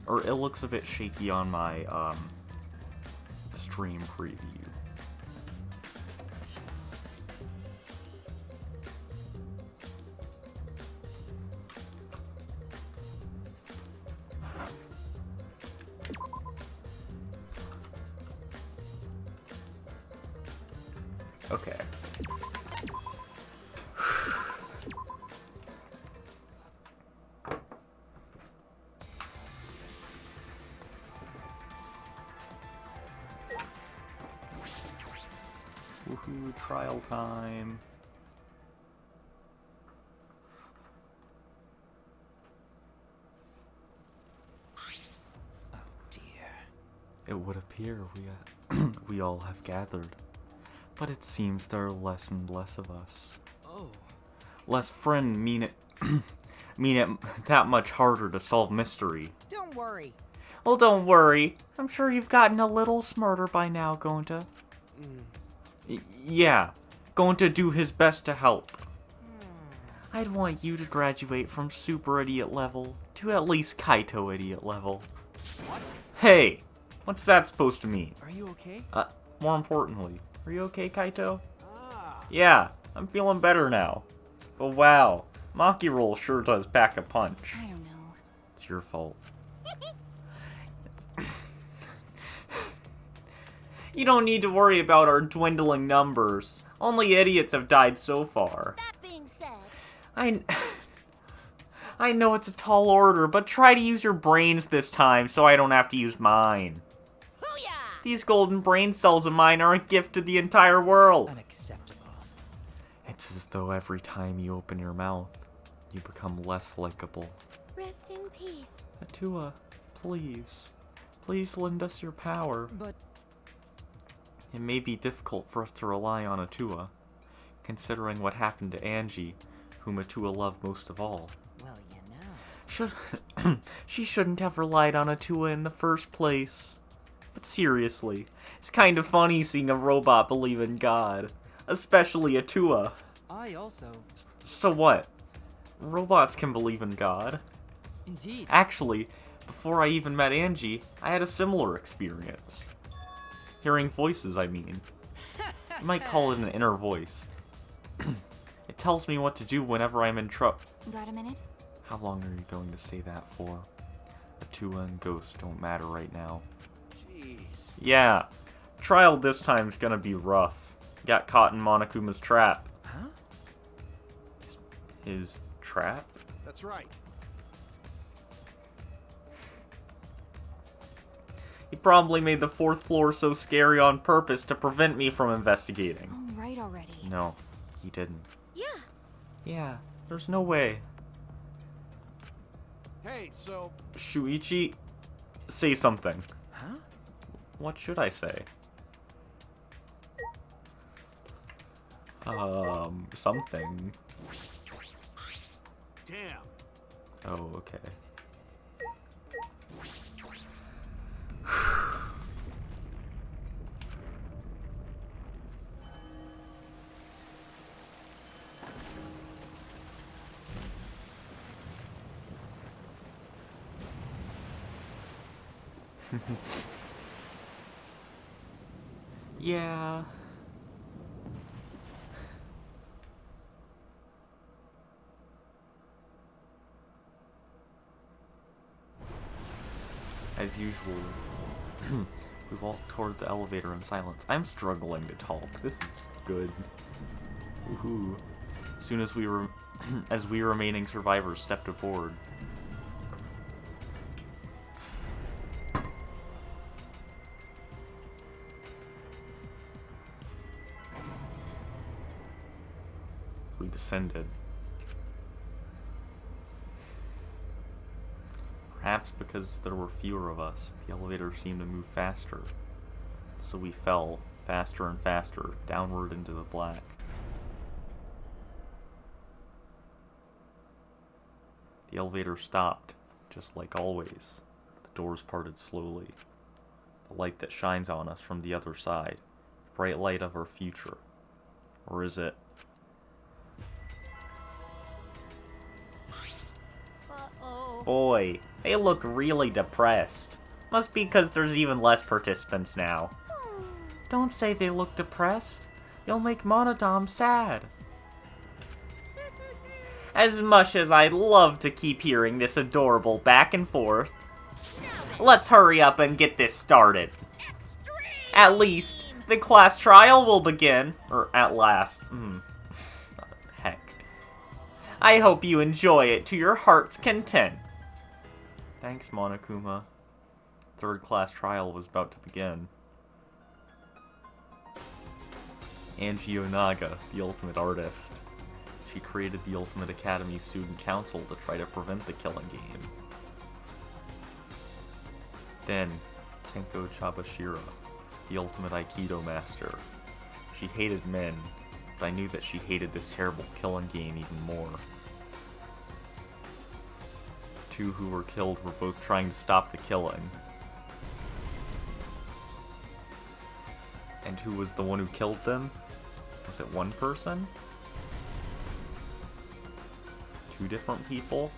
Or it looks a bit shaky on my stream preview. Okay. Woohoo, trial time. Oh dear. It would appear we all have gathered. But it seems there are less and less of us. Oh. Less friend mean it mean it that much harder to solve mystery. Don't worry. Well, don't worry. I'm sure you've gotten a little smarter by now, Gonta. Yeah, going to do his best to help. I'd want you to graduate from super idiot level to at least Kaito idiot level. What? Hey, what's that supposed to mean? Are you okay? More importantly, are you okay, Kaito? Ah. Yeah, I'm feeling better now. But wow, Maki Roll sure does pack a punch. I don't know. It's your fault. You don't need to worry about our dwindling numbers. Only idiots have died so far. That being said, I know it's a tall order, but try to use your brains this time so I don't have to use mine. hoo-yah! These golden brain cells of mine are a gift to the entire world. Unacceptable. It's as though every time you open your mouth, you become less likable. Rest in peace. Atua, please. Please lend us your power. But It may be difficult for us to rely on Atua, considering what happened to Angie, whom Atua loved most of all. well, you know. She shouldn't have relied on Atua in the first place. But seriously, it's kind of funny seeing a robot believe in God. Especially Atua. I also. So what? Robots can believe in God. Indeed. Actually, before I even met Angie, I had a similar experience. Hearing voices, I mean. You might call it an inner voice. It tells me what to do whenever I'm in trouble. Got a minute? How long are you going to say that for? Atua and Ghost don't matter right now. Jeez. Yeah, trial this time's gonna be rough. Got caught in Monokuma's trap. Huh? His trap? That's right. He probably made the fourth floor so scary on purpose to prevent me from investigating. All right already. No, he didn't. Yeah. Yeah, there's no way. Hey, so Shuichi, say something. Huh? What should I say? Something. damn. Oh, okay. Yeah. As usual, we walk toward the elevator in silence. I'm struggling to talk. This is good. Woohoo. As soon as as we remaining survivors stepped aboard. We descended. Perhaps because there were fewer of us, the elevator seemed to move faster. So we fell, faster and faster, downward into the black. The elevator stopped, just like always. The doors parted slowly. The light that shines on us from the other side. The bright light of our future. Or is it? Uh-oh. Boy, they look really depressed. Must be because there's even less participants now. Don't say they look depressed. You'll make Monodam sad. As much as I'd love to keep hearing this adorable back and forth, let's hurry up and get this started. At least, the class trial will begin. Or, at last. Heck. I hope you enjoy it to your heart's content. Thanks, Monokuma. Third class trial was about to begin. Angie Onaga, the ultimate artist. She created the Ultimate Academy Student Council to try to prevent the killing game. Then, Tenko Chabashira, the ultimate Aikido master. She hated men, but I knew that she hated this terrible killing game even more. The two who were killed were both trying to stop the killing. And who was the one who killed them? Was it one person? Two different people?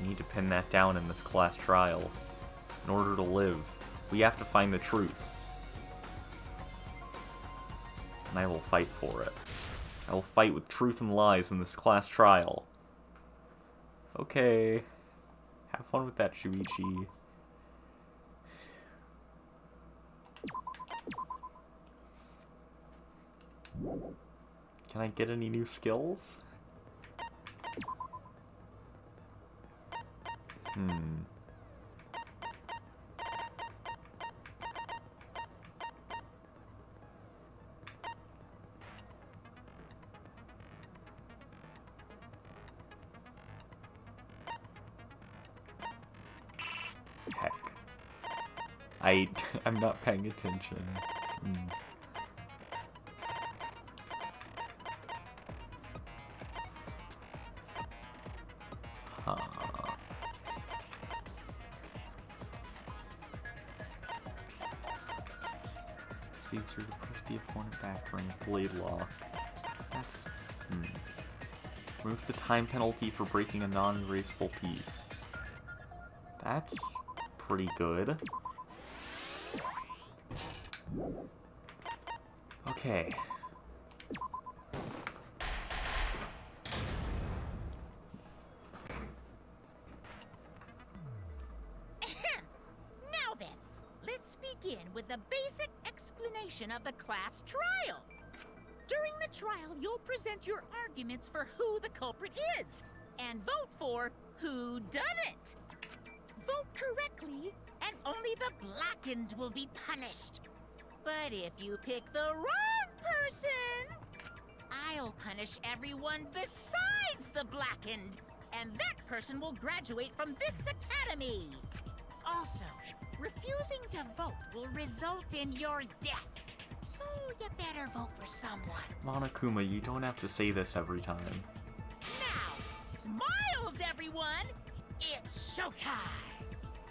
We need to pin that down in this class trial. In order to live, we have to find the truth. And I will fight for it. I will fight with truth and lies in this class trial. Okay. Have fun with that, Shuichi. Can I get any new skills? Heck. I'm not paying attention. Speed through to push the opponent back during blade lock. That's... Remove the time penalty for breaking a non-erasable piece. That's pretty good. Okay. Now then, let's begin with the basic explanation of the class trial. During the trial, you'll present your arguments for who the culprit is, and vote for who done it. Vote correctly, and only the blackened will be punished. But if you pick the wrong person, I'll punish everyone besides the blackened, and that person will graduate from this academy. Also, refusing to vote will result in your death. So you better vote for someone. Monokuma, you don't have to say this every time. Now, smiles, everyone! It's showtime!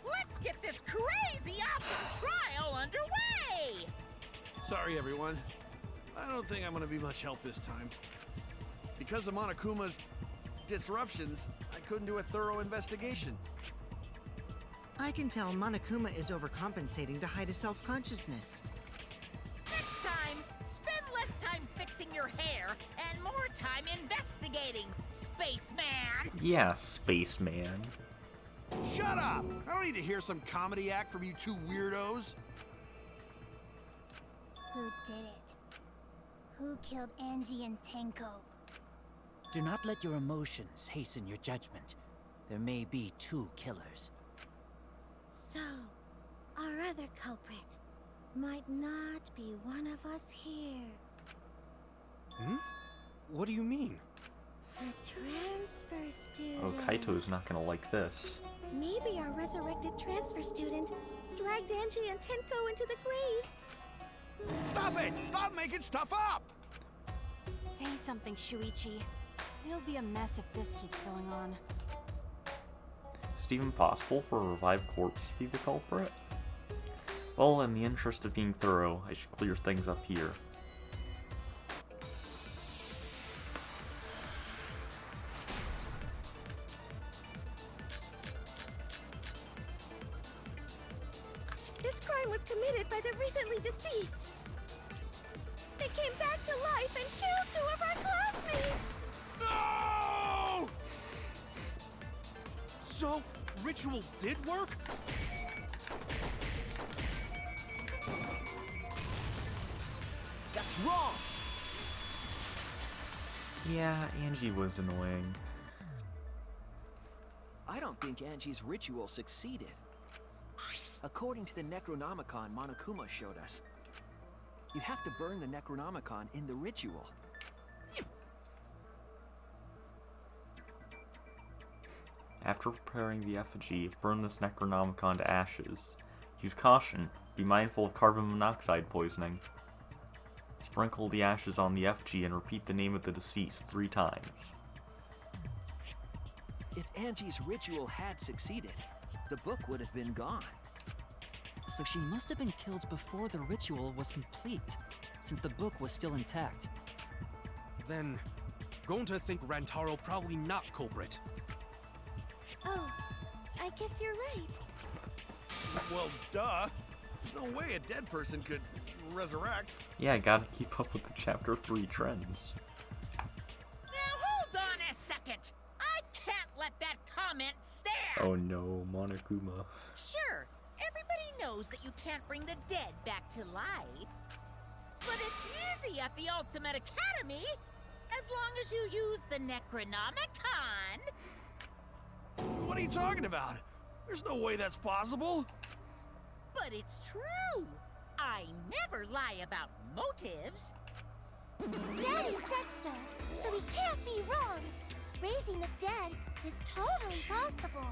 Let's get this crazy awesome trial underway! Sorry, everyone. I don't think I'm gonna be much help this time. Because of Monokuma's disruptions, I couldn't do a thorough investigation. I can tell Monokuma is overcompensating to hide his self-consciousness. Next time, spend less time fixing your hair and more time investigating, Spaceman! Yeah, Spaceman. Shut up! I don't need to hear some comedy act from you two weirdos. Who did it? Who killed Angie and Tenko? Do not let your emotions hasten your judgment. There may be two killers. So, our other culprit might not be one of us here. What do you mean? The transfer student. Oh, Kaito's not gonna like this. Maybe our resurrected transfer student dragged Angie and Tenko into the grave. Stop it! Stop making stuff up! Say something, Shuichi. It'll be a mess if this keeps going on. Is it even possible for a revived corpse to be the culprit? Well, in the interest of being thorough, I should clear things up here. crime was committed by the recently deceased. They came back to life and killed 2 of our classmates! No! So, ritual did work? That's wrong! Yeah, Angie was annoying. I don't think Angie's ritual succeeded. According to the Necronomicon Monokuma showed us, you have to burn the Necronomicon in the ritual. After preparing the effigy, burn this Necronomicon to ashes. Use caution. Be mindful of carbon monoxide poisoning. Sprinkle the ashes on the effigy and repeat the name of the deceased 3 times. If Angie's ritual had succeeded, the book would have been gone. So she must have been killed before the ritual was complete, since the book was still intact. Then, going to think Rantaro probably not culprit. Oh, I guess you're right. Well, duh. There's no way a dead person could resurrect. Yeah, gotta keep up with the Chapter 3 trends. Now hold on a second. I can't let that comment stand. Oh no, Monokuma. Sure, everybody knows that you can't bring the dead back to life. But it's easy at the Ultimate Academy, as long as you use the Necronomicon. What are you talking about? There's no way that's possible. But it's true. I never lie about motives. Daddy said so he can't be wrong. Raising the dead is totally possible.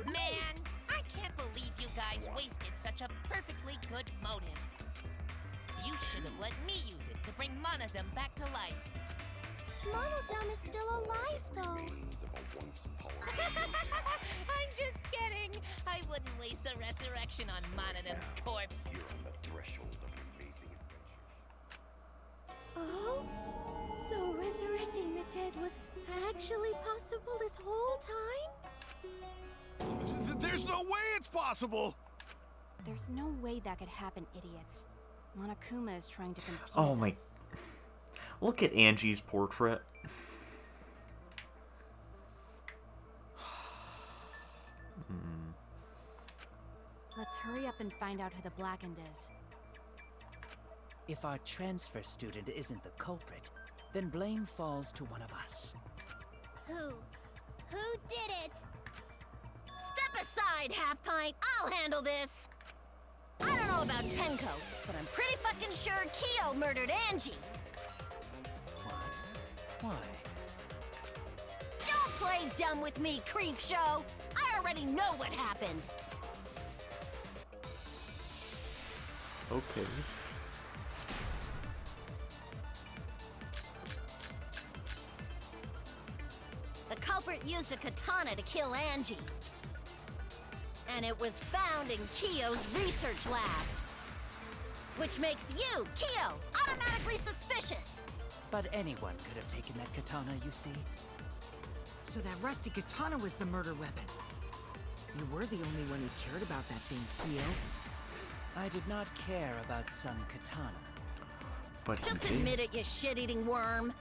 Man, I can't believe you guys wasted such a perfectly good motive. You should have let me use it to bring Monodum back to life. Monodum is still alive, though. I'm just kidding. I wouldn't waste a resurrection on Monodum's corpse. You're on the threshold of an amazing adventure. Oh? So resurrecting the dead was actually possible this whole time? There's no way it's possible. There's no way that could happen, idiots. Monokuma is trying to confuse Oh my... us. Look at Angie's portrait. Let's hurry up and find out who the Blackened is. If our transfer student isn't the culprit, then blame falls to one of us. Who? Who did it? Step aside, Half Pint. I'll handle this. I don't know about Tenko, but I'm pretty fucking sure Kyo murdered Angie. What? Why? Don't play dumb with me, Creepshow. I already know what happened. Okay. The culprit used a katana to kill Angie. And it was found in Kyo's research lab. Which makes you, Kyo, automatically suspicious. But anyone could have taken that katana, you see. So that rusty katana was the murder weapon. You were the only one who cared about that thing, Kyo. I did not care about some katana. But Just he did. admit it, you shit-eating worm.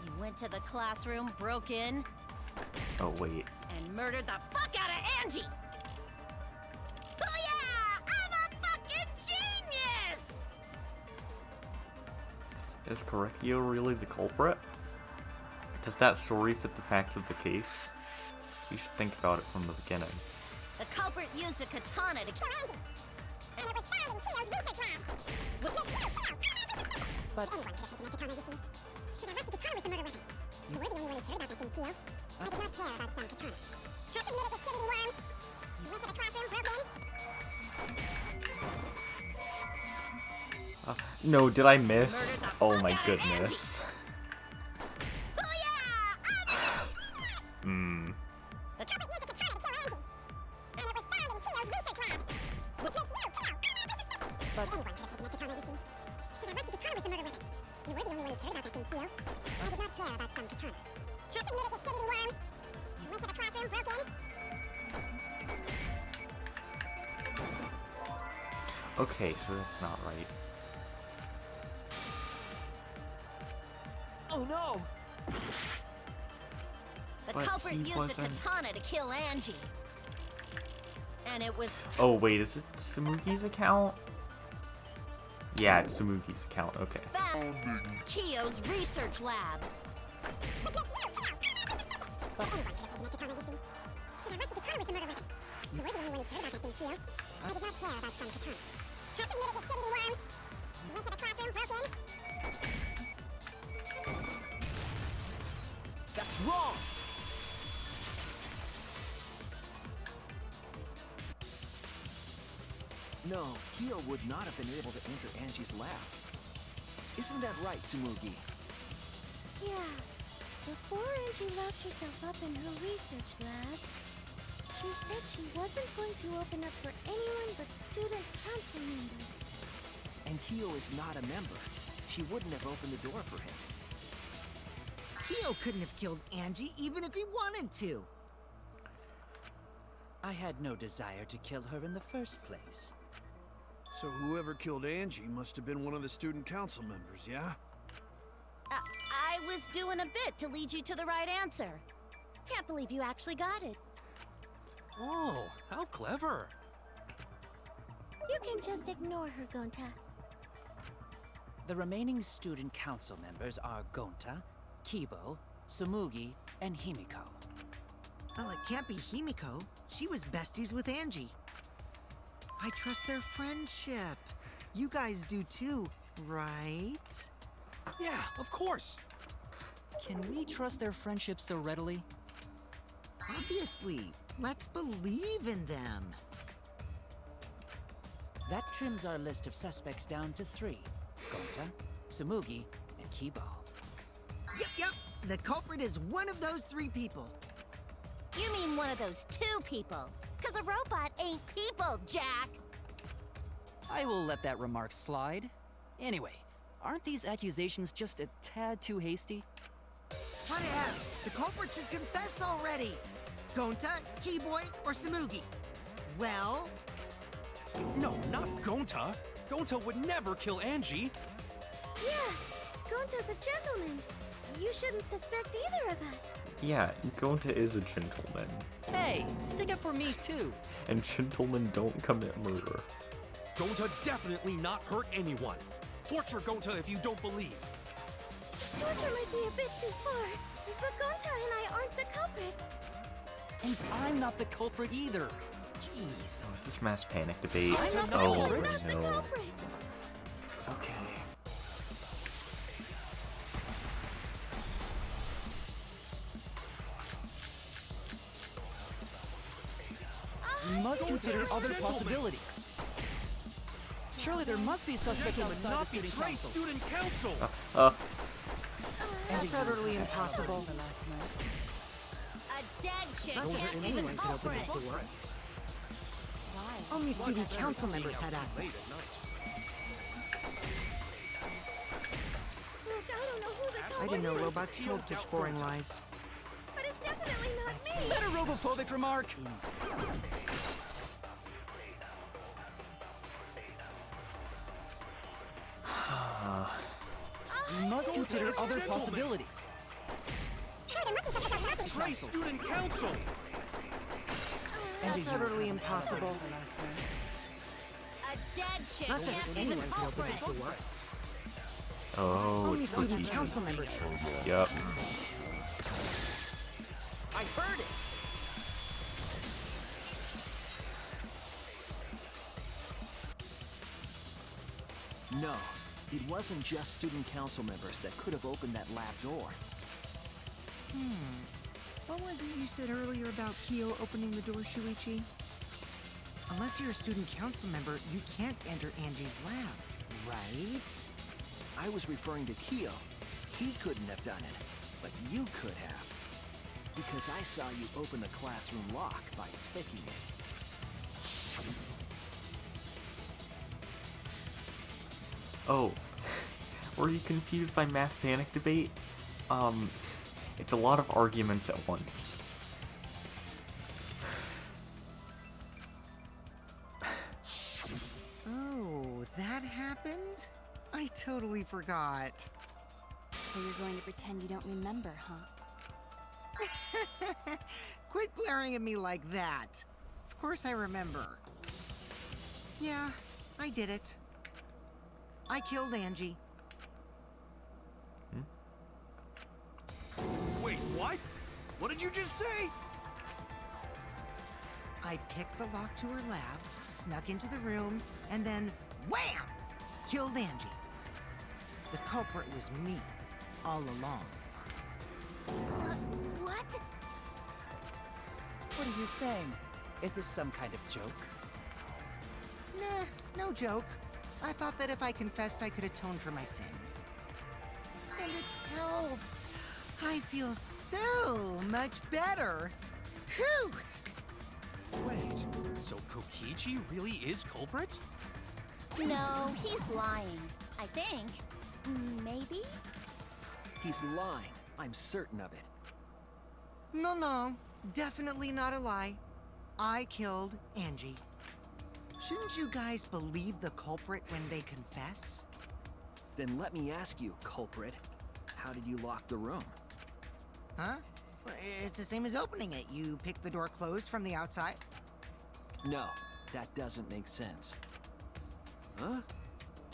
You went to the classroom, broke in, Oh wait. and murdered the fuck out of Angie! Oh yeah! I'm a fucking genius! Is Korekio really the culprit? Does that story fit the facts of the case? You should think about it from the beginning. The culprit used a katana to kill Angie. And it was found in Kyo's research lab. Which makes you, Kyo, But Anyone could have taken that katana, you see. So that rusty katana was the murder weapon. You were the only one who cared about that thing, Kyo. I did not care about some katana. Just admit it, you shit-eating worm. You went to the classroom, broke in. No, did I miss? Murdered the Oh fuck my out of goodness. Oh yeah! The culprit used a katana to kill Angie. And it was found in Kyo's research lab. Which makes you, Kyo, automatically suspicious. But Anyone could have taken that katana, you see. So that rusty katana was the murder weapon. You were the only one who cared about that thing, Kyo. I did not care about some katana. Just admit it, you shit-eating worm. You went to the classroom, broke in. Okay, so that's not right. Oh no! The But culprit he used a wasn't- katana to kill Angie. And it was Oh wait, is it Tsumugi's account? Yeah, it's Tsumugi's account. Okay. found in Kiyo's research lab. Which makes you, Kyo, automatically suspicious. But anyone could have taken that katana, you see. So that rusty katana was the murder weapon. You were the only one who cared about that thing, Kyo. I did not care about some katana. Just admit it, you shitty worm. You went to the classroom, broke in. That's wrong! No, Kyo would not have been able to enter Angie's lab. Isn't that right, Tsumugi? Yeah. Before Angie locked herself up in her research lab, she said she wasn't going to open up for anyone but student council members. And Kyo is not a member. She wouldn't have opened the door for him. Kyo couldn't have killed Angie even if he wanted to. I had no desire to kill her in the first place. So whoever killed Angie must have been one of the student council members, yeah? I was doing a bit to lead you to the right answer. Can't believe you actually got it. Oh, how clever. You can just ignore her, Gonta. The remaining student council members are Gonta, Kibo, Tsumugi, and Himiko. Well, it can't be Himiko. She was besties with Angie. I trust their friendship. You guys do too, right? Yeah, of course. Can we trust their friendship so readily? Obviously. Let's believe in them. That trims our list of suspects down to 3. Gonta, Tsumugi, and Kibo. Yep. The culprit is one of those 3 people. You mean one of those 2 people? 'Cause a robot ain't people, Jack! I will let that remark slide. Anyway, aren't these accusations just a tad too hasty? What else? The culprit should confess already. Gonta, Keyboy, or Tsumugi? Well, No, not Gonta. Gonta would never kill Angie. Yeah, Gonta's a gentleman. You shouldn't suspect either of us. Yeah, Gonta is a gentleman. Hey, stick up for me too. And gentlemen don't commit murder. Gonta definitely not hurt anyone. Torture Gonta if you don't believe. Torture might be a bit too far, but Gonta and I aren't the culprits. And I'm not the culprit either. Jeez. So is this mass panic debate? I'm not the Oh culprit. Not the no. culprit. Okay. We must consider is other gentlemen. possibilities. Surely there must be suspects Gentlemen, outside the not student betray council. student council. that's utterly impossible. The last night. A dead chick Okay, can't be the anyone can open culprit! the door. Only student council members had access. Look, I don't know who the I culprit didn't know is, robots told such boring lies. but it's definitely not Is me. that a robophobic remark? We must consider other gentlemen. possibilities. Sure, there must be suspects outside the Betray student council. That's utterly impossible. The last night. A dead chick Not just can't be the anyone can open culprit! the door. Oh, Only it's student Fuji. council members. Yup. I heard it! No, it wasn't just student council members that could have opened that lab door. What was it you said earlier about Kyo opening the door, Shuichi? Unless you're a student council member, you can't enter Angie's lab, right? I was referring to Kyo. He couldn't have done it, but you could have. Because I saw you open the classroom lock by picking it. Oh, were you confused by mass panic debate? It's a lot of arguments at once. Oh, totally forgot. So you're going to pretend you don't remember, huh? Quit glaring at me like that. Of course I remember. Yeah, I did it. I killed Angie. Wait, what? What did you just say? I picked the lock to her lab, snuck into the room, and then wham! Killed Angie. The culprit was me, all along. What? What are you saying? Is this some kind of joke? Nah, no joke. I thought that if I confessed, I could atone for my sins. And it helped. I feel so much better. Whew! Wait, so Kokichi really is culprit? No, he's lying. I think. Maybe? He's lying. I'm certain of it. No, definitely not a lie. I killed Angie. Shouldn't you guys believe the culprit when they confess? Then let me ask you, culprit. How did you lock the room? Huh? Well, it's the same as opening it. You pick the door closed from the outside. No, that doesn't make sense. Huh?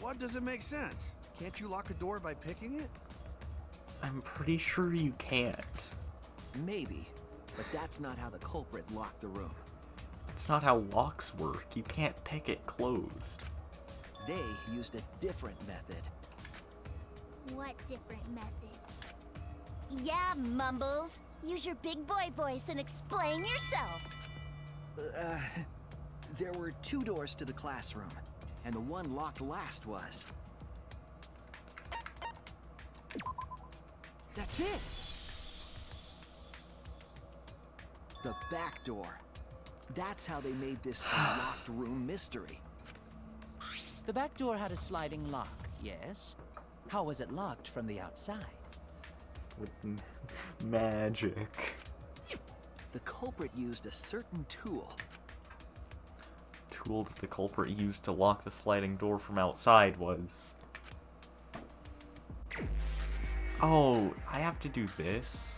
What doesn't make sense? Can't you lock a door by picking it? I'm pretty sure you can't. Maybe, but that's not how the culprit locked the room. It's not how locks work. You can't pick it closed. They used a different method. What different method? Yeah, Mumbles. Use your big boy voice and explain yourself. There were 2 doors to the classroom, and the one locked last was... That's it! The back door. That's how they made this locked room mystery. The back door had a sliding lock, yes? How was it locked from the outside? With magic. The culprit used a certain tool. Tool that the culprit used to lock the sliding door from outside was... Oh, I have to do this?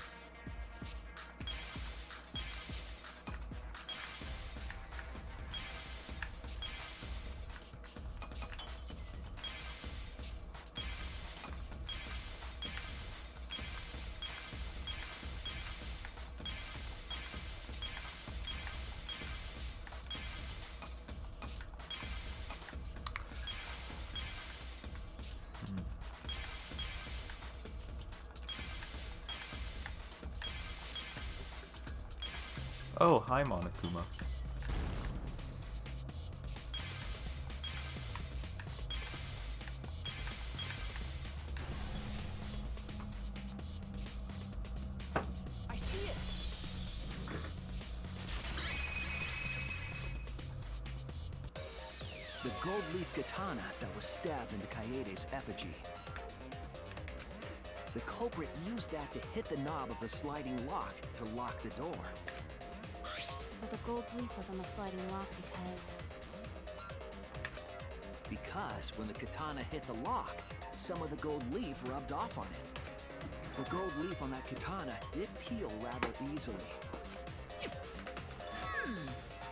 Oh, hi, Monokuma. I see it! The gold leaf katana that was stabbed into Kaede's effigy. The culprit used that to hit the knob of the sliding lock to lock the door. So the gold leaf was on the sliding lock Because when the katana hit the lock, some of the gold leaf rubbed off on it. The gold leaf on that katana did peel rather easily.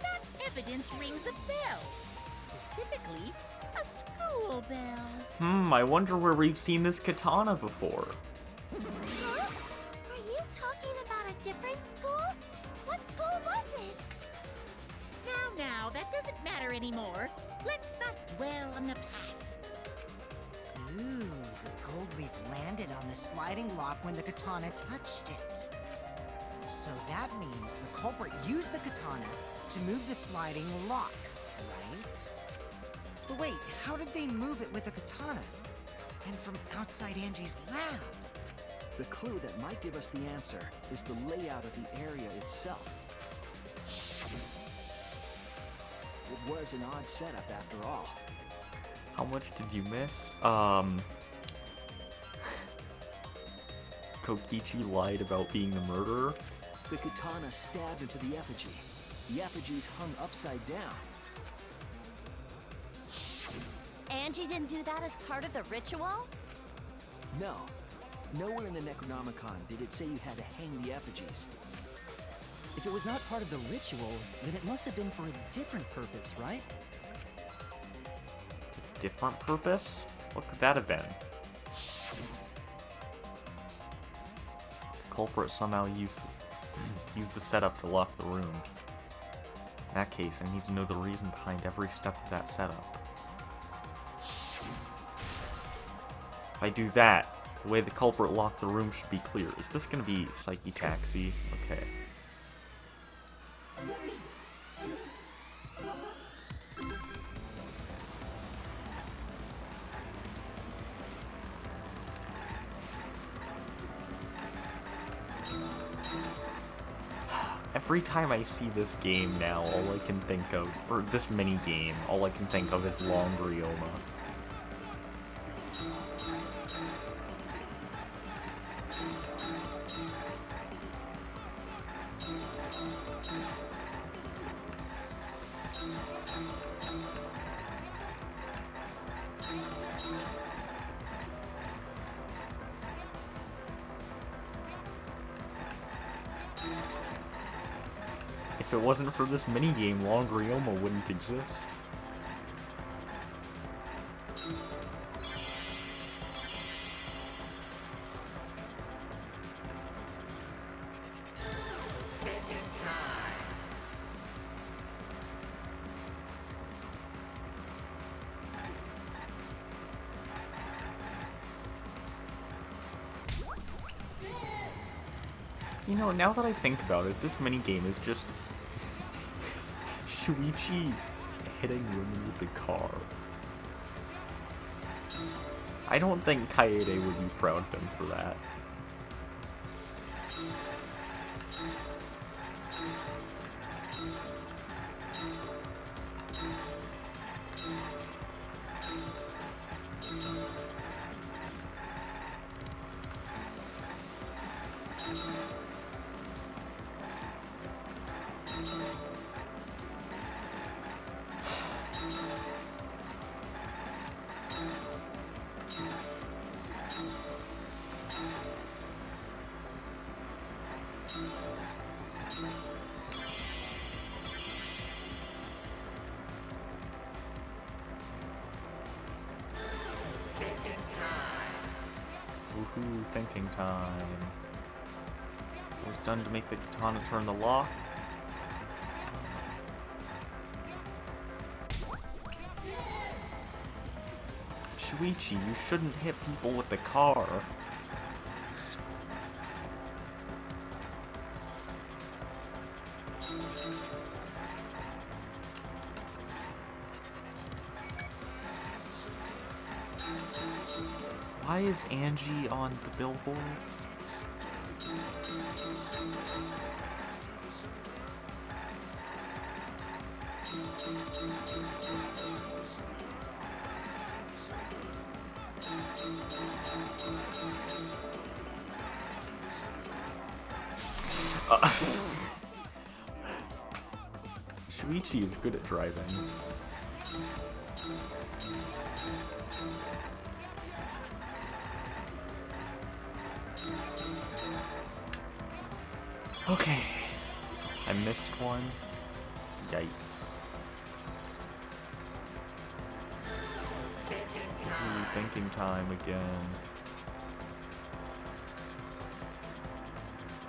That evidence rings a bell. Specifically, a school bell. I wonder where we've seen this katana before. Huh? Are you talking about a different school? What school was it? Now, that doesn't matter anymore. Let's not dwell on the past. Ooh, the gold leaf landed on the sliding lock when the katana touched it. So that means the culprit used the katana to move the sliding lock, right? But wait, how did they move it with the katana? And from outside Angie's lab? The clue that might give us the answer is the layout of the area itself. It was an odd setup after all. How much did you miss? Kokichi lied about being the murderer? The katana stabbed into the effigy. The effigy's hung upside down. Angie didn't do that as part of the ritual? No. Nowhere in the Necronomicon did it say you had to hang the effigies. If it was not part of the ritual, then it must have been for a different purpose, right? Different purpose? What could that have been? The culprit somehow used the setup to lock the room. In that case, I need to know the reason behind every step of that setup. If I do that, the way the culprit locked the room should be clear. Is this gonna be Psyche Taxi? Okay. Every time I see this game now, all I can think of, or this mini game, all I can think of is Longrioma. If it wasn't for this minigame, Longrioma wouldn't exist. You know, now that I think about it, this minigame is just Shuichi hitting women with the car. I don't think Kaede would be proud of him for that. Woohoo, thinking time. It was done to make the katana turn the lock. Shuichi, you shouldn't hit people with the car. Why is Angie on the billboard? Shuichi is good at driving. Okay, I missed one. Yikes. Ooh, thinking time again.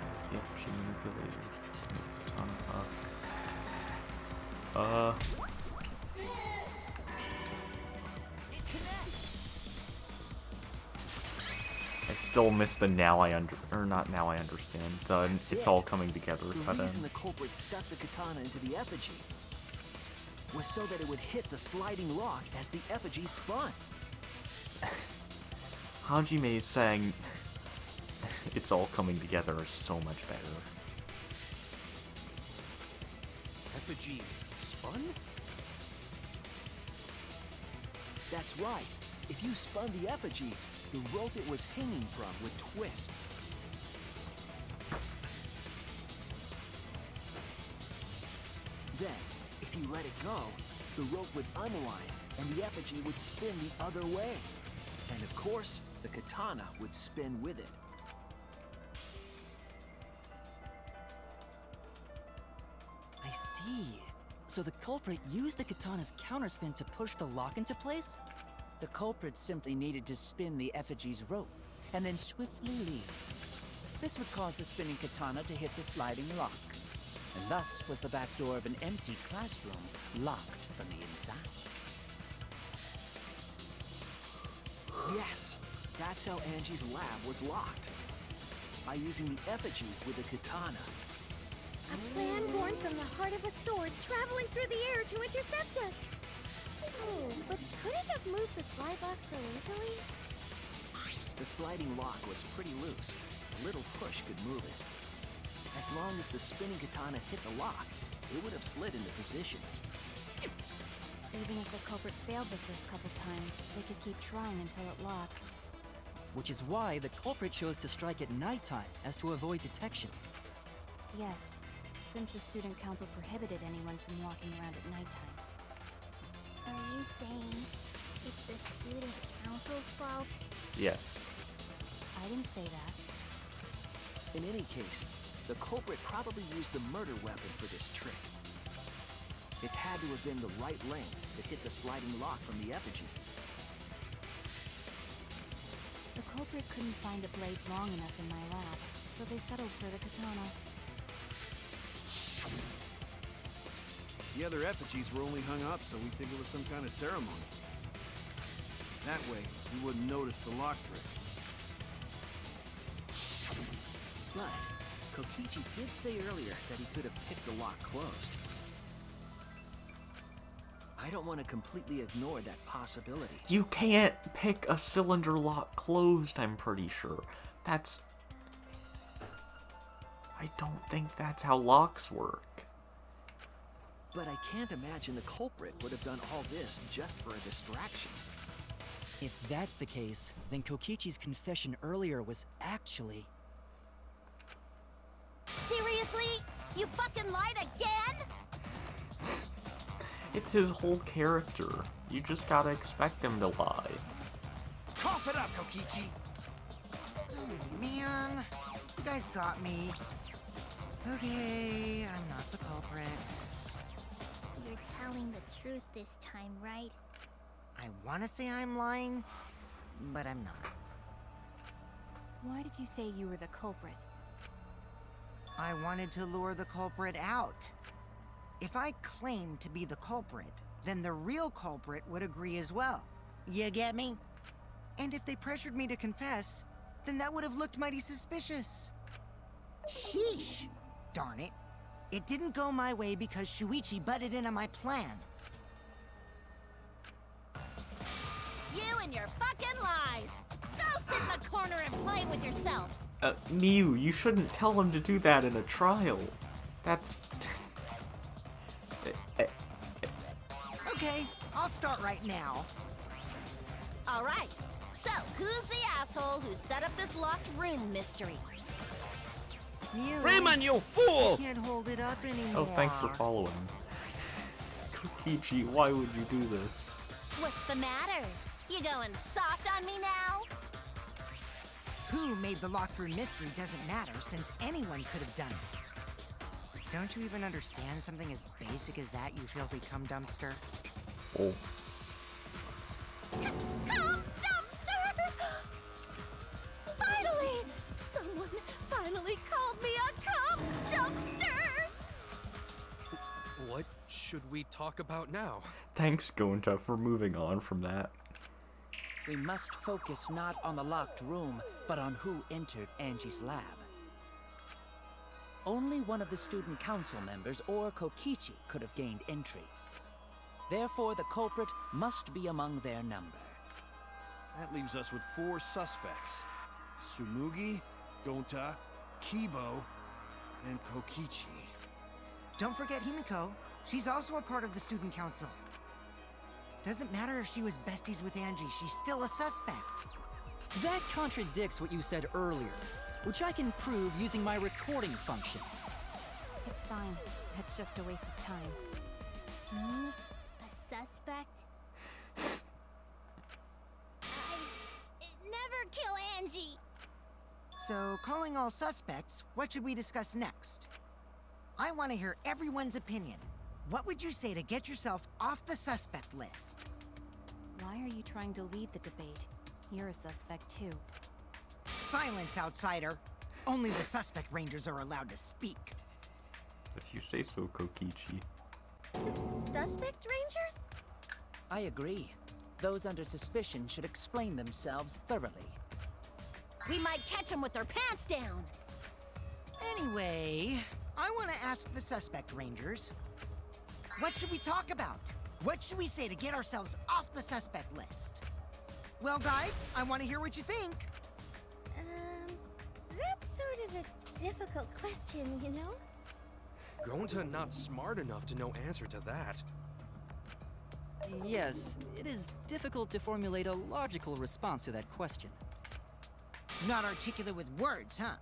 What's the option manipulator? I still miss the not now I understand. It's all coming together. The reason the culprit stuck the katana into the effigy was so that it would hit the sliding lock as the effigy spun. Hajime is saying it's all coming together is so much better. Effigy spun? That's right. If you spun the effigy, the rope it was hanging from would twist. Then, if you let it go, the rope would unwind and the effigy would spin the other way. And of course, the katana would spin with it. I see. So the culprit used the katana's counterspin to push the lock into place? The culprit simply needed to spin the effigy's rope, and then swiftly leave. This would cause the spinning katana to hit the sliding lock, and thus was the back door of an empty classroom locked from the inside. Yes, that's how Angie's lab was locked. By using the effigy with the katana. A plan born from the heart of a sword traveling through the air to intercept us. Oh, but could it have moved the slide lock so easily? The sliding lock was pretty loose. A little push could move it. As long as the spinning katana hit the lock, it would have slid into position. Even if the culprit failed the first couple times, they could keep trying until it locked. Which is why the culprit chose to strike at nighttime, as to avoid detection. Yes, since the student council prohibited anyone from walking around at nighttime. Are you saying it's the student council's fault? Yes. I didn't say that. In any case, the culprit probably used the murder weapon for this trick. It had to have been the right length that hit the sliding lock from the effigy. The culprit couldn't find a blade long enough in my lab, so they settled for the katana. The other effigies were only hung up so we think it was some kind of ceremony. That way, we wouldn't notice the lock trick. But Kokichi did say earlier that he could have picked the lock closed. I don't want to completely ignore that possibility. You can't pick a cylinder lock closed, I'm pretty sure. That's... I don't think that's how locks work. But I can't imagine the culprit would have done all this just for a distraction. If that's the case, then Kokichi's confession earlier was actually... Seriously? You fucking lied again? It's his whole character. You just gotta expect him to lie. Cough it up, Kokichi! Oh, man. You guys got me. Okay, I'm not the culprit. You're telling the truth this time, right? I want to say I'm lying, but I'm not. Why did you say you were the culprit? I wanted to lure the culprit out. If I claimed to be the culprit, then the real culprit would agree as well. You get me? And if they pressured me to confess, then that would have looked mighty suspicious. Sheesh. Darn it. It didn't go my way because Shuichi butted in on my plan. You and your fucking lies! Go sit in the corner and play with yourself! Miu, you shouldn't tell him to do that in a trial. That's... Okay, I'll start right now. Alright, so who's the asshole who set up this locked room mystery? You. Raymond, you fool! I can't hold it up anymore. Oh, thanks for following. Kokichi, why would you do this? What's the matter? You going soft on me now? Who made the locked room mystery doesn't matter, since anyone could have done it. Don't you even understand something as basic as that, you filthy cum dumpster? Oh. Cum dumpster! Finally! Someone finally called me a cum dumpster! What should we talk about now? Thanks, Gonta, for moving on from that. We must focus not on the locked room, but on who entered Angie's lab. Only one of the student council members or Kokichi could have gained entry. Therefore, the culprit must be among their number. That leaves us with 4 suspects. Tsumugi, Gonta, Kibo, and Kokichi. Don't forget Himiko. She's also a part of the student council. Doesn't matter if she was besties with Angie, she's still a suspect. That contradicts what you said earlier, which I can prove using my recording function. It's fine. That's just a waste of time. A suspect? kill Angie! So, calling all suspects, what should we discuss next? I want to hear everyone's opinion. What would you say to get yourself off the suspect list? Why are you trying to lead the debate? You're a suspect too. Silence, outsider! Only the suspect rangers are allowed to speak. If you say so, Kokichi. Suspect rangers? I agree. Those under suspicion should explain themselves thoroughly. We might catch them with their pants down. Anyway, I want to ask the suspect rangers, what should we talk about? What should we say to get ourselves off the suspect list? Well, guys, I want to hear what you think. That's sort of a difficult question, you know? Gonta not smart enough to know answer to that. Yes, it is difficult to formulate a logical response to that question. Not articulate with words, huh?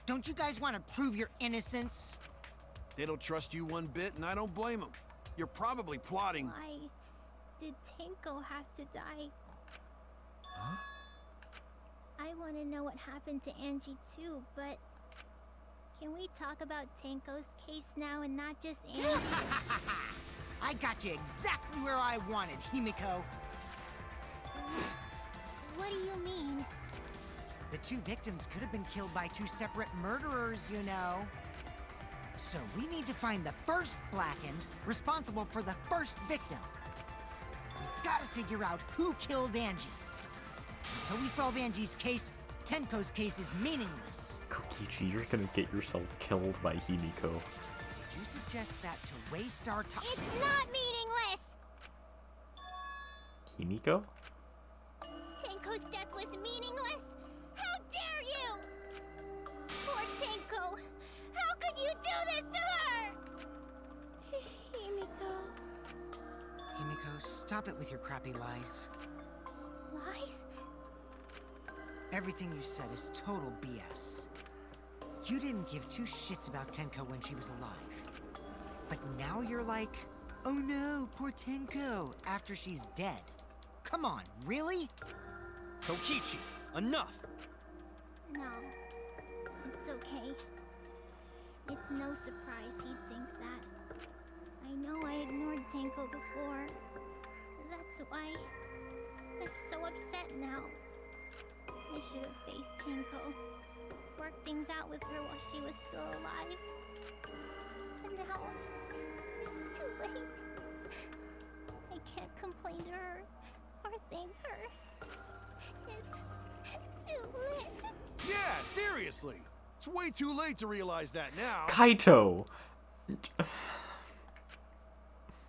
Don't you guys want to prove your innocence? They don't trust you one bit, and I don't blame them. You're probably plotting. Why did Tenko have to die? Huh? I want to know what happened to Angie too, but can we talk about Tenko's case now and not just Angie? I got you exactly where I wanted, Himiko. What do you mean? The two victims could have been killed by two separate murderers, you know. So we need to find the first Blackened responsible for the first victim. We gotta figure out who killed Angie. Until we solve Angie's case, Tenko's case is meaningless. Kokichi, you're gonna get yourself killed by Himiko. Did you suggest that to waste our time? It's not meaningless! Himiko? Tenko's death was meaningless? How dare you! Poor Tenko! How could you do this to her? Himiko. Himiko, stop it with your crappy lies. Lies? Everything you said is total BS. You didn't give two shits about Tenko when she was alive. But now you're like, oh no, poor Tenko, after she's dead. Come on, really? Kokichi, enough! No. It's okay. It's no surprise he'd think that. I know I ignored Tenko before. That's why I'm so upset now. I should have faced Tenko. Worked things out with her while she was still alive. But now, it's too late. I can't complain to her or thank her. It's too late. Yeah, seriously. It's way too late to realize that now. Kaito!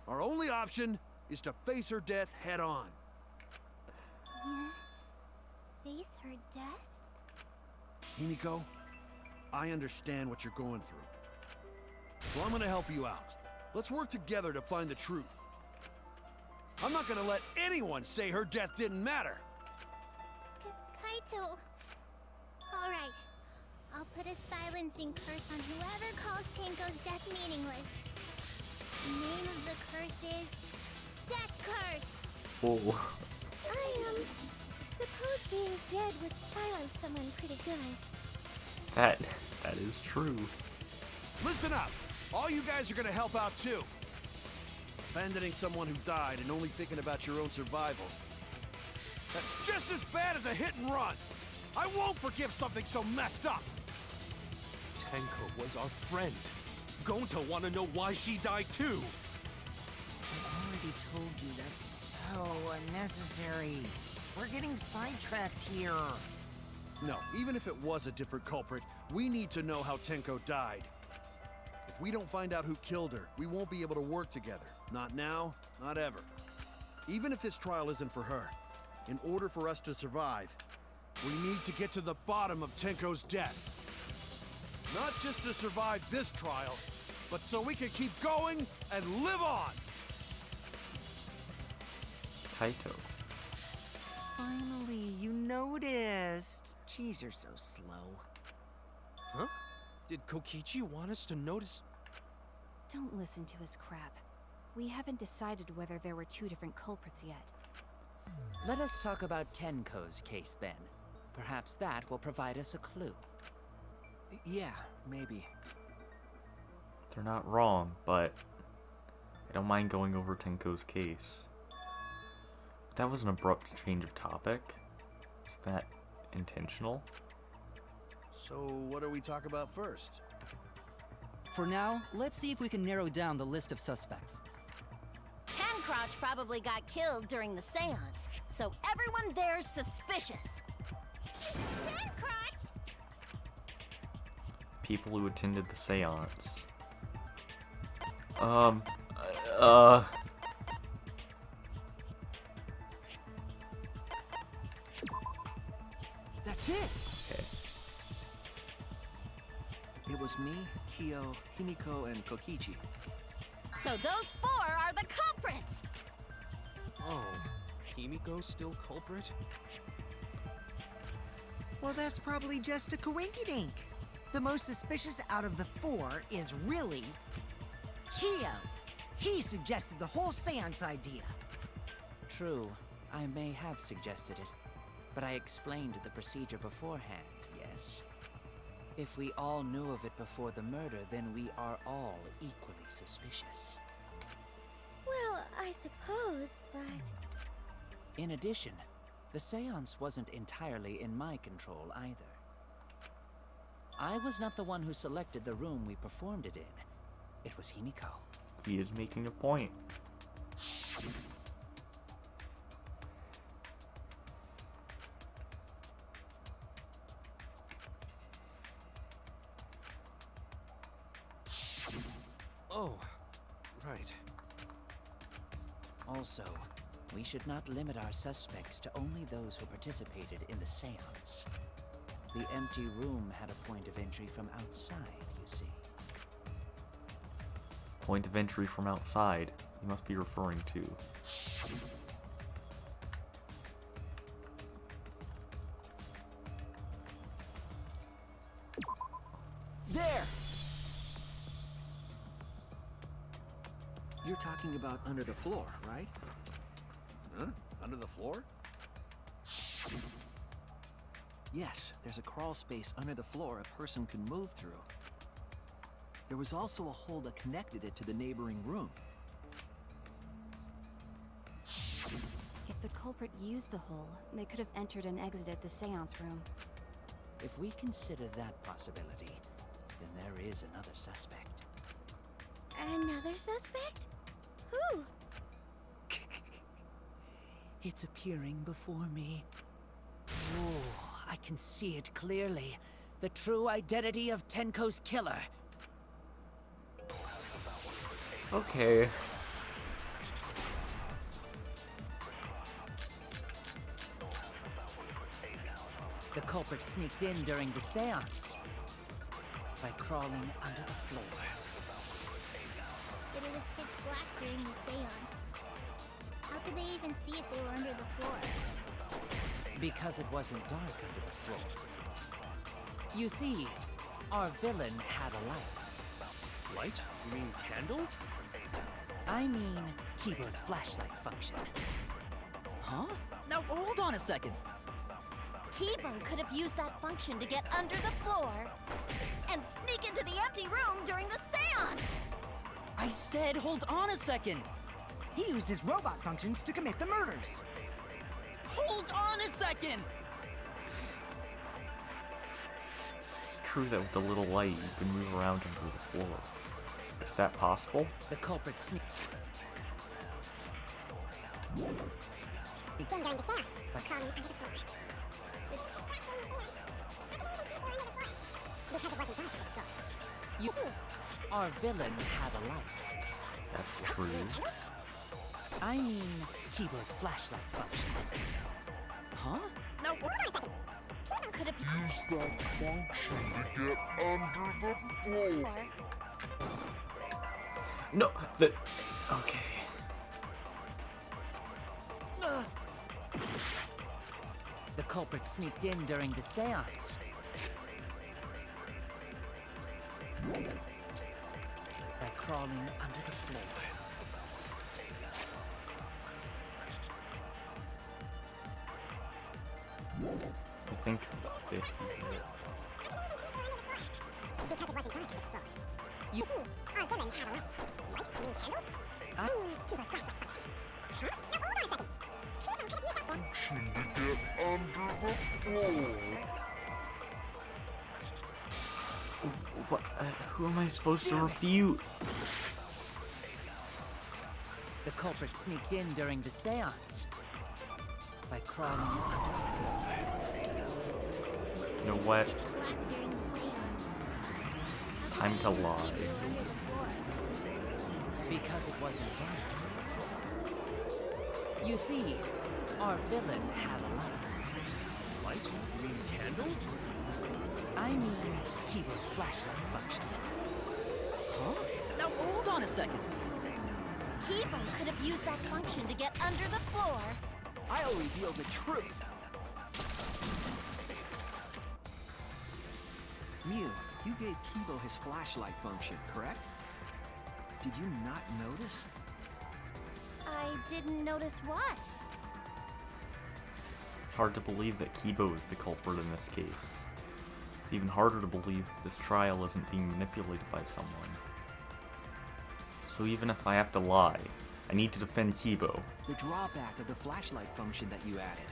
Our only option is to face her death head on. Yeah. Face her death? Himiko, I understand what you're going through. So I'm gonna help you out. Let's work together to find the truth. I'm not gonna let anyone say her death didn't matter. Kaito. All right. I'll put a silencing curse on whoever calls Tenko's death meaningless. The name of the curse is Death Curse. Oh. Suppose being dead would silence someone pretty good. That is true. Listen up! All you guys are gonna help out too. Abandoning someone who died and only thinking about your own survival. That's just as bad as a hit and run! I won't forgive something so messed up! Tenko was our friend. Gonta wanna know why she died too. I already told you that's so unnecessary. We're getting sidetracked here. No, even if it was a different culprit, we need to know how Tenko died. If we don't find out who killed her, we won't be able to work together. Not now, not ever. Even if this trial isn't for her, in order for us to survive, we need to get to the bottom of Tenko's death. Not just to survive this trial, but so we can keep going and live on! Kaito. Finally, you noticed. Jeez, you're so slow. Huh? Did Kokichi want us to notice? Don't listen to his crap. We haven't decided whether there were two different culprits yet. Let us talk about Tenko's case then. Perhaps that will provide us a clue. Yeah, maybe. They're not wrong, but I don't mind going over Tenko's case. That was an abrupt change of topic. Is that intentional? So, what do we talk about first? For now, let's see if we can narrow down the list of suspects. Tancrotch probably got killed during the seance, so everyone there's suspicious. Tancrotch! People who attended the seance. That's it! It was me, Kyo, Himiko, and Kokichi. So those four are the culprits! Oh, Himiko's still culprit? Well, that's probably just a coinkydink. The most suspicious out of the four is really Kyo. He suggested the whole seance idea. True, I may have suggested it, but I explained the procedure beforehand, yes? If we all knew of it before the murder, then we are all equally suspicious. Well, I suppose, but... In addition, the seance wasn't entirely in my control either. I was not the one who selected the room we performed it in. It was Himiko. He is making a point. Oh, right. Also, we should not limit our suspects to only those who participated in the seance. The empty room had a point of entry from outside, you see. Point of entry from outside. You must be referring to. There! You're talking about under the floor, right? Huh? Under the floor? Yes, there's a crawl space under the floor a person can move through. There was also a hole that connected it to the neighboring room. If the culprit used the hole, they could have entered and exited the seance room. If we consider that possibility, then there is another suspect. Another suspect? Who? It's appearing before me. Oh, I can see it clearly. The true identity of Tenko's killer. Okay. The culprit sneaked in during the seance by crawling under the floor. But it was pitch black during the seance. How could they even see if they were under the floor? Because it wasn't dark under the floor. You see, our villain had a light. Light? You mean candle? I mean, Kibo's flashlight function. Huh? Now, hold on a second. Kibo could have used that function to get under the floor and sneak into the empty room during the seance! I said hold on a second. He used his robot functions to commit the murders. Hold on a second! It's true that with the little light, you can move around under the floor. Is that possible? The culprit sneaked. Then during the seance, crawling under the floor. Because it wasn't dark under the floor. You see, our villain had a light. That's true. I mean, Kibo's flashlight function. Huh? Now, Hold on a second. Kibo Could have Use that function to get under the floor. No, the... Okay. The culprit sneaked in during the seance by crawling under the floor. I think about this. Because it wasn't dark to the floor. You see, our villain had a light. Light? You mean candle? I mean, Kibo's flashlight function. Huh? Now hold on a second. Kibo could have used that one. What? Who am I supposed to refute? The culprit sneaked in during the seance by crawling under the floor. You know what? It's time to lie. Because it wasn't dark under the floor. You see, our villain had a light. Light? You mean candle? I mean, Kibo's flashlight function. Huh? Now hold on a second. Kibo could have used that function to get under the floor. I'll reveal the truth. Mew, you gave Kibo his flashlight function, correct? Did you not notice? I didn't notice what. It's hard to believe that Kibo is the culprit in this case. It's even harder to believe that this trial isn't being manipulated by someone. So even if I have to lie, I need to defend Kibo. The drawback of the flashlight function that you added.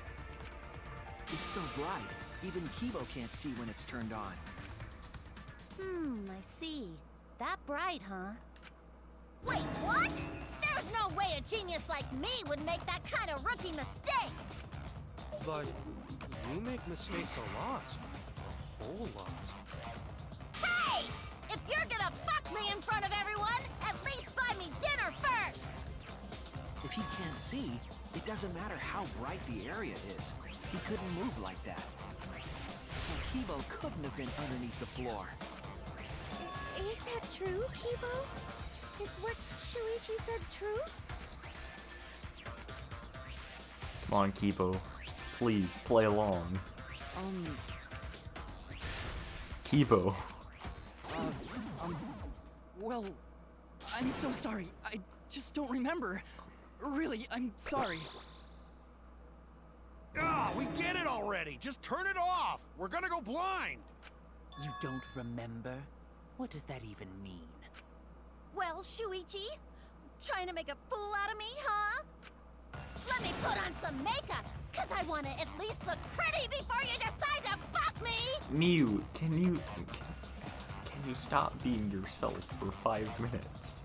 It's so bright, even Kibo can't see when it's turned on. I see. That bright, huh? Wait, what? There's no way a genius like me would make that kind of rookie mistake! But you make mistakes a lot. A whole lot. Hey! If you're gonna fuck me in front of everyone, at least buy me dinner first! If he can't see, it doesn't matter how bright the area is. He couldn't move like that. So Kibo couldn't have been underneath the floor. Is that true, Kibo? Is what Shuichi said true? Come on, Kibo. Please, play along. Kibo. Well, I'm so sorry. I just don't remember. Really, I'm sorry. Ah, we get it already. Just turn it off. We're gonna go blind. You don't remember? What does that even mean? Well, Shuichi, trying to make a fool out of me, huh? Let me put on some makeup, cause I want to at least look pretty before you decide to fuck me! Mew, can you stop being yourself for 5 minutes?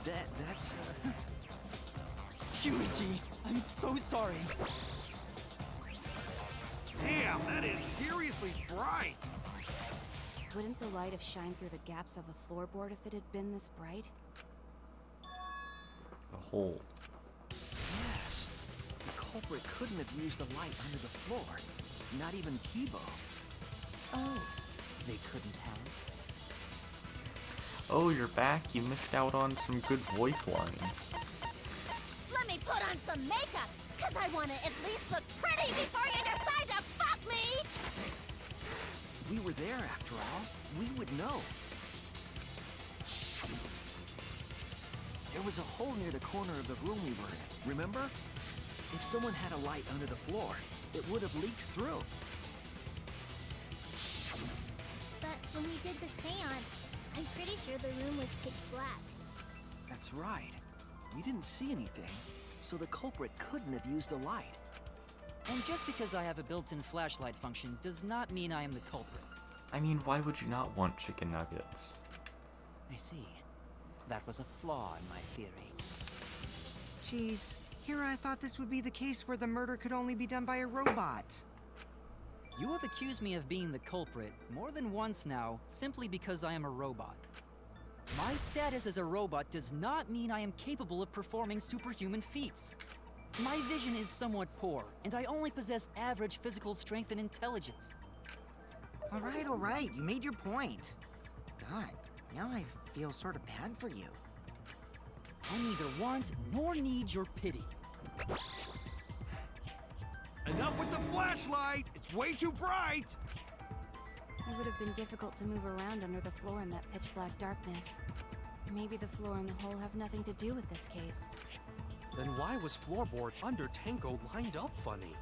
That's... Shuichi, I'm so sorry. Damn, that is seriously bright. Wouldn't the light have shined through the gaps of the floorboard if it had been this bright? The hole. Yes. The culprit couldn't have used a light under the floor. Not even Kibo. Oh, they couldn't have. Oh, you're back. You missed out on some good voice lines. Let me put on some makeup, cause I want to at least look pretty before you decide to fuck me! We were there after all. We would know. There was a hole near the corner of the room we were in, remember? If someone had a light under the floor, it would have leaked through. But when we did the seance, I'm pretty sure the room was pitch black. That's right. We didn't see anything, so the culprit couldn't have used a light. And just because I have a built-in flashlight function does not mean I am the culprit. I mean, why would you not want chicken nuggets? I see. That was a flaw in my theory. Jeez, here I thought this would be the case where the murder could only be done by a robot. You have accused me of being the culprit more than once now, simply because I am a robot. My status as a robot does not mean I am capable of performing superhuman feats. My vision is somewhat poor, and I only possess average physical strength and intelligence. All right, you made your point. God, now I feel sort of bad for you. I neither want nor need your pity. Enough with the flashlight. It's way too bright. It would have been difficult to move around under the floor in that pitch black darkness. Maybe the floor and the hole have nothing to do with this case. Then why was floorboard under Tenko lined up funny?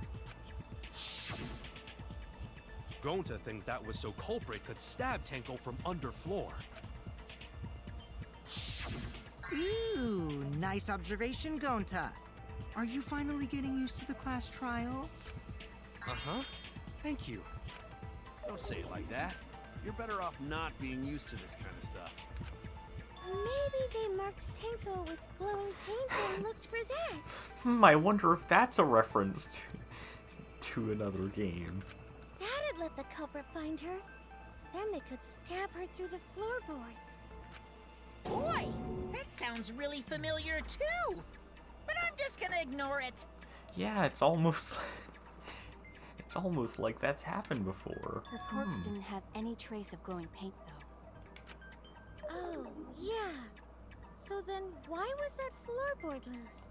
Going to think that was so culprit could stab Tenko from under floor. Ooh, nice observation, Gonta. Are you finally getting used to the class trials? Uh-huh. Thank you. Don't say it like that. You're better off not being used to this kind of stuff. Maybe they marked Tenko with glowing paint and looked for that. I wonder if that's a reference to another game. That'd let the culprit find her. Then they could stab her through the floorboards. Boy, that sounds really familiar too. But I'm just gonna ignore it. Yeah, it's almost like that's happened before. Her corpse didn't have any trace of glowing paint, though. Oh, yeah. So then why was that floorboard loose?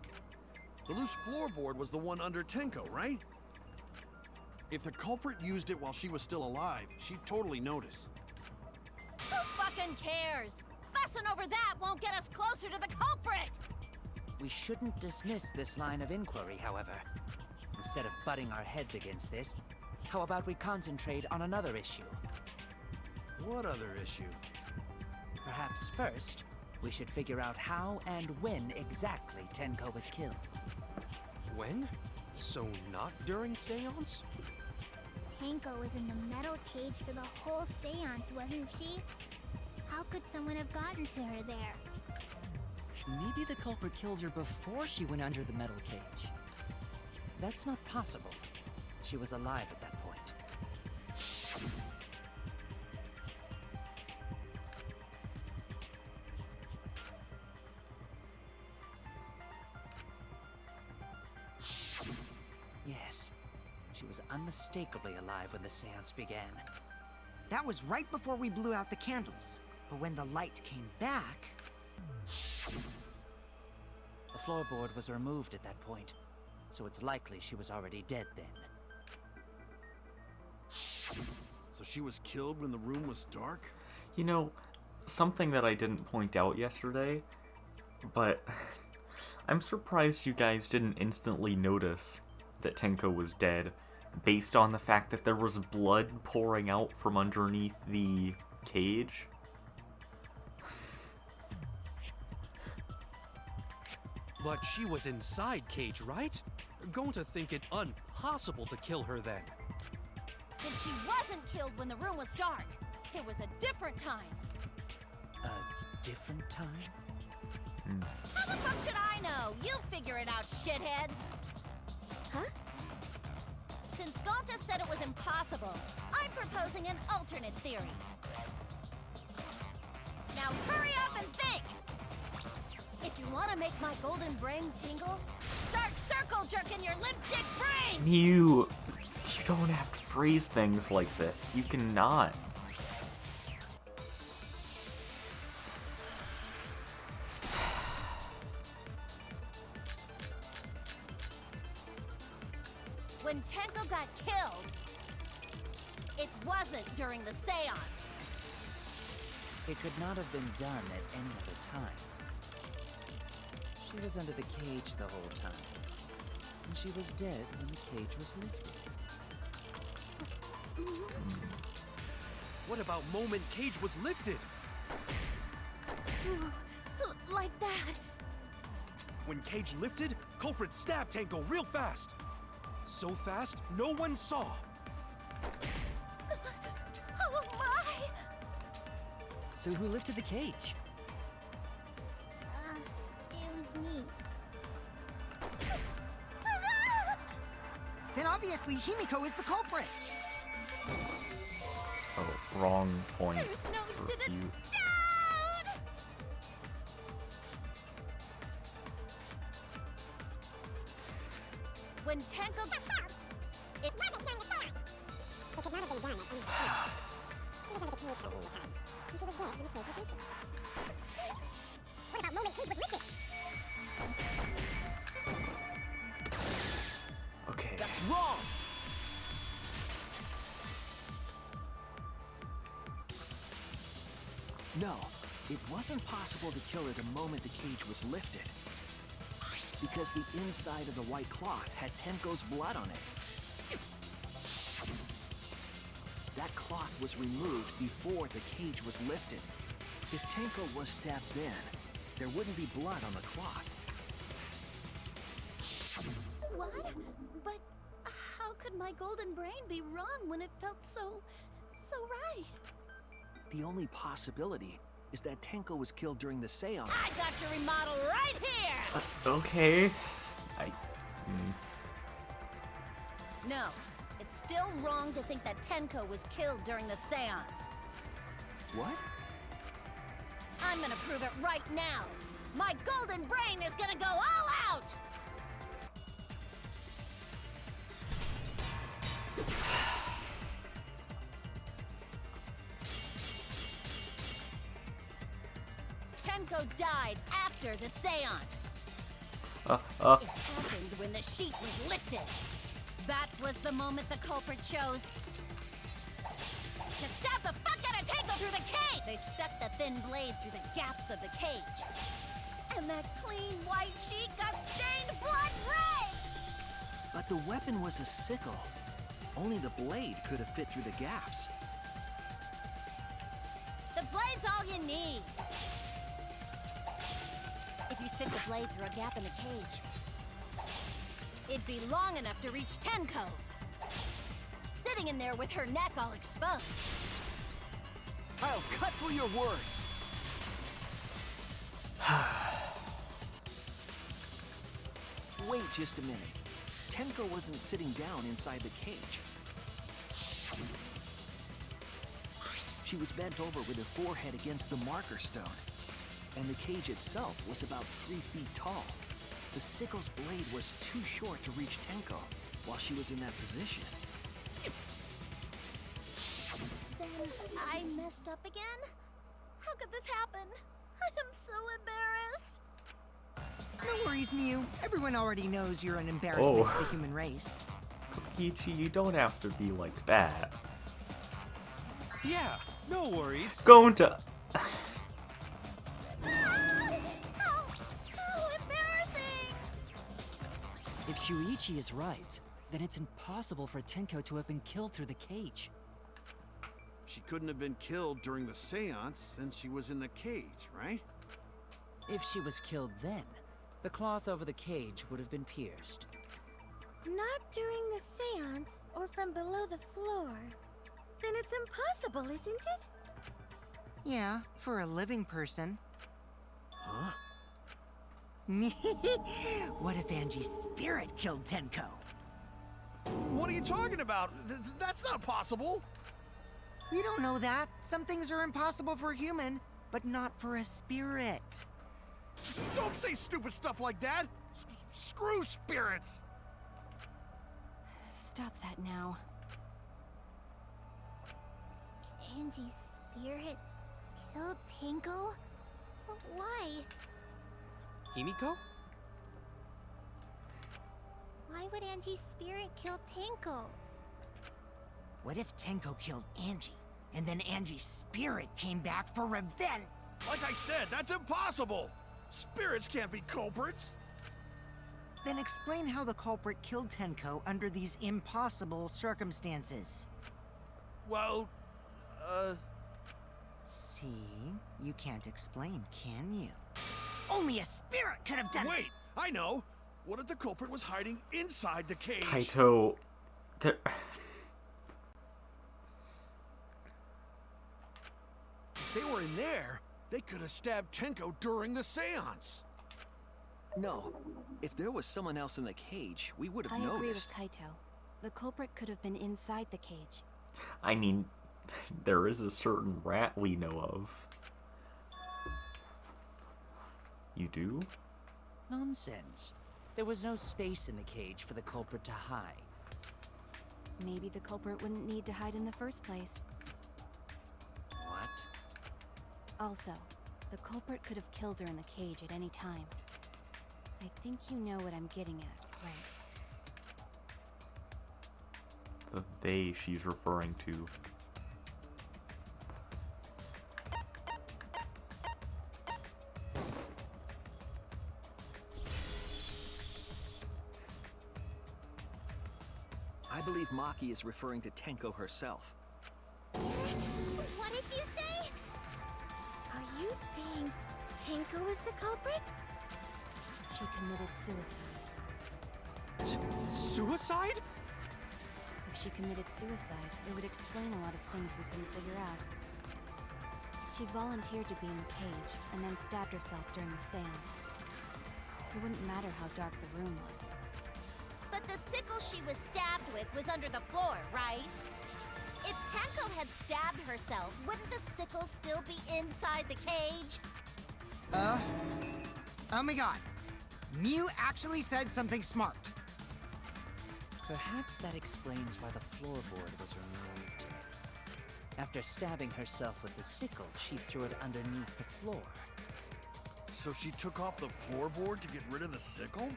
The loose floorboard was the one under Tenko, right? If the culprit used it while she was still alive, she'd totally notice. Who fucking cares? Fussing over that won't get us closer to the culprit! We shouldn't dismiss this line of inquiry, however. Instead of butting our heads against this, how about we concentrate on another issue? What other issue? Perhaps first, we should figure out how and when exactly Tenko was killed. When? So not during seance? Tenko was in the metal cage for the whole seance, wasn't she? How could someone have gotten to her there? Maybe the culprit killed her before she went under the metal cage. That's not possible. She was alive at that point. Yes, she was unmistakably alive when the seance began. That was right before we blew out the candles. But when the light came back... The floorboard was removed at that point, so it's likely she was already dead then. So she was killed when the room was dark? You know, something that I didn't point out yesterday, but I'm surprised you guys didn't instantly notice that Tenko was dead, based on the fact that there was blood pouring out from underneath the cage. But she was inside cage, right? Going to think it impossible to kill her then. Then she wasn't killed when the room was dark. It was a different time. A different time? How the fuck should I know? You figure it out, shitheads. Huh? Since Gonta said it was impossible, I'm proposing an alternate theory. Now hurry up and think! If you want to make my golden brain tingle, start circle jerking your limp dick brain! You don't have to phrase things like this. You cannot. When Tenko got killed, it wasn't during the seance. It could not have been done at any other time. She was under the cage the whole time, and she was dead when the cage was lifted. What about moment cage was lifted? Like that. When cage lifted, culprit stabbed Tenko real fast. So fast, no one saw. Oh my! So who lifted the cage? It was me. Then obviously Himiko is the culprit. Oh, wrong point. There's no Refute. doubt! When Tenko... It wasn't during the seance. It could not have been done at any time. She was under the cage the whole time. And she was dead when the cage was lifted. What about moment cage was lifted? Okay. That's wrong! No, it wasn't possible to kill her the moment the cage was lifted. because the inside of the white cloth had Tenko's blood on it. That cloth was removed before the cage was lifted. If Tenko was stabbed then, there wouldn't be blood on the cloth. What? But how could my golden brain be wrong when it felt so right? The only possibility is that Tenko was killed during the seance. I got your remodel right here! Okay. No, it's still wrong to think that Tenko was killed during the seance. What? I'm gonna prove it right now. My golden brain is gonna go all out! Tenko died after the seance. It happened when the sheet was lifted. That was the moment the culprit chose to stab the fuck out of Tenko through the cage! They stuck the thin blade through the gaps of the cage. And that clean white sheet got stained blood red! But the weapon was a sickle. Only the blade could have fit through the gaps. The blade's all you need. If you stick the blade through a gap in the cage, it'd be long enough to reach Tenko, sitting in there with her neck all exposed. I'll cut through your words. Wait just a minute. Tenko wasn't sitting down inside the cage. She was bent over with her forehead against the marker stone. And the cage itself was about 3 feet tall. The sickle's blade was too short to reach Tenko while she was in that position. Then I messed up again? How could this happen? I am so embarrassed. No worries, Mew. Everyone already knows you're an embarrassment to the human race. Kokichi, you don't have to be like that. Yeah, no worries. Going to... How embarrassing! If Shuichi is right, then it's impossible for Tenko to have been killed through the cage. She couldn't have been killed during the seance since she was in the cage, right? If she was killed then, the cloth over the cage would have been pierced. Not during the seance or from below the floor. Then it's impossible, isn't it? Yeah, for a living person. Huh? What if Angie's spirit killed Tenko? What are you talking about? That's not possible! We don't know that. Some things are impossible for a human, but not for a spirit. Don't say stupid stuff like that! Screw spirits! Stop that now. Angie's spirit killed Tenko? Why? Himiko? Why would Angie's spirit kill Tenko? What if Tenko killed Angie, and then Angie's spirit came back for revenge? Like I said, that's impossible! Spirits can't be culprits! Then explain how the culprit killed Tenko under these impossible circumstances. Well, See? You can't explain, can you? Only a spirit could have done it! Wait! I know! What if the culprit was hiding inside the cage? Kaito... There... If they were in there, they could have stabbed Tenko during the seance! No. If there was someone else in the cage, we would have I agree with noticed. Kaito. The culprit could have been inside the cage. I mean, there is a certain rat we know of. You do? Nonsense. There was no space in the cage for the culprit to hide. Maybe the culprit wouldn't need to hide in the first place. What? Also, the culprit could have killed her in the cage at any time. I think you know what I'm getting at, right? The they she's referring to. believe Maki is referring to Tenko herself. What did you say? Are you saying Tenko is the culprit? She committed suicide. Suicide? If she committed suicide, it would explain a lot of things we couldn't figure out. She volunteered to be in the cage, and then stabbed herself during the seance. It wouldn't matter how dark the room was. But the sickle she was stabbed with was under the floor, right? If Tenko had stabbed herself, wouldn't the sickle still be inside the cage? Oh my god. Mew actually said something smart. Perhaps that explains why the floorboard was removed. After stabbing herself with the sickle, she threw it underneath the floor. So she took off the floorboard to get rid of the sickle?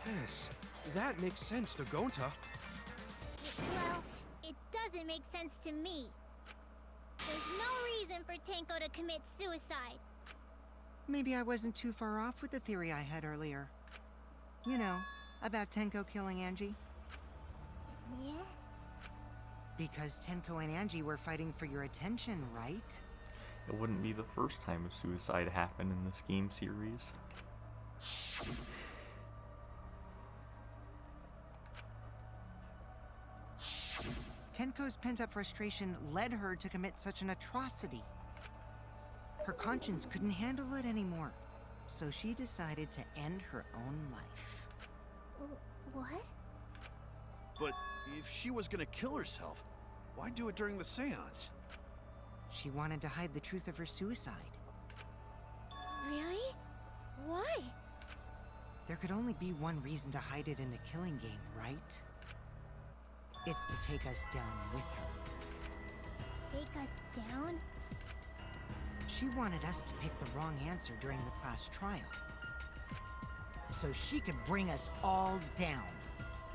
Yes, that makes sense to Gonta. Well, it doesn't make sense to me. There's no reason for Tenko to commit suicide. Maybe I wasn't too far off with the theory I had earlier. You know, about Tenko killing Angie. Yeah? Because Tenko and Angie were fighting for your attention, right? It wouldn't be the first time a suicide happened in this game series. Tenko's pent-up frustration led her to commit such an atrocity. Her conscience couldn't handle it anymore, so she decided to end her own life. What? But if she was gonna kill herself, why do it during the seance? She wanted to hide the truth of her suicide. Really? Why? There could only be one reason to hide it in a killing game, right? It's to take us down with her. Take us down? She wanted us to pick the wrong answer during the class trial, so she could bring us all down.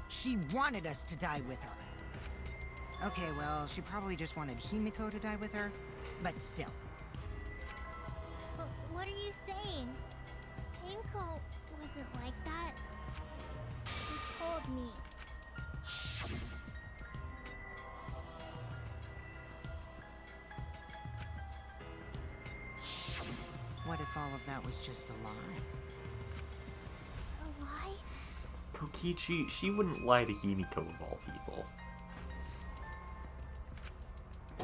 She wanted us to die with her. Okay, well, she probably just wanted Himiko to die with her, but still. But what are you saying? Tenko wasn't like that. She told me. What if all of that was just a lie? A lie? Kokichi, she wouldn't lie to Himiko of all people.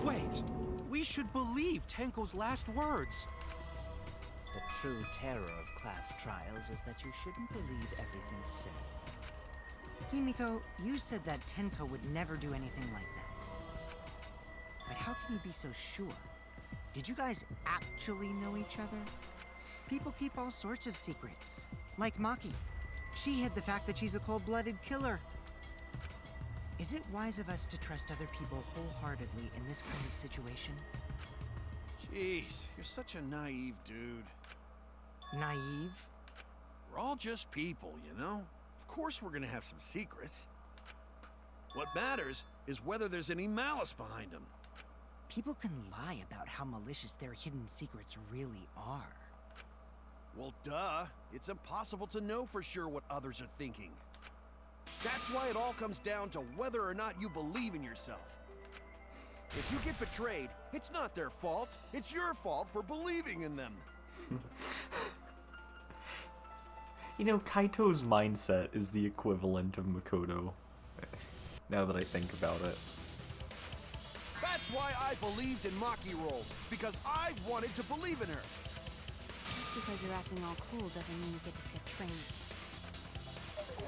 Wait, we should believe Tenko's last words. The true terror of class trials is that you shouldn't believe everything said. Himiko, you said that Tenko would never do anything like that. But how can you be so sure? Did you guys actually know each other? People keep all sorts of secrets. Like Maki. She hid the fact that she's a cold-blooded killer. Is it wise of us to trust other people wholeheartedly in this kind of situation? Jeez, you're such a naive dude. Naive? We're all just people, you know? Of course we're gonna have some secrets. What matters is whether there's any malice behind them. People can lie about how malicious their hidden secrets really are. Well, duh. It's impossible to know for sure what others are thinking. That's why it all comes down to whether or not you believe in yourself. If you get betrayed, it's not their fault. It's your fault for believing in them. You know, Kaito's mindset is the equivalent of Makoto. Now that I think about it. That's why I believed in Maki Roll, because I wanted to believe in her. Just because you're acting all cool doesn't mean you get to skip training.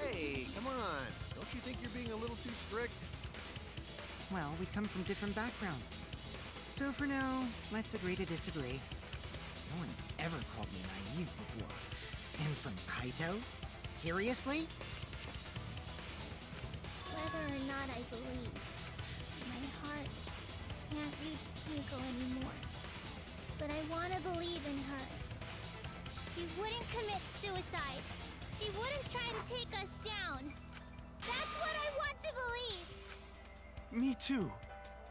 Hey, come on. Don't you think you're being a little too strict? Well, we come from different backgrounds. So for now, let's agree to disagree. No one's ever called me naive before. And from Kaito? Seriously? Whether or not I believe, my heart can't reach Himiko anymore. But I want to believe in her. She wouldn't commit suicide. She wouldn't try to take us down. That's what I want to believe. Me too.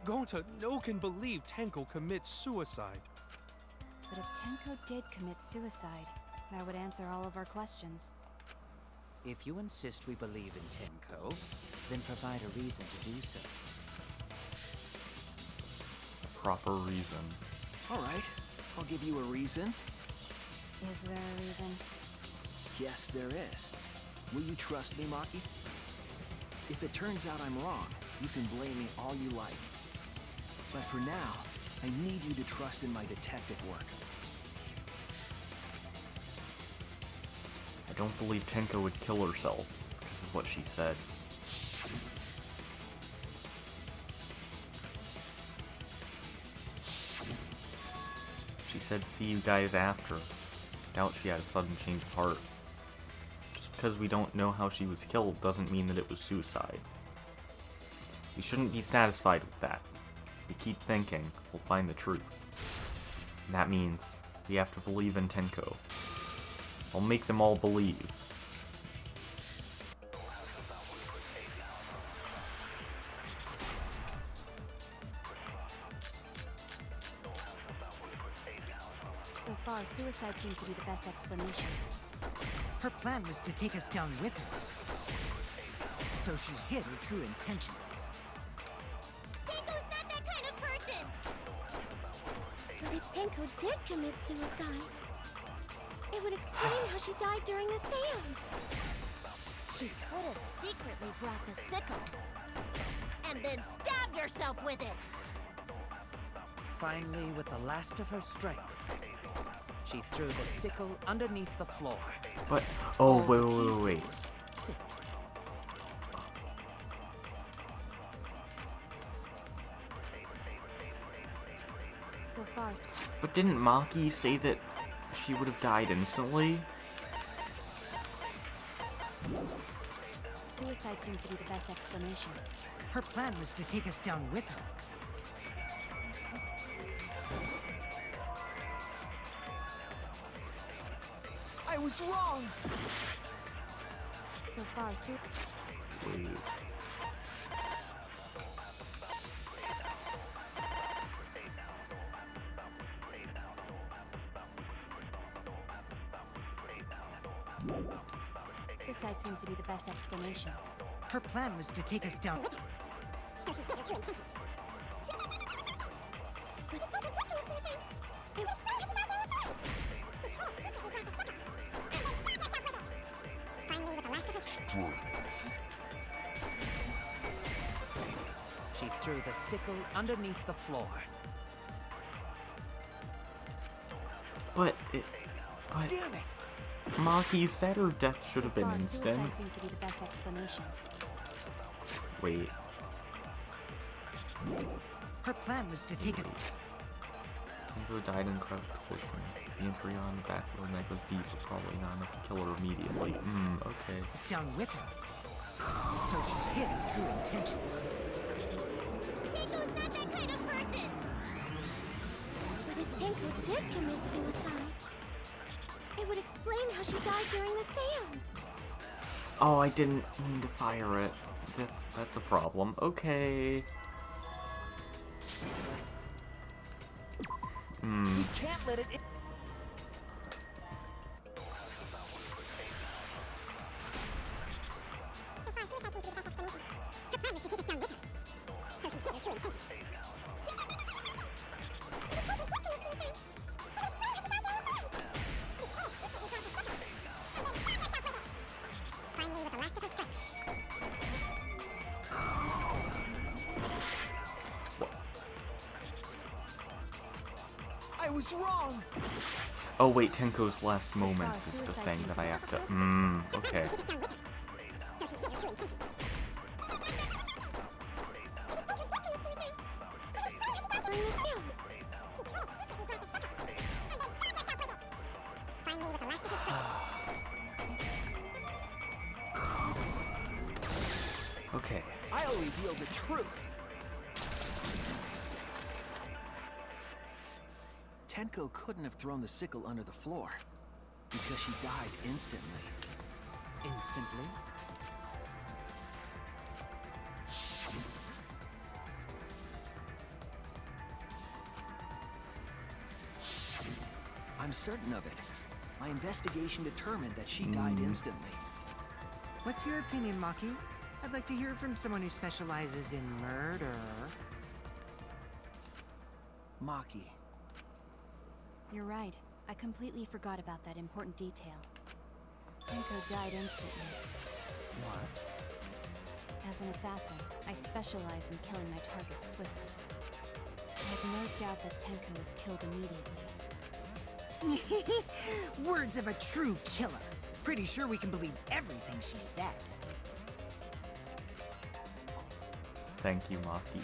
Gonta no can believe Tenko commits suicide. But if Tenko did commit suicide, that would answer all of our questions. If you insist we believe in Tenko, then provide a reason to do so. Proper reason. All right, I'll give you a reason. Is there a reason? Yes, there is. Will you trust me, Maki? If it turns out I'm wrong, you can blame me all you like. But for now, I need you to trust in my detective work. I don't believe Tenko would kill herself because of what she said. She said, "See you guys after." Doubt she had a sudden change of heart. Just because we don't know how she was killed doesn't mean that it was suicide. We shouldn't be satisfied with that. If we keep thinking, we'll find the truth. And that means we have to believe in Tenko. I'll make them all believe. So far, suicide seems to be the best explanation. Her plan was to take us down with her. So she hid her true intentions. Tenko's not that kind of person! But if Tenko did commit suicide, it would explain how she died during the seance. She could have secretly brought the sickle and then stabbed herself with it. Finally, with the last of her strength, she threw the sickle underneath the floor. But, All oh, the wait. pieces fit. So far, But didn't Maki say that she would have died instantly? suicide seems to be the best explanation. Her plan was to take us down with her. I was wrong! So far, Wait. suicide seems to be the best explanation. Her plan was to take us down. So she hid her true intentions. But if Tenko did commit suicide, it would explain how she died during the seance. She could have secretly brought the sickle and then stabbed herself with it. Finally, with the last of her strength, She threw the sickle underneath the floor. But Damn it! Maki said her death should So have been far, instant. suicide seems to be the best explanation. Wait. Her plan was to take it. Tenko died in crouched position. The injury on the back of her neck was deep, but probably not enough to kill her immediately. Okay. Us down with her. So she hid her true intentions. Tenko's not that kind of person! But if Tenko did commit suicide, it would explain how she died during the seance. Oh, I didn't mean to fire it. That's a problem. Okay. We can't let it in. So far, suicide seems to be the best explanation. Her plan was to take us down with her. So she hid her true intentions. Finally, with the last of her strength, I was wrong! Oh wait, Tenko's last So far, moments is the suicide thing seems that to I be have the to. best Okay. take us down with her. So she hid her true intentions. During the seance, she could have secretly brought the sickle and then stabbed herself with it. Finally, with the last of her strength, Okay. I'll reveal the truth! Tenko couldn't have thrown the sickle under the floor because she died instantly. Instantly? I'm certain of it. My investigation determined that she died instantly. What's your opinion, Maki? I'd like to hear from someone who specializes in murder. Maki. You're right. I completely forgot about that important detail. Tenko died instantly. What? As an assassin, I specialize in killing my targets swiftly. I have no doubt that Tenko was killed immediately. Words of a true killer. Pretty sure we can believe everything she said. Thank you, Maki.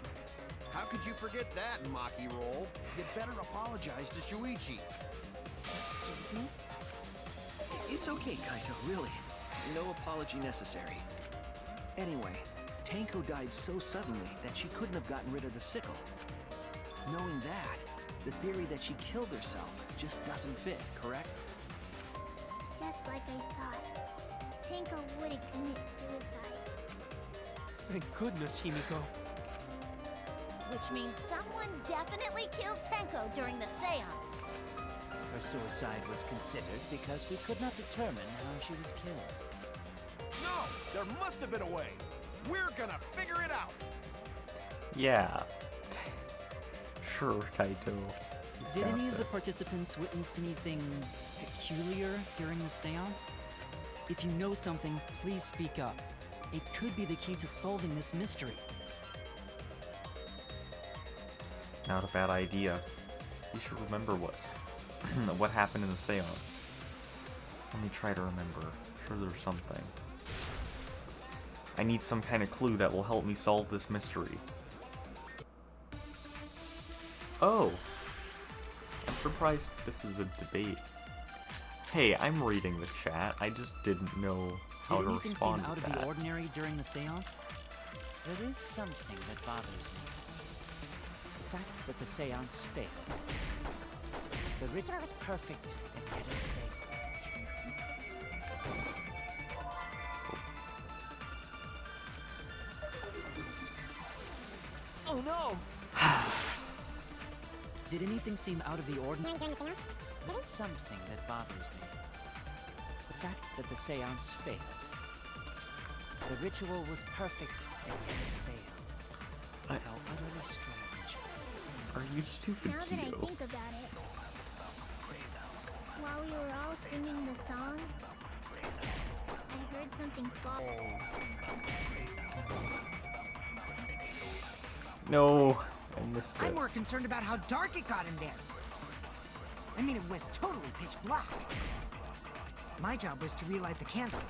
How could you forget that, Maki roll? You'd better apologize to Shuichi. Excuse me? It's okay, Kaito, really. No apology necessary. Anyway, Tenko died so suddenly that she couldn't have gotten rid of the sickle. Knowing that, the theory that she killed herself just doesn't fit, correct? Just like I thought. Tenko wouldn't commit suicide. Thank goodness, Himiko. Which means someone definitely killed Tenko during the seance. Her suicide was considered because we could not determine how she was killed. No! There must have been a way! We're gonna figure it out! Yeah. Sure, Kaito. You Did got any of the this. participants witness anything peculiar during the seance? If you know something, please speak up. It could be the key to solving this mystery. Not a bad idea. You should remember what happened in the seance. Let me try to remember. I'm sure there's something. I need some kind of clue that will help me solve this mystery. Oh! I'm surprised this is a debate. Hey, I'm reading the chat. I just didn't know how Did to anything seem respond out to of that. the ordinary during the seance? There is something that bothers me. The fact that the seance failed. The ritual was perfect, and yet it failed. Oh no! Did anything seem out of the ordinary? During the seance, There is something that bothers me. The fact that the seance failed. The ritual was perfect, and yet it failed. How utterly strange. Are you stupid, now that I Kyo? think about it, while we were all singing the song, I heard something fall. No, I missed it. I'm more concerned about how dark it got in there. I mean, it was totally pitch black. My job was to relight the candles.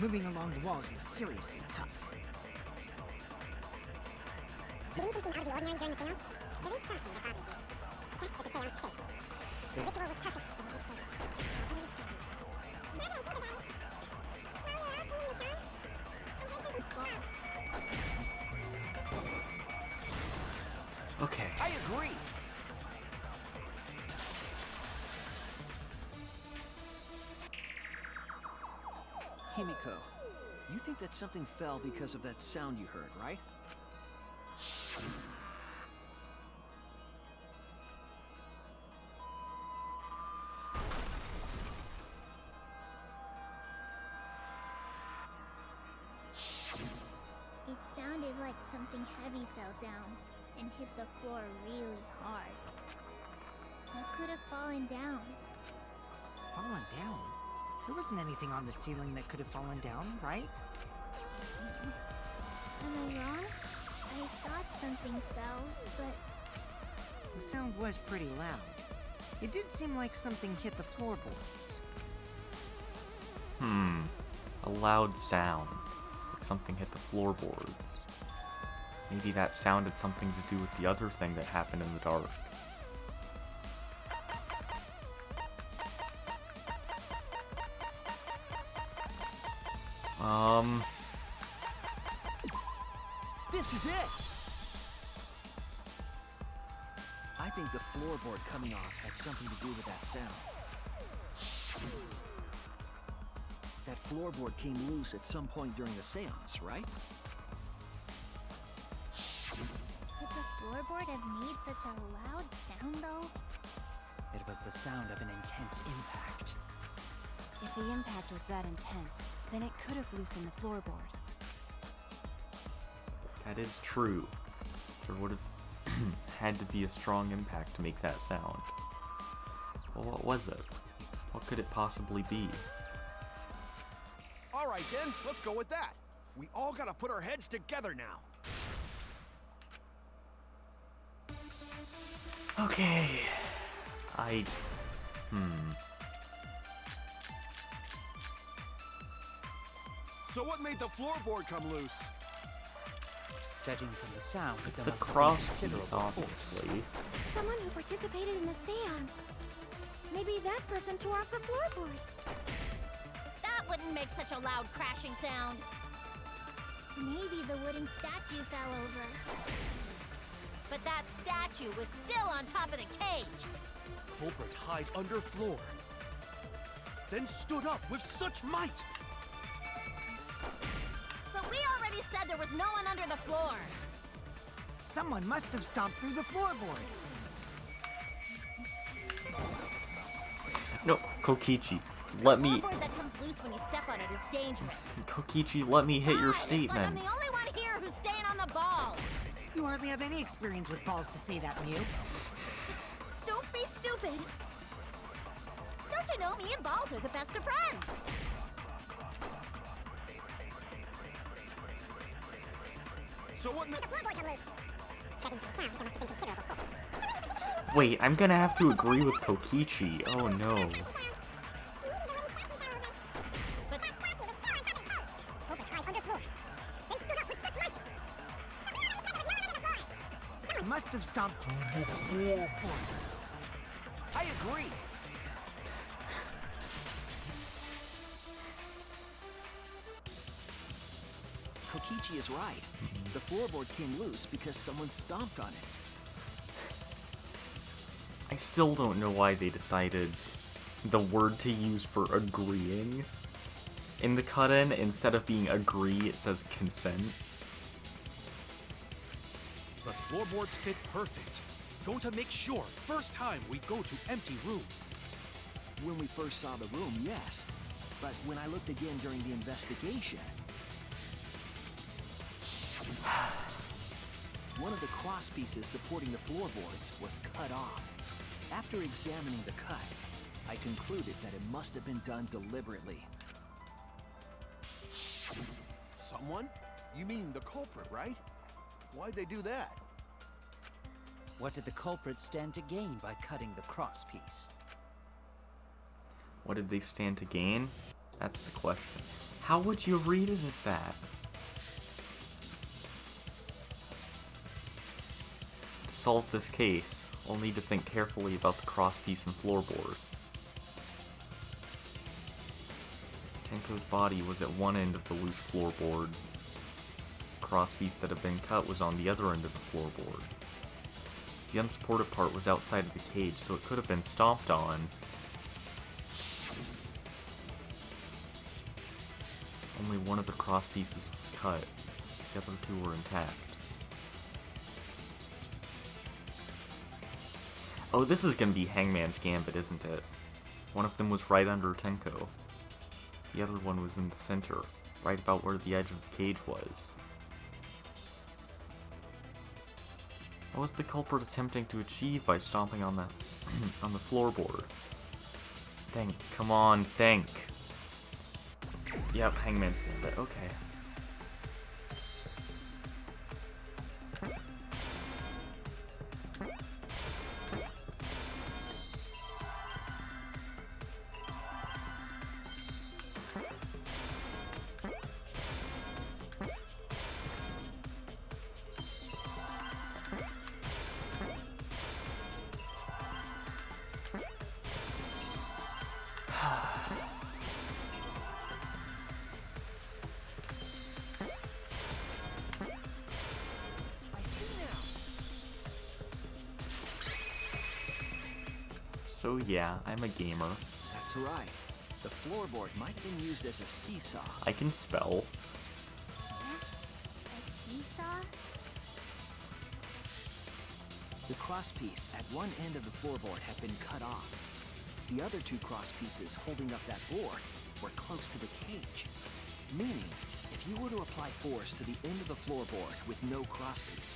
Moving along the walls was seriously tough. Did anything seem out of the ordinary during the seance? There is something that bothers me. The fact that the seance failed. The ritual was perfect, and yet it failed. How utterly strange. Now that I think about it, while we were all singing the song, I heard something fall. Okay. I agree! Himiko, you think that something fell because of that sound you heard, right? It sounded like something heavy fell down and hit the floor really hard. What could have fallen down? Fallen down? There wasn't anything on the ceiling that could have fallen down, right? Am I wrong? I thought something fell, but The sound was pretty loud. It did seem like something hit the floorboards. A loud sound. Like something hit the floorboards. Maybe that sound had something to do with the other thing that happened in the dark. This is it! I think the floorboard coming off had something to do with that sound. That floorboard came loose at some point during the seance, right? could the floorboard have made such a loud sound, though? It was the sound of an intense impact. If the impact was that intense, then it could have loosened the floorboard. That is true. There would have had to be a strong impact to make that sound. Well, what was it? What could it possibly be? All right, then. Let's go with that. We all gotta put our heads together now. Okay. So what made the floorboard come loose? Judging from the sound, there The must have been cross piece, considerable force. obviously. Someone who participated in the seance. Maybe that person tore off the floorboard. That wouldn't make such a loud crashing sound. Maybe the wooden statue fell over. But that statue was still on top of the cage. Culprit hide under floor. Then stood up with such might. But we already said there was no one under the floor. Someone must have stomped through the floorboard. No, Kokichi, let me... The floorboard that comes loose when you step on it is dangerous. Kokichi, let me hit your Fine, it's like I'm statement. the only one here who's staying on the ball. You hardly have any experience with balls to say that, Mew. Don't be stupid. Don't you know me and balls are the best of friends? So what made The floorboard come loose. Judging from the sound, there must have been considerable force. Wait, I'm gonna have to agree with Kokichi. Oh no. But Culprit hide under floor. Then stood up with such might. Must have stomped through the floorboard. I agree. Kokichi is right. The floorboard came loose because someone stomped on it. I still don't know why they decided the word to use for agreeing in the cut-in, instead of being agree, it says consent. The floorboards fit perfect. Going to make sure first time we go to empty room. When we first saw the room, yes. But when I looked again during the investigation, one of the cross pieces supporting the floorboards was cut off. After examining the cut, I concluded that it must have been done deliberately. someone? You mean the culprit, right? Why'd they do that? What did the culprit stand to gain by cutting the cross piece? What did they stand to gain? That's the question. How would you read it as that? To solve this case, we'll need to think carefully about the crosspiece and floorboard. Tenko's body was at one end of the loose floorboard. The crosspiece that had been cut was on the other end of the floorboard. The unsupported part was outside of the cage, so it could have been stomped on. Only one of the cross pieces was cut. The other two were intact. Oh, this is gonna be Hangman's Gambit, isn't it? One of them was right under Tenko. The other one was in the center, right about where the edge of the cage was. What was the culprit attempting to achieve by stomping on the on the floorboard? Think, come on, think. Yep, Hangman's Gambit, okay. So yeah, I'm a gamer. That's right. The floorboard might have been used as a seesaw. I can spell. A seesaw? The crosspiece at one end of the floorboard had been cut off. The other two cross pieces holding up that board were close to the cage, meaning If you were to apply force to the end of the floorboard with no crosspiece,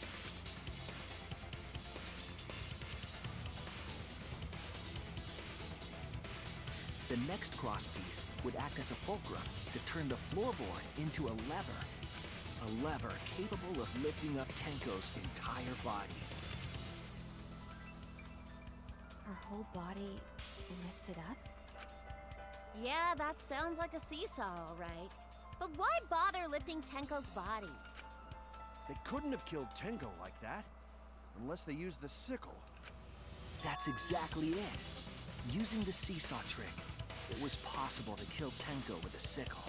the next crosspiece would act as a fulcrum to turn the floorboard into a lever. A lever capable of lifting up Tenko's entire body. Her whole body lifted up? Yeah, that sounds like a seesaw, all right. But why bother lifting Tenko's body? They couldn't have killed Tenko like that. Unless they used the sickle. That's exactly it. Using the seesaw trick, it was possible to kill Tenko with a sickle.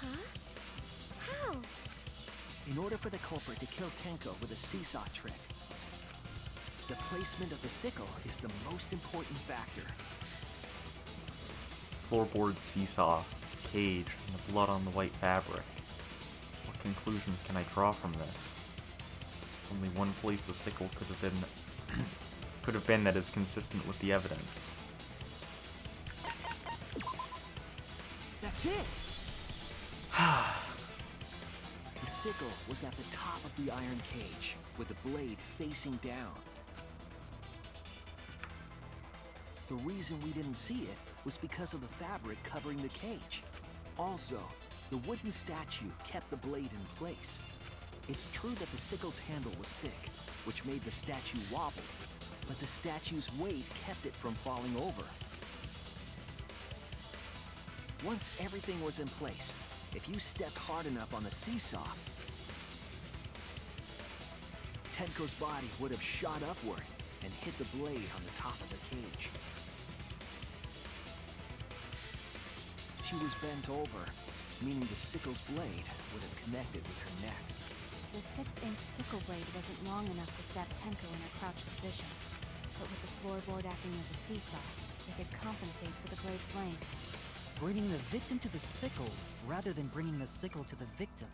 Huh? How? In order for the culprit to kill Tenko with a seesaw trick, the placement of the sickle is the most important factor. Floorboard, seesaw, cage, and the blood on the white fabric. What conclusions can I draw from this? Only one place the sickle could have been that is consistent with the evidence. That's it! The sickle was at the top of the iron cage, with the blade facing down. The reason we didn't see it was because of the fabric covering the cage. Also, the wooden statue kept the blade in place. It's true that the sickle's handle was thick, which made the statue wobble, but the statue's weight kept it from falling over. Once everything was in place, if you stepped hard enough on the seesaw, Tenko's body would have shot upward and hit the blade on the top of the cage. She was bent over, meaning the sickle's blade would have connected with her neck. The 6-inch sickle blade wasn't long enough to stab Tenko in her crouched position, but with the floorboard acting as a seesaw, it could compensate for the blade's length. Bringing the victim to the sickle rather than bringing the sickle to the victim.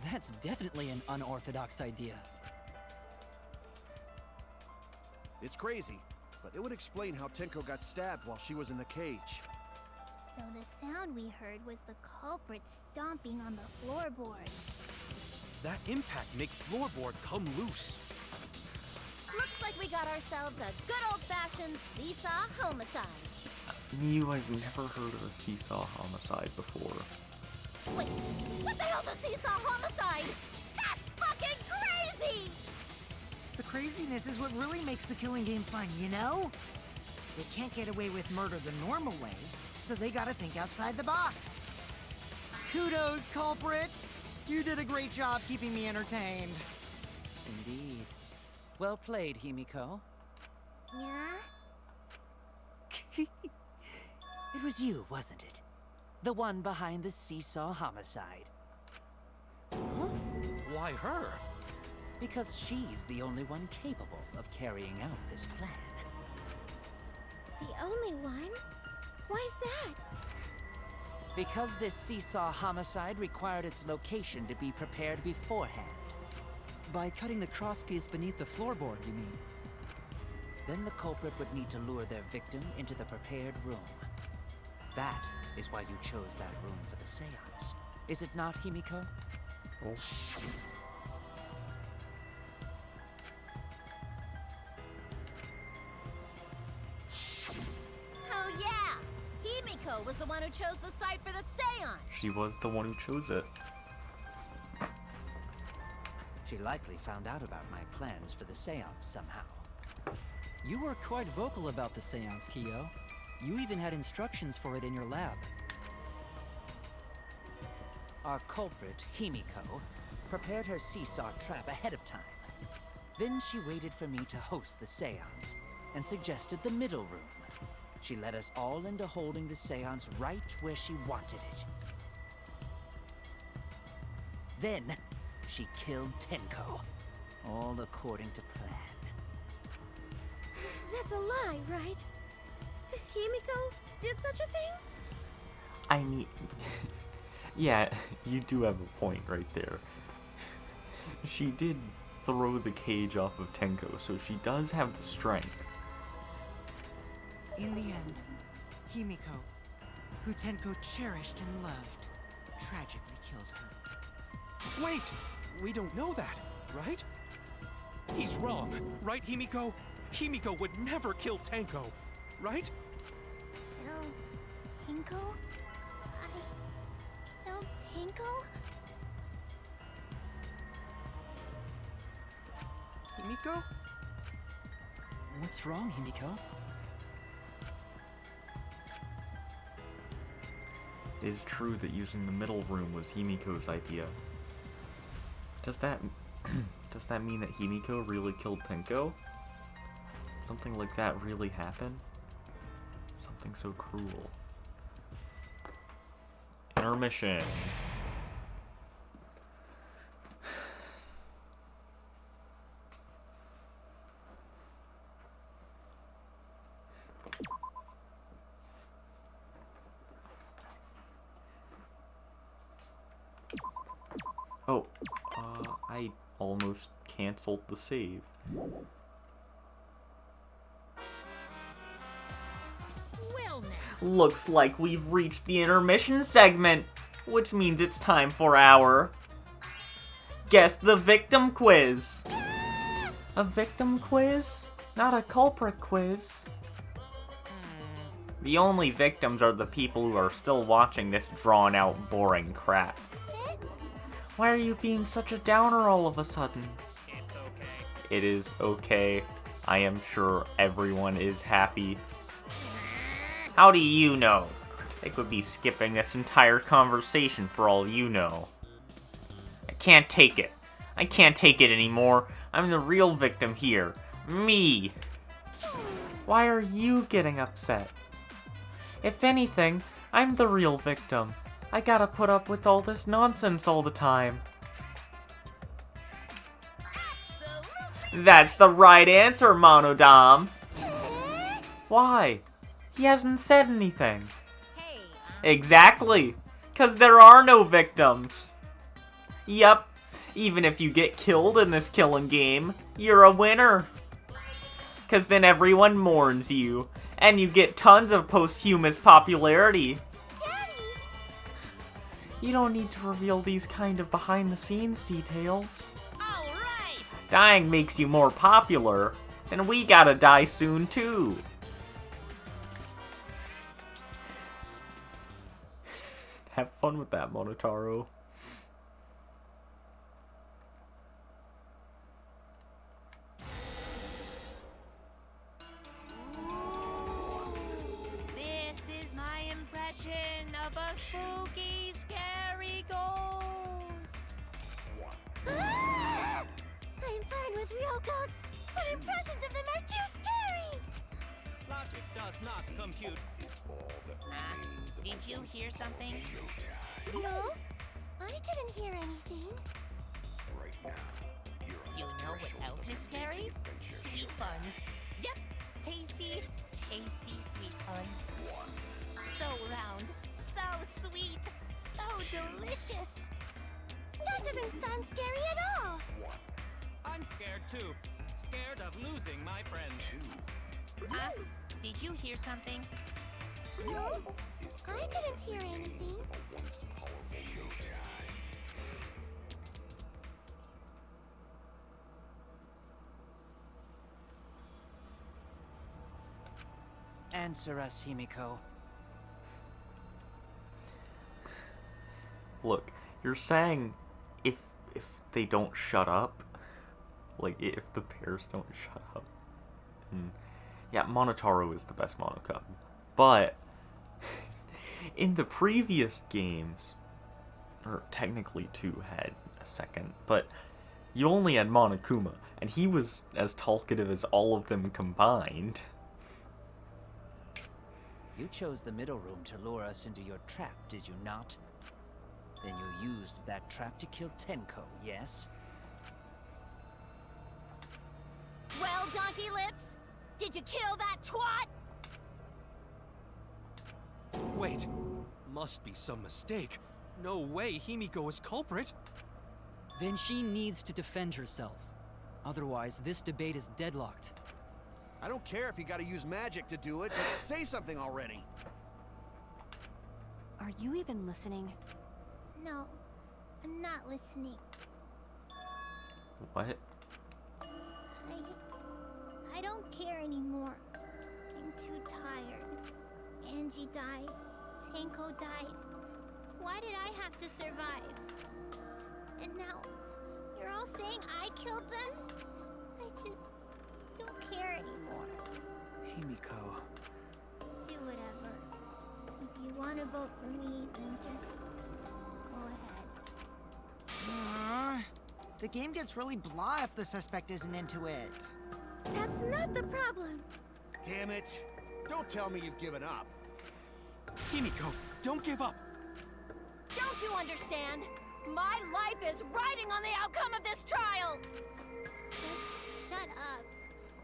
That's definitely an unorthodox idea. It's crazy, but it would explain how Tenko got stabbed while she was in the cage. So the sound we heard was the culprit stomping on the floorboard. That impact make floorboard come loose. Looks like we got ourselves a good old-fashioned seesaw homicide. Mew, I've never heard of a seesaw homicide before. Wait, what the hell's a seesaw homicide? That's fucking crazy! The craziness is what really makes the killing game fun, you know? They can't get away with murder the normal way, so they gotta think outside the box. Kudos, culprit! You did a great job keeping me entertained. Indeed. Well played, Himiko. Yeah? It was you, wasn't it? The one behind the seesaw homicide. Why her? Because she's the only one capable of carrying out this plan. The only one? Why's that? Because this seesaw homicide required its location to be prepared beforehand. By cutting the crosspiece beneath the floorboard, you mean? Then the culprit would need to lure their victim into the prepared room. That is why you chose that room for the seance. Is it not, Himiko? Oh. Oh yeah! Himiko was the one who chose the site for the seance! She was the one who chose it. She likely found out about my plans for the seance somehow. You were quite vocal about the seance, Kyo. You even had instructions for it in your lab. Our culprit, Himiko, prepared her seesaw trap ahead of time. Then she waited for me to host the seance and suggested the middle room. She led us all into holding the seance right where she wanted it. Then, she killed Tenko, all according to plan. That's a lie, right? Himiko did such a thing? I mean, yeah, you do have a point right there. She did throw the cage off of Tenko, so she does have the strength. In the end, Himiko, who Tenko cherished and loved, tragically killed her. Wait! We don't know that, right? He's wrong, right, Himiko? Himiko would never kill Tenko, right? Kill Tenko? I killed Tenko? Himiko? What's wrong, Himiko? It is true that using the middle room was Himiko's idea. Does that mean that Himiko really killed Tenko? Something like that really happened? Something so cruel. Intermission. Oh, I almost canceled the save. Well now. Looks like we've reached the intermission segment, which means it's time for our Guess the Victim quiz. A victim quiz? Not a culprit quiz. The only victims are the people who are still watching this drawn-out, boring crap. Why are you being such a downer all of a sudden? It's okay. It is okay. I am sure everyone is happy. How do you know? They could be skipping this entire conversation for all you know. I can't take it. I can't take it anymore. I'm the real victim here. Me. Why are you getting upset? If anything, I'm the real victim. I gotta put up with all this nonsense all the time. That's the right answer, Monodam. Why? He hasn't said anything. Hey, Exactly. 'Cause there are no victims. Yep. Even if you get killed in this killing game, you're a winner. 'Cause then everyone mourns you, and you get tons of posthumous popularity. You don't need to reveal these kind of behind-the-scenes details. all right. Dying makes you more popular, and we gotta die soon too. Have fun with that, Monotaro. This is my impression of a spooky, scary ghost. I'm fine with real ghosts, but impressions of them are too scary. Logic does not compute. Did you hear something? No, I didn't hear anything. Right now, you're You know what else is scary? Sweet buns. Yep, tasty, tasty sweet buns. So round, so sweet, so delicious. That doesn't sound scary at all. I'm scared too. Scared of losing my friends. Did you hear something? No, I didn't hear anything. a once powerful nation. Answer us, Himiko. Look, you're saying if they don't shut up, like if the bears don't shut up, and yeah, Monotaro is the best Monokub, but in the previous games, or technically two had a second, but you only had Monokuma, and he was as talkative as all of them combined. You chose the middle room to lure us into your trap, did you not? Then you used that trap to kill Tenko, yes? Well, Donkey Lips, did you kill that twat? Wait, must be some mistake. No way Himiko is culprit. Then she needs to defend herself. Otherwise, this debate is deadlocked. I don't care if you gotta use magic to do it, but say something already. Are you even listening? No, I'm not listening. What? I don't care anymore. I'm too tired. Angie died. Tenko died. Why did I have to survive? And now, you're all saying I killed them? I just don't care anymore. Himiko. Do whatever. If you want to vote for me, then just go ahead. The game gets really blah if the suspect isn't into it. That's not the problem. Damn it! Don't tell me you've given up. Himiko, don't give up! Don't you understand? My life is riding on the outcome of this trial! Just shut up.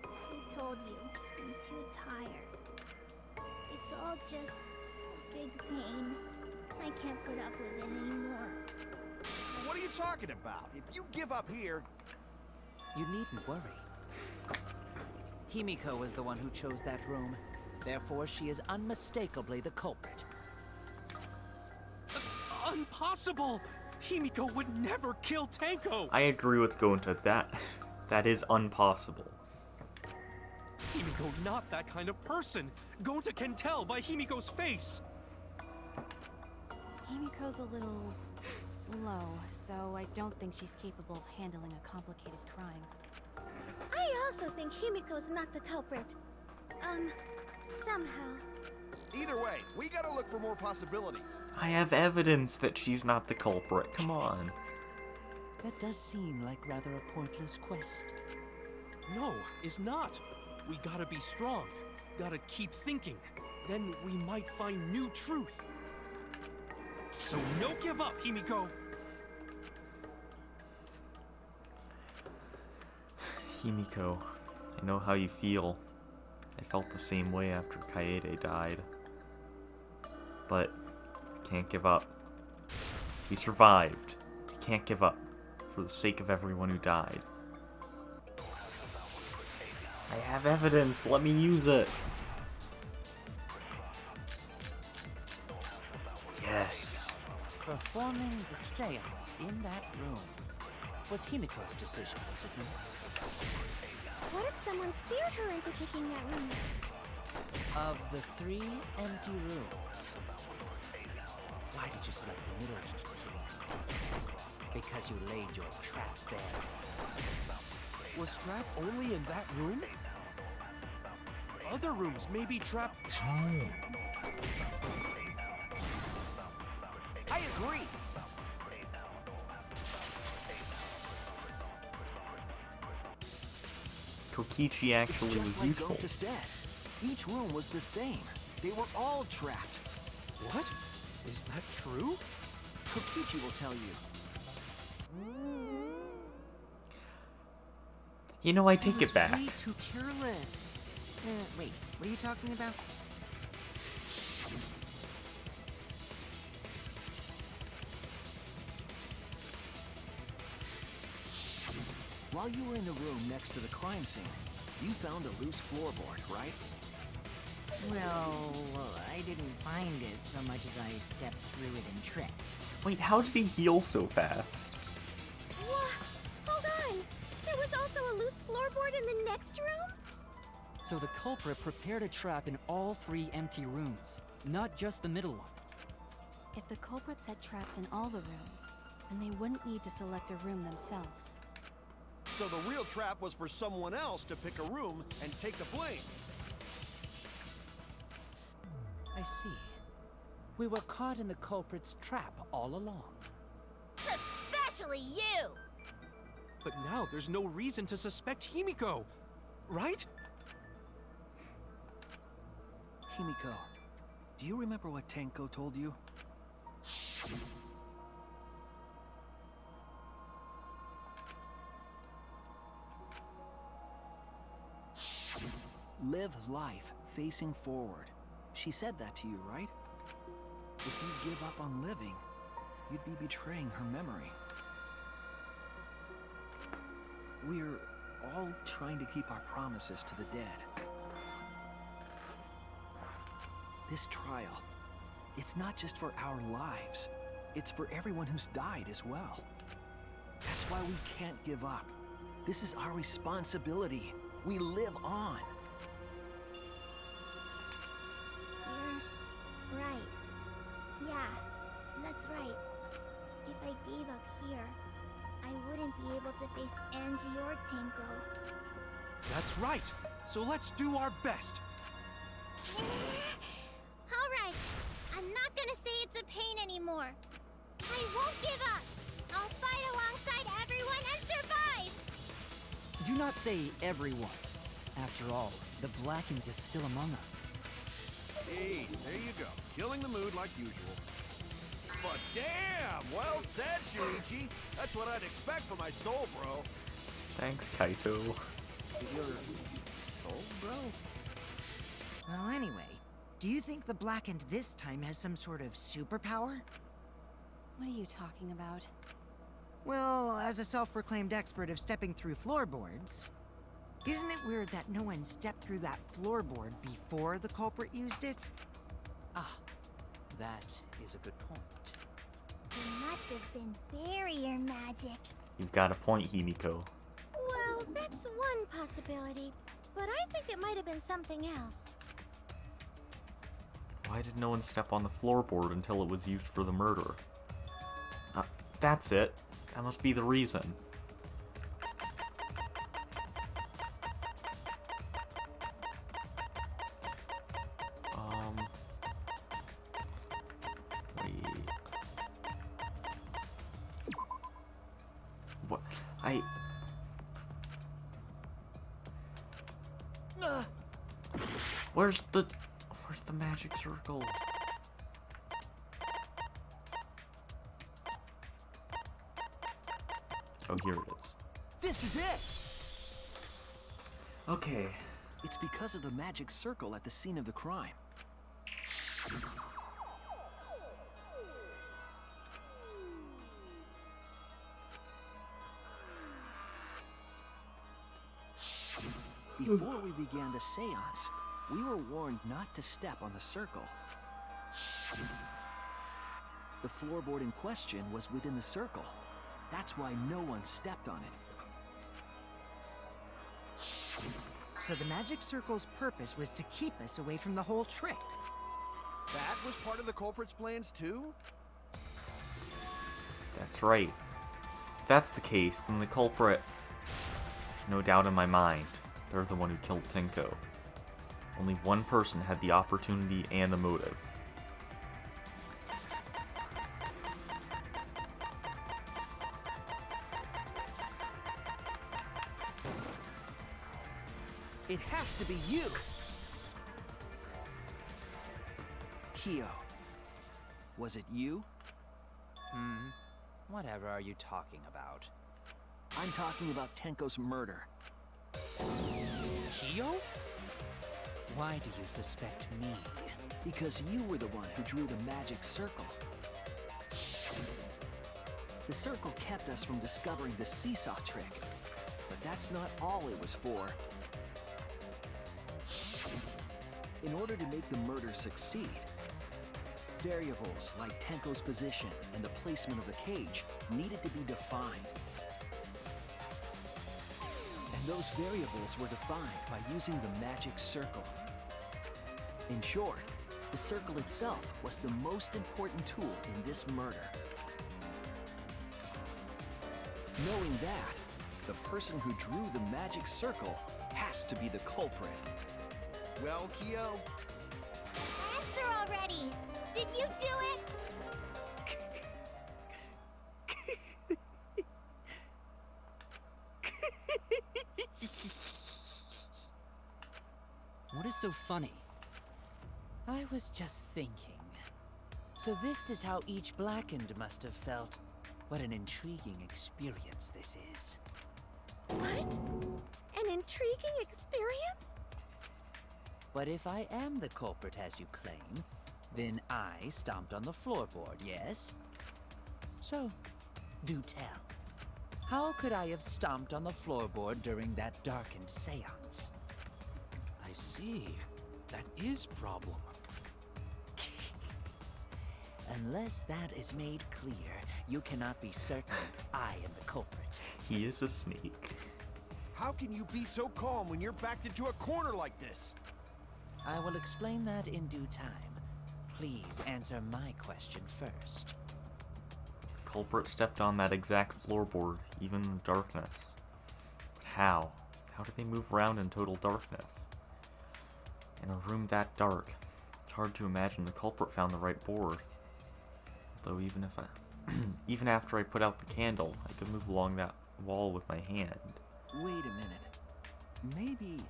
I told you, I'm too tired. It's all just a big pain. I can't put up with it anymore. What are you talking about? If you give up here... You needn't worry. Himiko was the one who chose that room. Therefore, she is unmistakably the culprit. Impossible! Himiko would never kill Tenko! I agree with Gonta. That is impossible. Himiko not that kind of person! Gonta can tell by Himiko's face! Himiko's a little slow, so I don't think she's capable of handling a complicated crime. I also think Himiko's not the culprit. Somehow. Either way, we gotta look for more possibilities. I have evidence that she's not the culprit. Come on. That does seem like rather a pointless quest. No, it's not. We gotta be strong. Gotta keep thinking. Then we might find new truth. So no give up, Himiko! Himiko, I know how you feel. I felt the same way after Kaede died. But you can't give up. He survived. You can't give up. For the sake of everyone who died. I have evidence. Let me use it. Yes. Performing the seance in that room was Himiko's decision, was it not? What if someone steered her into picking that room? Of the 3 empty rooms, why did you select the middle one, Himiko? Because you laid your trap there. Was Trap only in that room? Other rooms may be trapped. I agree. Kokichi actually It's was just like useful. Gonta said. Each room was the same. They were all trapped. What? Is that true? Kokichi will tell you. You know, I take it back. Way too careless. Wait, what are you talking about? While you were in the room next to the crime scene, you found a loose floorboard, right? Well, I didn't find it so much as I stepped through it and tripped. Wait, how did he heal so fast? What? Hold on! There was also a loose floorboard in the next room? So the culprit prepared a trap in all 3 empty rooms, not just the middle one. If the culprit set traps in all the rooms, then they wouldn't need to select a room themselves. So the real trap was for someone else to pick a room and take the blame. I see. We were caught in the culprit's trap all along. Especially you! But now there's no reason to suspect Himiko, right? Himiko, do you remember what Tenko told you? Live life facing forward. She said that to you, right? If you give up on living, you'd be betraying her memory. We're all trying to keep our promises to the dead. This trial, it's not just for our lives. It's for everyone who's died as well. That's why we can't give up. This is our responsibility. We live on. You're right. Yeah, that's right. If I gave up here, I wouldn't be able to face Angie or Tenko. That's right. So let's do our best. Alright, I'm not gonna say it's a pain anymore. I won't give up. I'll fight alongside everyone and survive! Do not say everyone. After all, the Blackened is still among us. Hey, there you go. Killing the mood like usual. But damn! Well said, Shuichi. That's what I'd expect from my soul, bro. Thanks, Kaito. Your soul, bro? Well, anyway, do you think the Blackened this time has some sort of superpower? What are you talking about? Well, as a self-proclaimed expert of stepping through floorboards, isn't it weird that no one stepped through that floorboard before the culprit used it? Ah, that is a good point. It must have been barrier magic. You've got a point, Himiko. Well, that's one possibility, but I think it might have been something else. Why did no one step on the floorboard until it was used for the murder? That's it. That must be the reason. Wait. What? Where's the magic circle? Oh, here it is. This is it! Okay. It's because of the magic circle at the scene of the crime. Before we began the seance, we were warned not to step on the circle. The floorboard in question was within the circle. That's why no one stepped on it. So the magic circle's purpose was to keep us away from the whole trick. That was part of the culprit's plans too? That's right. If that's the case, then the culprit... There's no doubt in my mind. They're the one who killed Tenko. Only one person had the opportunity and the motive. It has to be you! Kyo. Was it you? Whatever are you talking about? I'm talking about Tenko's murder. Kyo? Why do you suspect me? Because you were the one who drew the magic circle. The circle kept us from discovering the seesaw trick. But that's not all it was for. In order to make the murder succeed, variables like Tenko's position and the placement of the cage needed to be defined. And those variables were defined by using the magic circle. In short, the circle itself was the most important tool in this murder. Knowing that, the person who drew the magic circle has to be the culprit. Well, Kyo, Answer already! Did you do it? What is so funny? I was just thinking. So this is how each Blackened must have felt. What an intriguing experience this is. What? An intriguing experience? But if I am the culprit as you claim, then I stomped on the floorboard, yes? So, do tell. How could I have stomped on the floorboard during that darkened seance? I see. That is problem. Unless that is made clear, you cannot be certain I am the culprit. He is a snake. How can you be so calm when you're backed into a corner like this? I will explain that in due time. Please answer my question first. Culprit stepped on that exact floorboard, even in the darkness. But how? How did they move around in total darkness? In a room that dark, it's hard to imagine the culprit found the right board. Though even if even after I put out the candle, I could move along that wall with my hand. Wait a minute. Maybe...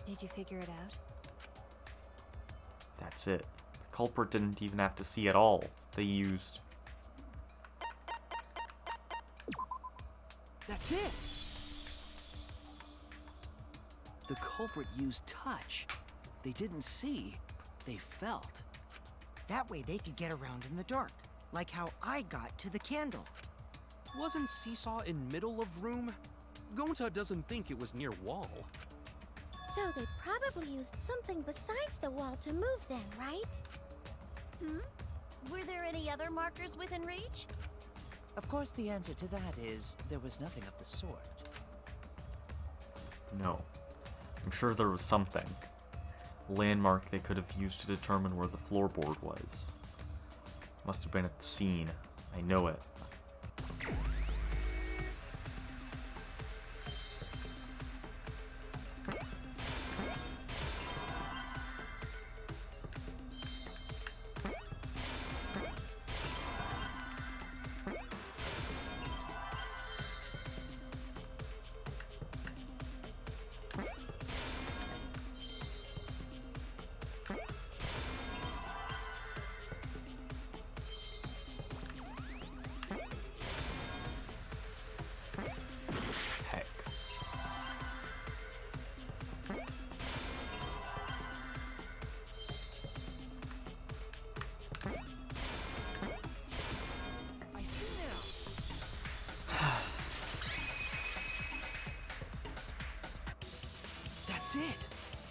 Did you figure it out? That's it. The culprit didn't even have to see at all. They used... That's it! The culprit used touch. They didn't see, they felt. That way they could get around in the dark, like how I got to the candle. Wasn't Seesaw in middle of room? Gonta doesn't think it was near wall. So they probably used something besides the wall to move then, right? Were there any other markers within reach? Of course, the answer to that is there was nothing of the sort. No. I'm sure there was something. A landmark they could have used to determine where the floorboard was. Must have been at the scene. I know it. Heck. I see now. That's it.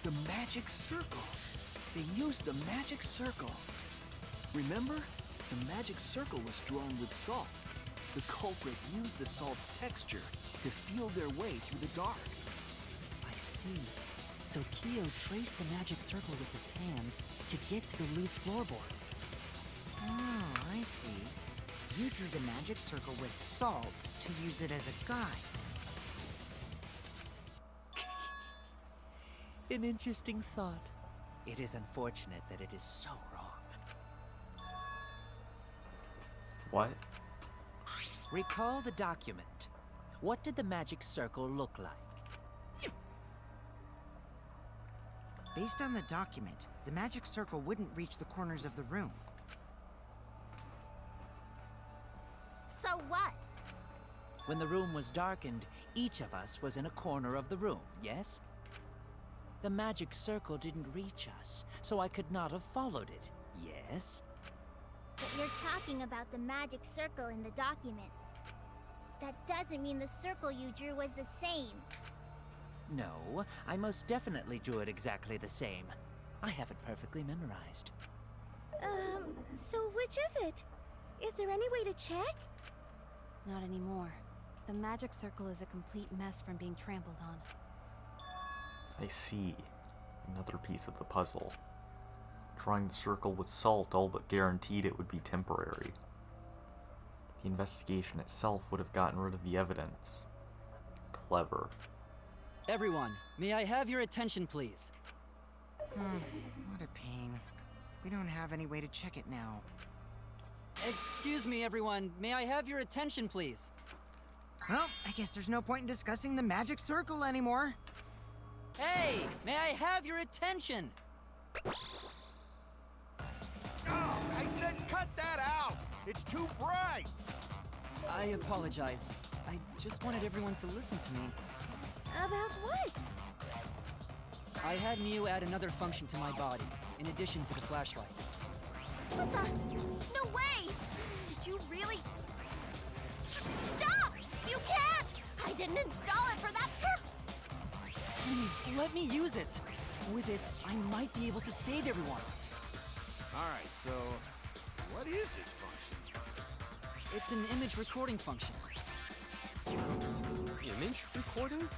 The magic circle. They used the magic circle. Remember? The magic circle was drawn with salt. The culprit used the salt's texture to feel their way through the dark. I see. So Kyo traced the magic circle with his hands to get to the loose floorboard. Oh, I see. You drew the magic circle with salt to use it as a guide. An interesting thought. It is unfortunate that it is so wrong. What? Recall the document. What did the magic circle look like? Based on the document, the magic circle wouldn't reach the corners of the room. So what? When the room was darkened, each of us was in a corner of the room, yes? The magic circle didn't reach us, so I could not have followed it, yes? But you're talking about the magic circle in the document. That doesn't mean the circle you drew was the same. No, I most definitely drew it exactly the same. I have it perfectly memorized. So which is it? Is there any way to check? Not anymore. The magic circle is a complete mess from being trampled on. I see. Another piece of the puzzle. Drawing the circle with salt all but guaranteed it would be temporary. The investigation itself would have gotten rid of the evidence. Clever. Everyone, may I have your attention, please? What a pain. We don't have any way to check it now. Excuse me, everyone. May I have your attention, please? Well, I guess there's no point in discussing the magic circle anymore. Hey, may I have your attention? Oh, I said cut that out! It's too bright! I apologize. I just wanted everyone to listen to me. About what? I had Miu add another function to my body, in addition to the flashlight. What the? No way! Did you really? Stop! You can't! I didn't install it for that Please, let me use it. With it, I might be able to save everyone. Alright, so What is this function? It's an image recording function. Image recording?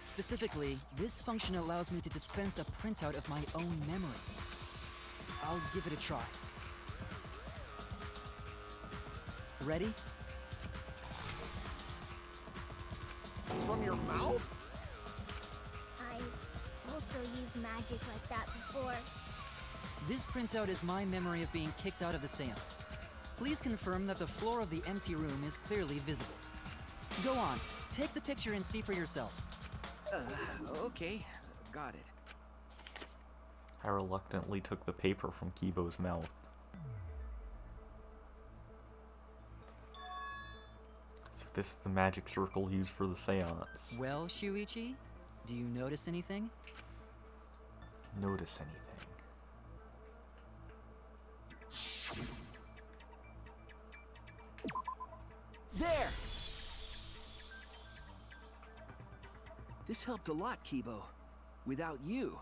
Specifically, this function allows me to dispense a printout of my own memory. I'll give it a try. Ready? From your mouth? I also used magic like that before. This printout is my memory of being kicked out of the seance. Please confirm that the floor of the empty room is clearly visible. Go on, take the picture and see for yourself. Okay. Got it. I reluctantly took the paper from Kibo's mouth. So this is the magic circle used for the seance. Well, Shuichi, do you notice anything? Notice anything? There! This helped a lot, Kibo. Without you,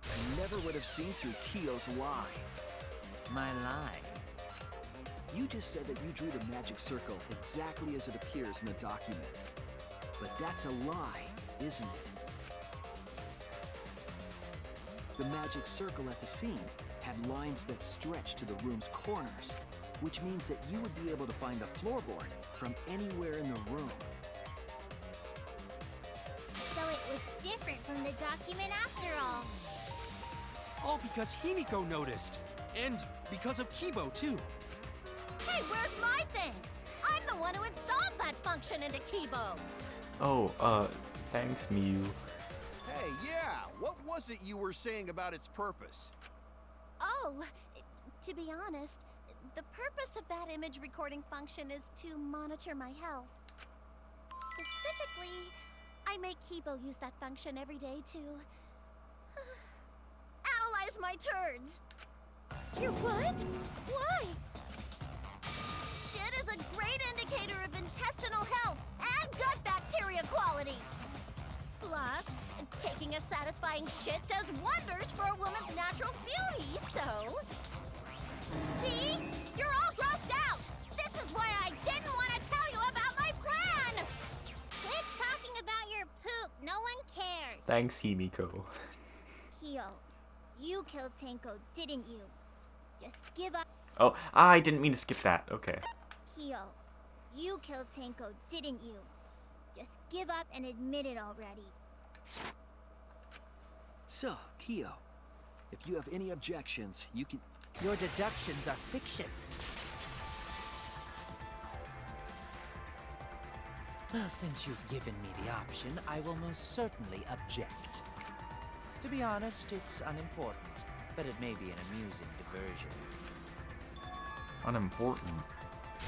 I never would have seen through Kyo's lie. My lie. You just said that you drew the magic circle exactly as it appears in the document. But that's a lie, isn't it? The magic circle at the scene had lines that stretched to the room's corners, which means that you would be able to find the floorboard from anywhere in the room. So it was different from the document after all. All because Himiko noticed. And because of Kibo, too. Hey, where's my thanks? I'm the one who installed that function into Kibo. Oh, thanks, Miyu. Hey, yeah, what was it you were saying about its purpose? Oh, to be honest, the purpose of that image recording function is to monitor my health. Specifically, I make Kibo use that function every day to analyze my turds. Your what? Why? Shit is a great indicator of intestinal health and gut bacteria quality. Plus, taking a satisfying shit does wonders for a woman's natural beauty, so... See? You're all grossed out! This is why I didn't want to tell you about my plan! Quit talking about your poop. No one cares. Thanks, Himiko. Kyo, you killed Tenko, didn't you? Just give up. Oh, I didn't mean to skip that. Okay. Kyo, you killed Tenko, didn't you? Just give up and admit it already. So, Kyo, if you have any objections, you can... Your deductions are fiction. Well, since you've given me the option, I will most certainly object. To be honest, it's unimportant, but it may be an amusing diversion. Unimportant.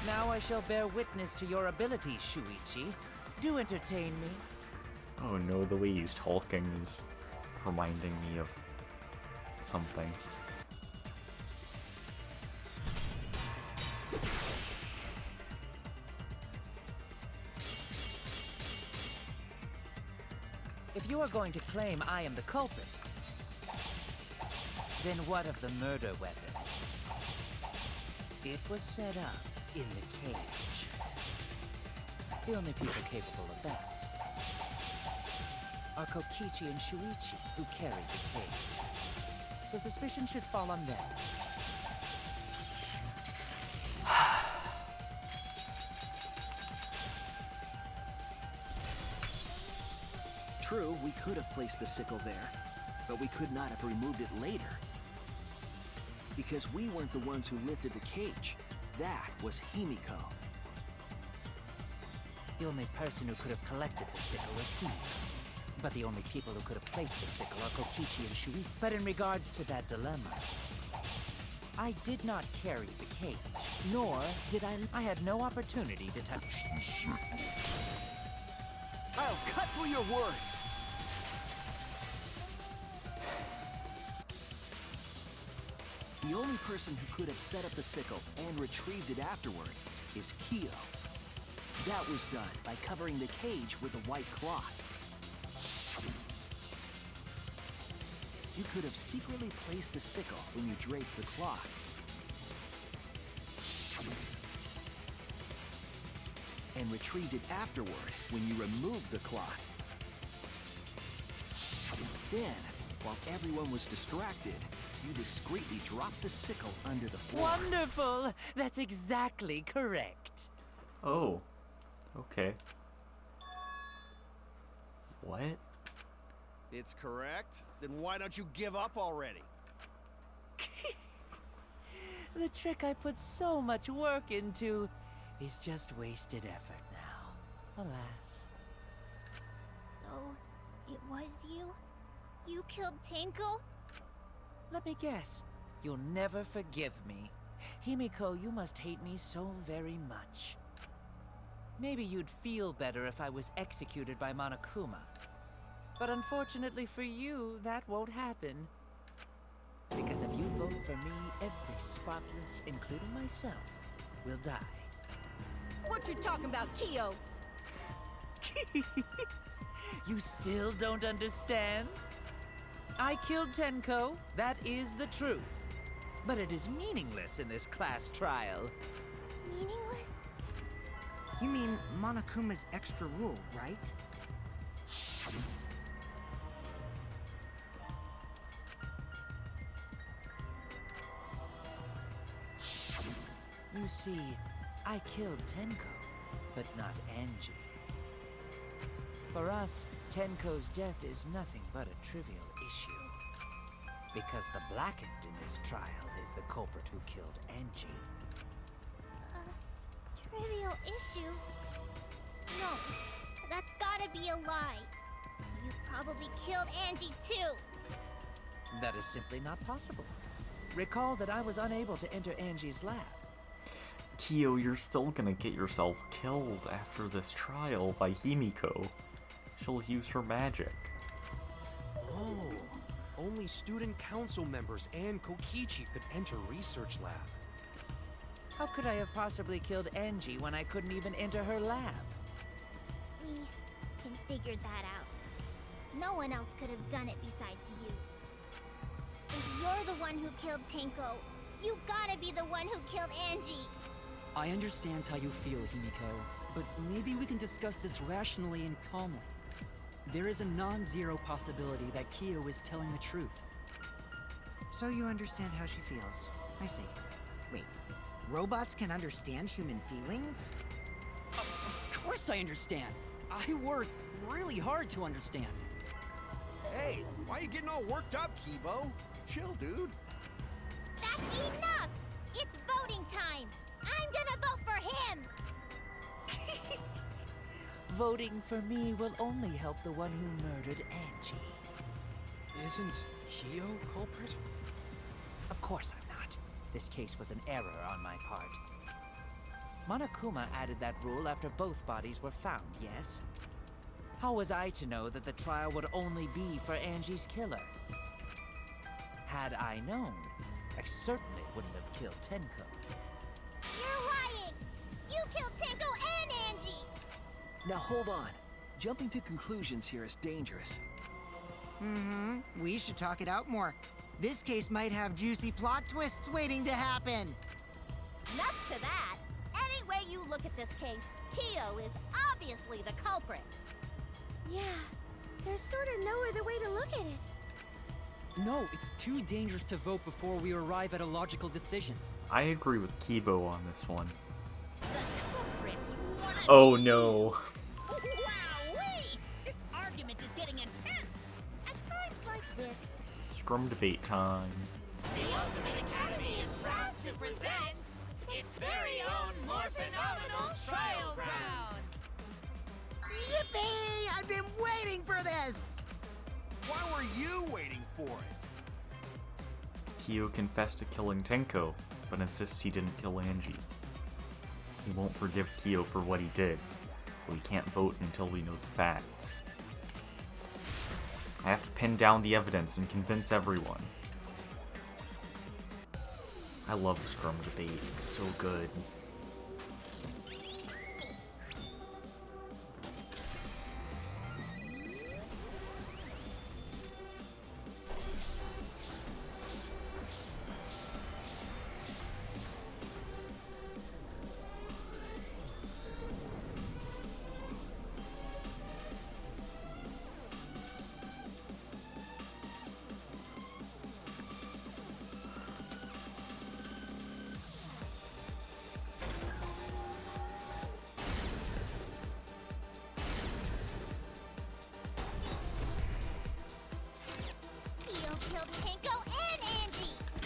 Now I shall bear witness to your abilities, Shuichi. Do entertain me. Oh no, the way he's talking is reminding me of something. If you are going to claim I am the culprit, then what of the murder weapon? It was set up in the cage. The only people capable of that are Kokichi and Shuichi, who carried the cage. So suspicion should fall on them. True, we could have placed the sickle there, but we could not have removed it later. Because we weren't the ones who lifted the cage. That was Himiko. The only person who could have collected the sickle was Himiko. But the only people who could have placed the sickle are Kokichi and Shuichi. But in regards to that dilemma, I did not carry the cage, nor did I had no opportunity to touch. I'll cut through your words! The only person who could have set up the sickle and retrieved it afterward is Kyo. That was done by covering the cage with a white cloth. You could have secretly placed the sickle when you draped the cloth. and retrieved it afterward when you removed the cloth. Then, while everyone was distracted, you discreetly dropped the sickle under the floor. Wonderful! That's exactly correct. Oh. Okay. What? It's correct? Then why don't you give up already? The trick I put so much work into is just wasted effort now. Alas. So, it was you? You killed Tenko? Let me guess. You'll never forgive me. Himiko, you must hate me so very much. Maybe you'd feel better if I was executed by Monokuma. But unfortunately for you, that won't happen. Because if you vote for me, every spotless, including myself, will die. What you talking about, Kyo? You still don't understand? I killed Tenko, that is the truth. But it is meaningless in this class trial. Meaningless? You mean Monokuma's extra rule, right? You see, I killed Tenko, but not Angie. For us, Tenko's death is nothing but a trivial issue. Because the blackened in this trial is the culprit who killed Angie. Trivial issue? No, that's gotta be a lie. You probably killed Angie too. That is simply not possible. Recall that I was unable to enter Angie's lab. Kyo, you're still gonna get yourself killed after this trial by Himiko. She'll use her magic. Oh, only student council members and Kokichi could enter research lab. How could I have possibly killed Angie when I couldn't even enter her lab? We can figure that out. No one else could have done it besides you. If you're the one who killed Tenko, you gotta be the one who killed Angie. I understand how you feel, Himiko, but maybe we can discuss this rationally and calmly. There is a non-zero possibility that Kyo is telling the truth. So you understand how she feels. I see. Wait, robots can understand human feelings? Of course I understand. I work really hard to understand. Hey, why are you getting all worked up, Kibo? Chill, dude. That's enough! It's voting time! I'm gonna vote for him! Voting for me will only help the one who murdered Angie. Isn't Kyo culprit? Of course I'm not. This case was an error on my part. Monokuma added that rule after both bodies were found, yes? How was I to know that the trial would only be for Angie's killer? Had I known, I certainly wouldn't have killed Tenko. You're lying! You killed Tenko and Angie! Now hold on. Jumping to conclusions here is dangerous. Mm-hmm. We should talk it out more. This case might have juicy plot twists waiting to happen. Nuts to that. Any way you look at this case, Kyo is obviously the culprit. Yeah, there's sort of no other way to look at it. No, it's too dangerous to vote before we arrive at a logical decision. I agree with Kibo on this one. The culprits wanna Oh be- no. Wowee! This argument is getting intense. At times like this, Scrum debate time. the Ultimate Academy is proud to present its very own more phenomenal trial grounds. Yippee! I've been waiting for this! Why were you waiting for it? Kyo confessed to killing Tenko, but insists he didn't kill Angie. We won't forgive Kyo for what he did, but we can't vote until we know the facts. I have to pin down the evidence and convince everyone. I love Scrum debate, it's so good.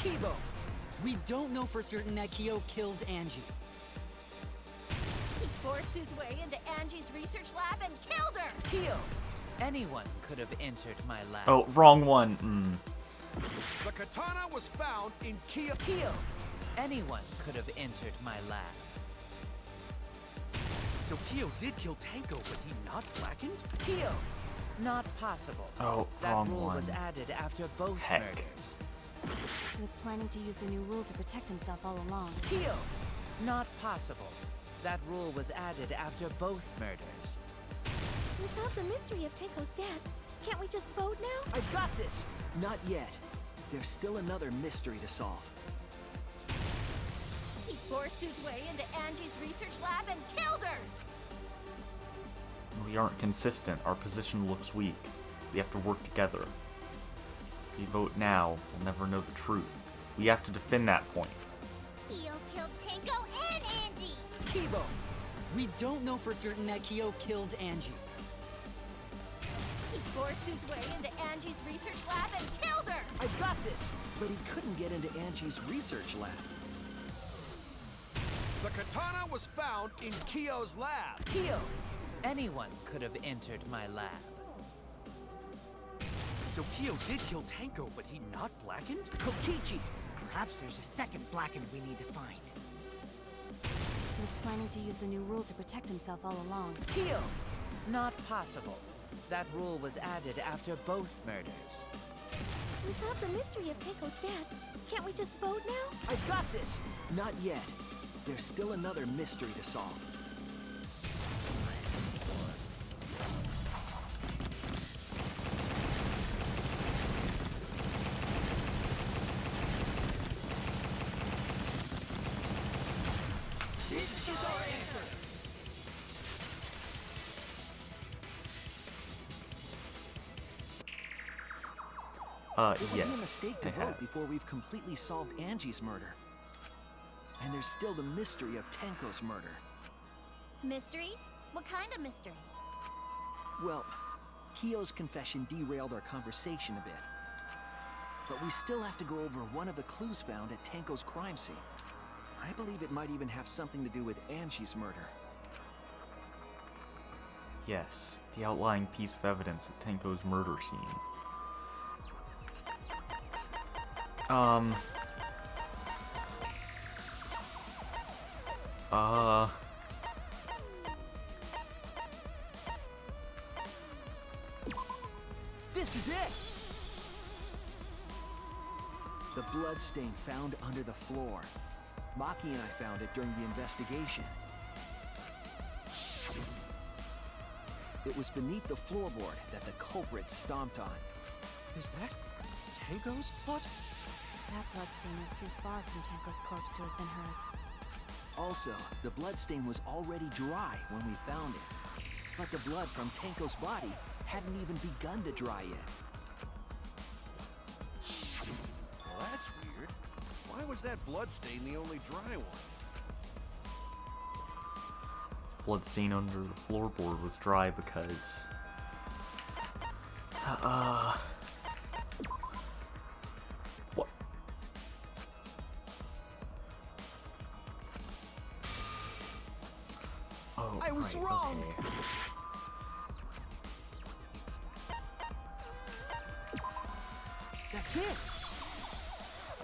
Kibo! We don't know for certain that Kyo killed Angie. He forced his way into Angie's research lab and killed her! Kyo! Anyone could have entered my lab. Oh, wrong one. The katana was found in Kyo. Anyone could have entered my lab. So Kyo did kill Tanko, but he not blackened? Kyo! Not possible. Oh, that wrong rule one. was added after both Heck. murders. He was planning to use the new rule to protect himself all along. Kyo! Not possible. That rule was added after both murders. We solved the mystery of Tenko's death. Can't we just vote now? I got this! Not yet. There's still another mystery to solve. He forced his way into Angie's research lab and killed her! We aren't consistent. Our position looks weak. We have to work together. If we vote now, we'll never know the truth. We have to defend that point. Kyo killed Tenko and Angie! Kibo! We don't know for certain that Kyo killed Angie. He forced his way into Angie's research lab and killed her! I got this! But he couldn't get into Angie's research lab. The katana was found in Kyo's lab. Kyo! Anyone could have entered my lab. So Kyo did kill Tanko, but he not blackened? Kokichi! Perhaps there's a second blackened we need to find. He was planning to use the new rule to protect himself all along. Kyo! Not possible. That rule was added after both murders. We solved the mystery of Tenko's death. Can't we just vote now? I got this! Not yet. There's still another mystery to solve. It would Yes. be a mistake to I vote have. before we've completely solved Angie's murder. And there's still the mystery of Tanko's murder. Mystery? What kind of mystery? Well, Kyo's confession derailed our conversation a bit. But we still have to go over one of the clues found at Tanko's crime scene. I believe it might even have something to do with Angie's murder. Yes, the outlying piece of evidence at Tenko's murder scene. This is it! The blood stain found under the floor. Maki and I found it during the investigation. It was beneath the floorboard that the culprit stomped on. Is that Tanko's blood? That bloodstain was too far from Tenko's corpse to have been hers. Also, the bloodstain was already dry when we found it. But the blood from Tanko's body hadn't even begun to dry yet. Well, that's weird. Why was that bloodstain the only dry one? Bloodstain under the floorboard was dry because... What? Oh, I was right, wrong! okay. That's it!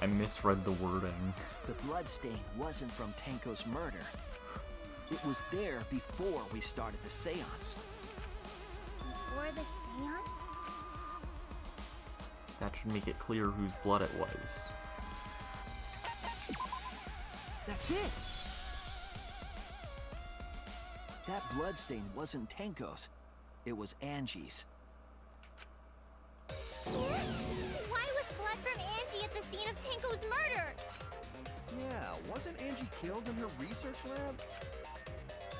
I misread the wording. The bloodstain wasn't from Tanko's murder. It was there before we started the seance. Before the seance? That should make it clear whose blood it was. That's it! That bloodstain wasn't Tanko's. It was Angie's. Why was blood from Angie at the scene of Tenko's murder? Yeah, wasn't Angie killed in her research lab?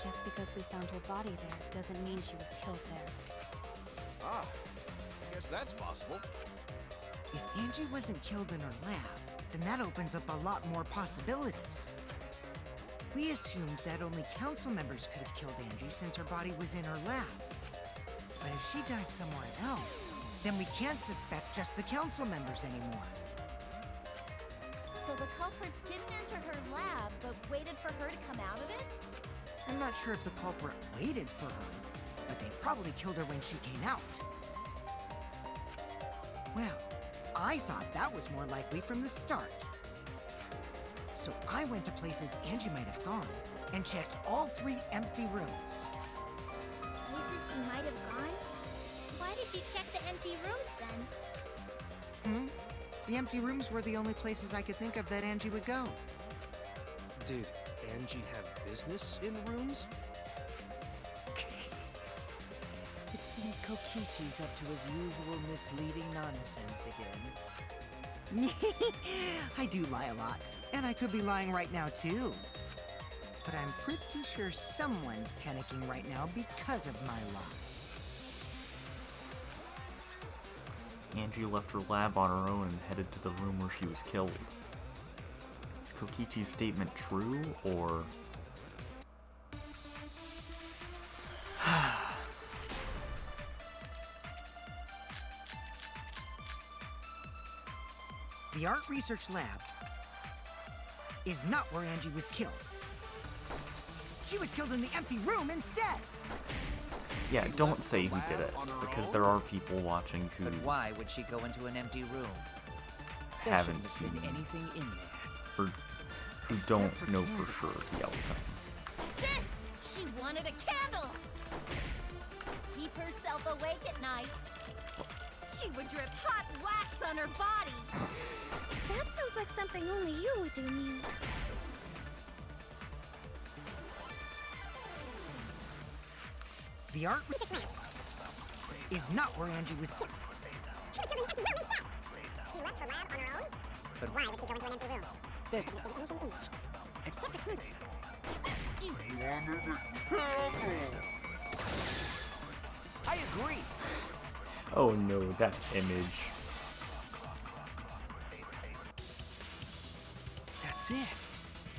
Just because we found her body there doesn't mean she was killed there. Ah, guess that's possible. If Angie wasn't killed in her lab, then that opens up a lot more possibilities. We assumed that only council members could have killed Angie since her body was in her lab. But if she died somewhere else, then we can't suspect just the council members anymore. So the culprit didn't enter her lab, but waited for her to come out of it? I'm not sure if the culprit waited for her, but they probably killed her when she came out. Well, I thought that was more likely from the start. So I went to places Angie might have gone and checked all 3 empty rooms. Places she might have gone? Why did you check the empty rooms then? The empty rooms were the only places I could think of that Angie would go. Did Angie have business in the rooms? It seems Kokichi's up to his usual misleading nonsense again. I do lie a lot, and I could be lying right now too. But I'm pretty sure someone's panicking right now because of my lie. Angie left her lab on her own and headed to the room where she was killed. Is Kokichi's statement true, or... The art research lab is not where Angie was killed. She was killed in the empty room instead! Yeah, don't say who did it, because there are people watching who But why would she go into an empty room? There haven't shouldn't have been seen, anything in there. or who don't know for sure the outcome. That's it! She wanted a candle! Keep herself awake at night. She would drip hot wax on her body. That sounds like something only you would do, Mew. The art Research lab. is not where Angie was killed. She was killed in the empty room instead. She left her lab on her own? But Why would she go into an empty room? there's Shouldn't have been anything in there. Except for candles. I agree. Oh no, that image. That's it.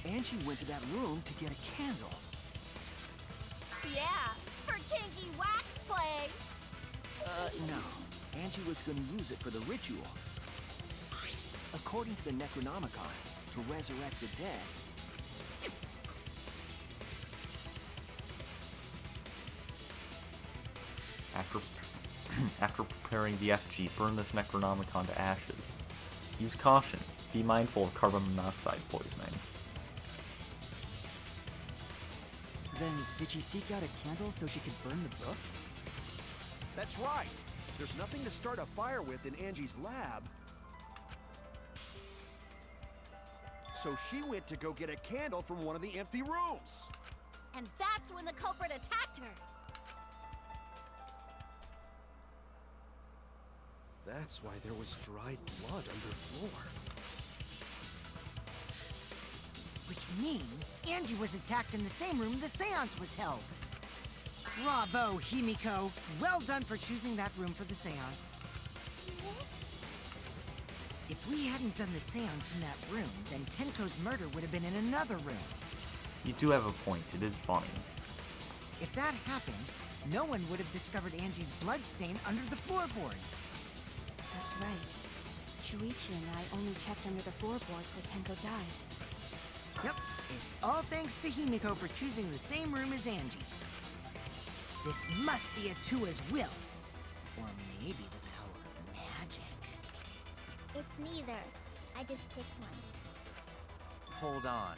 Angie went to that room to get a candle. Yeah, for kinky wax play. No. Angie was gonna use it for the ritual. According to the Necronomicon, to resurrect the dead. After preparing the FG, burn this Necronomicon to ashes. Use caution. Be mindful of carbon monoxide poisoning. Then, did she seek out a candle so she could burn the book? That's right. There's nothing to start a fire with in Angie's lab. So she went to go get a candle from one of the empty rooms. And that's when the culprit attacked her. That's why there was dried blood underfloor. Which means Angie was attacked in the same room the seance was held. Bravo, Himiko. Well done for choosing that room for the seance. If we hadn't done the seance in that room, then Tenko's murder would have been in another room. You do have a point, it is funny. If that happened, no one would have discovered Angie's blood stain under the floorboards. That's right. Shuichi and I only checked under the floorboards where Tenko died. Yep, it's all thanks to Himiko for choosing the same room as Angie. This must be Atua's will. Or maybe the power of magic. It's neither. I just picked one. Hold on.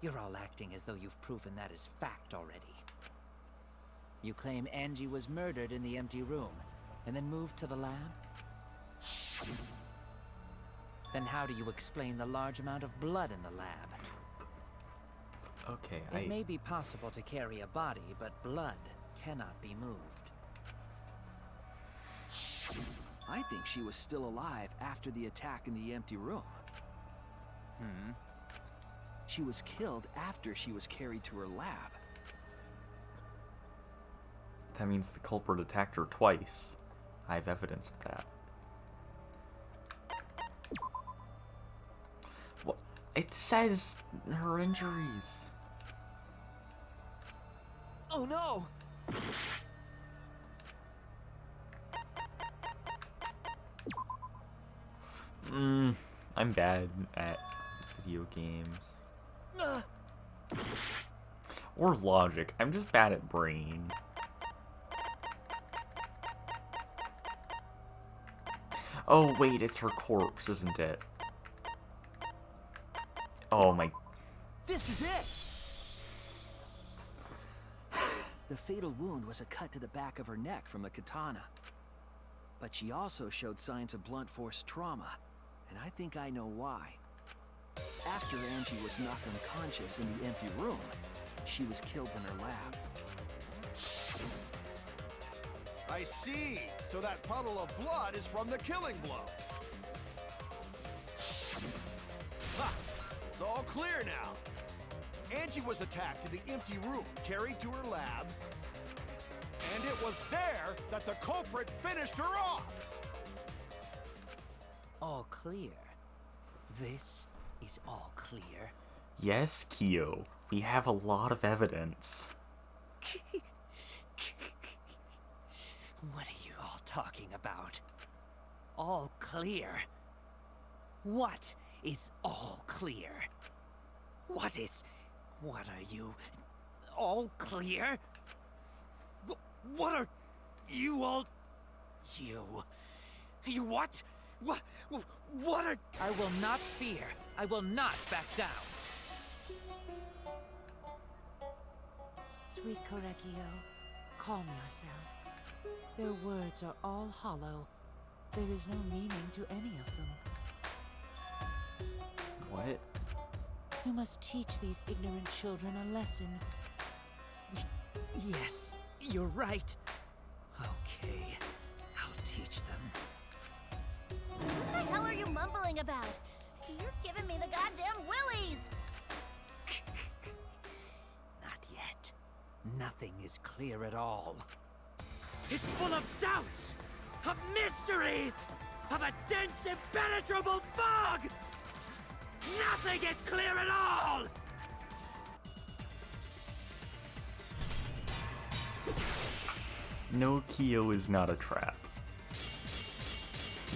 You're all acting as though you've proven that as fact already. You claim Angie was murdered in the empty room, and then moved to the lab? Then how do you explain the large amount of blood in the lab? Okay, It may be possible to carry a body, but blood cannot be moved. I think she was still alive after the attack in the empty room. She was killed after she was carried to her lab. That means the culprit attacked her twice. I have evidence of that. What? It says her injuries. Oh no! I'm bad at Video games. Or logic. I'm just bad at brain. Oh, wait, it's her corpse, isn't it? Oh my... This is it! The fatal wound was a cut to the back of her neck from a katana. But she also showed signs of blunt force trauma, and I think I know why. After Angie was knocked unconscious in the empty room, she was killed in her lab. I see. So that puddle of blood is from the killing blow. Ha! It's all clear now. Angie was attacked in the empty room, carried to her lab, and it was there that the culprit finished her off. All clear. This is all clear. Yes, Kyo. We have a lot of evidence. What are you all talking about? All clear? What is all clear? What are you? All clear? What are you all... You what? What are... I will not fear. I will not back down. Sweet Korekio, calm yourself. Their words are all hollow. There is no meaning to any of them. What? You must teach these ignorant children a lesson. Yes, you're right. Okay, I'll teach them. What the hell are you mumbling about? You're giving me the goddamn willies! Not yet. Nothing is clear at all. It's full of doubts, of mysteries, of a dense, impenetrable fog! Nothing is clear at all! No, Kyo is not a trap.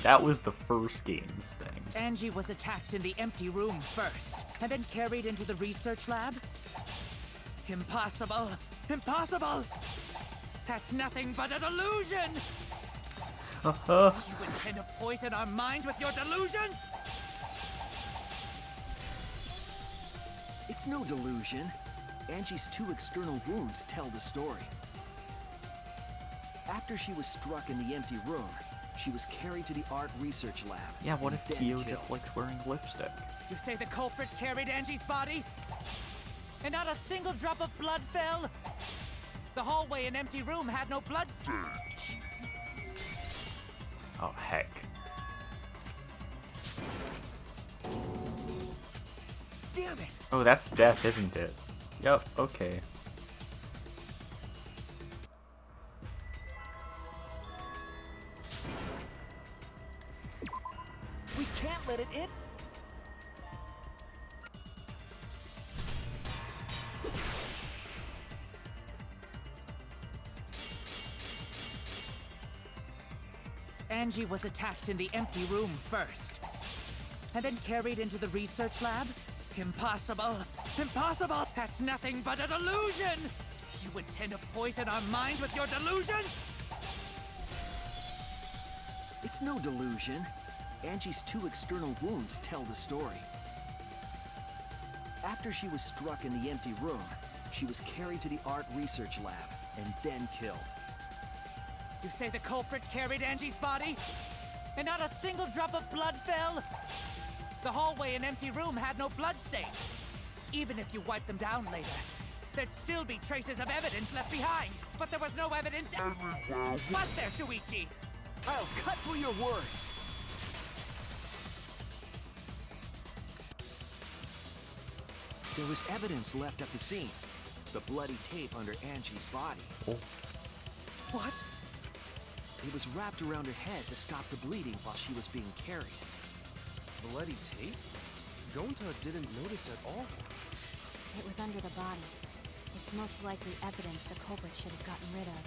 That was the first game's thing. Angie was attacked in the empty room first, and then carried into the research lab? Impossible! Impossible! That's nothing but a delusion! You intend to poison our minds with your delusions? It's no delusion. Angie's 2 external wounds tell the story. After she was struck in the empty room, she was carried to the art research lab. Yeah, what if then Kyo killed. just likes wearing lipstick? You say the culprit carried Angie's body? And not a single drop of blood fell? The hallway and empty room had no blood stains. Oh, heck. Damn it! Oh, that's death, isn't it? Yep, okay. We can't let it in. Angie was attacked in the empty room first, and then carried into the research lab? Impossible! Impossible! That's nothing but a delusion! You intend to poison our minds with your delusions? It's no delusion. Angie's 2 external wounds tell the story. After she was struck in the empty room, she was carried to the art research lab and then killed. You say the culprit carried Angie's body? And not a single drop of blood fell? The hallway and empty room had no bloodstains. Even if you wiped them down later, there'd still be traces of evidence left behind. But there was no evidence. Was there, Shuichi? I'll cut through your words. There was evidence left at the scene. The bloody tape under Angie's body. Oh. What? It was wrapped around her head to stop the bleeding while she was being carried. Bloody tape? Gonta didn't notice at all. It was under the body. It's most likely evidence the culprit should have gotten rid of.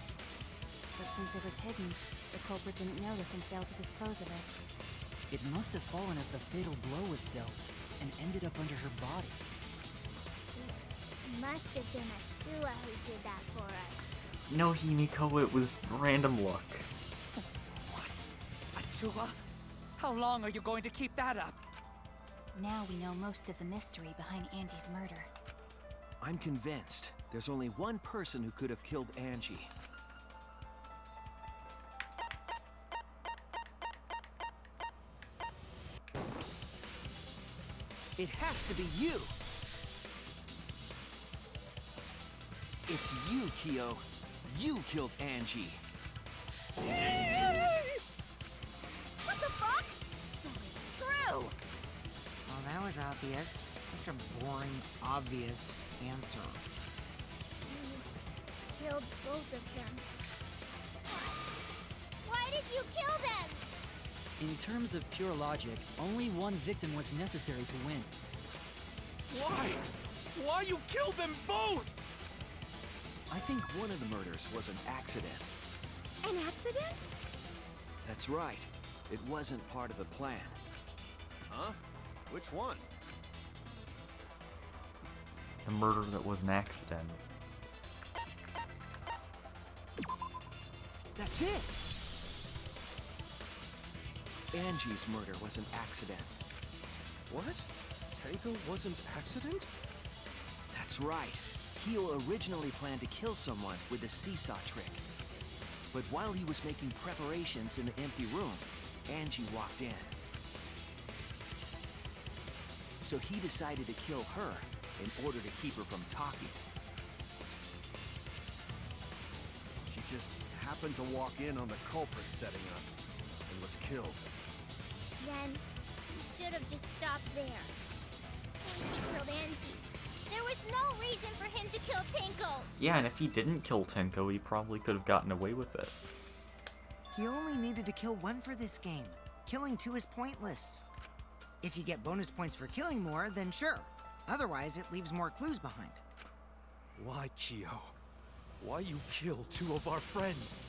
But since it was hidden, the culprit didn't notice and failed to dispose of it. It must have fallen as the fatal blow was dealt. and ended up under her body. It must have been Atua who did that for us. No, Himiko, it was random luck. What? Atua? How long are you going to keep that up? Now we know most of the mystery behind Andy's murder. I'm convinced there's only one person who could have killed Angie. It has to be you! It's you, Kyo. You killed Angie. What the fuck? So it's true! Well, that was obvious. Such a boring, obvious answer. You killed both of them. Why did you kill them? In terms of pure logic, only one victim was necessary to win. Why? Why you killed them both? I think one of the murders was an accident. An accident? That's right. It wasn't part of the plan. Huh? Which one? The murder that was an accident. That's it! Angie's murder was an accident. What? Tenko wasn't accident? That's right. Kyo originally planned to kill someone with the seesaw trick. But while he was making preparations in the empty room, Angie walked in. So he decided to kill her in order to keep her from talking. She just happened to walk in on the culprit setting up and was killed. Then you should have just stopped there. Once he killed Angie, there was no reason for him to kill Tenko. Yeah, and if he didn't kill Tenko, he probably could have gotten away with it. You only needed to kill one for this game. Killing two is pointless. If you get bonus points for killing more, then sure. Otherwise, it leaves more clues behind. Why, Kyo? Why you kill two of our friends?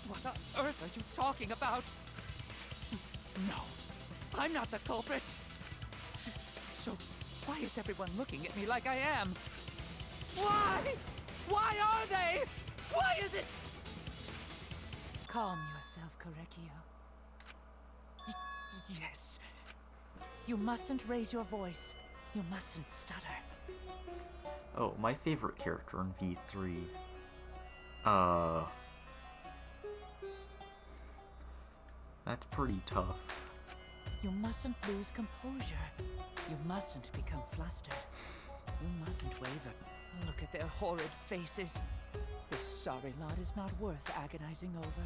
What on earth are you talking about? No, I'm not the culprit. So, why is everyone looking at me like I am? Why? Why are they? Why is it? Calm yourself, Korekio. Yes. You mustn't raise your voice. You mustn't stutter. Oh, my favorite character in V3. That's pretty tough. You mustn't lose composure. You mustn't become flustered. You mustn't waver. Look at their horrid faces. This sorry lot is not worth agonizing over.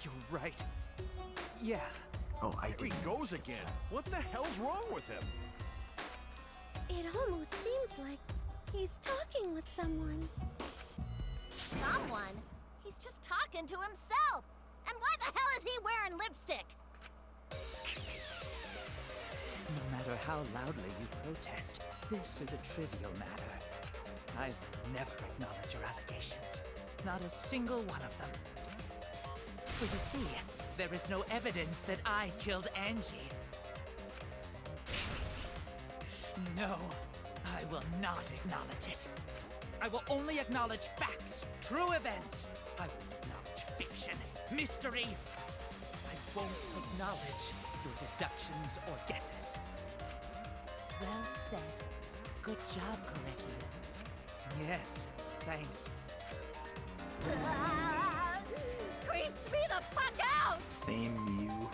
You're right. Yeah. Oh, I Here he didn't. goes again. What the hell's wrong with him? It almost seems like he's talking with someone. Someone? He's just talking to himself. And why the hell is he wearing lipstick? No matter how loudly you protest, this is a trivial matter. I will never acknowledge your allegations. Not a single one of them. For you see, there is no evidence that I killed Angie. No, I will not acknowledge it. I will only acknowledge facts, true events. I will acknowledge fiction, mystery. I won't acknowledge your deductions or guesses. Well said. Good job, Korekio. Yes, thanks. Creeps me the fuck out! Same you.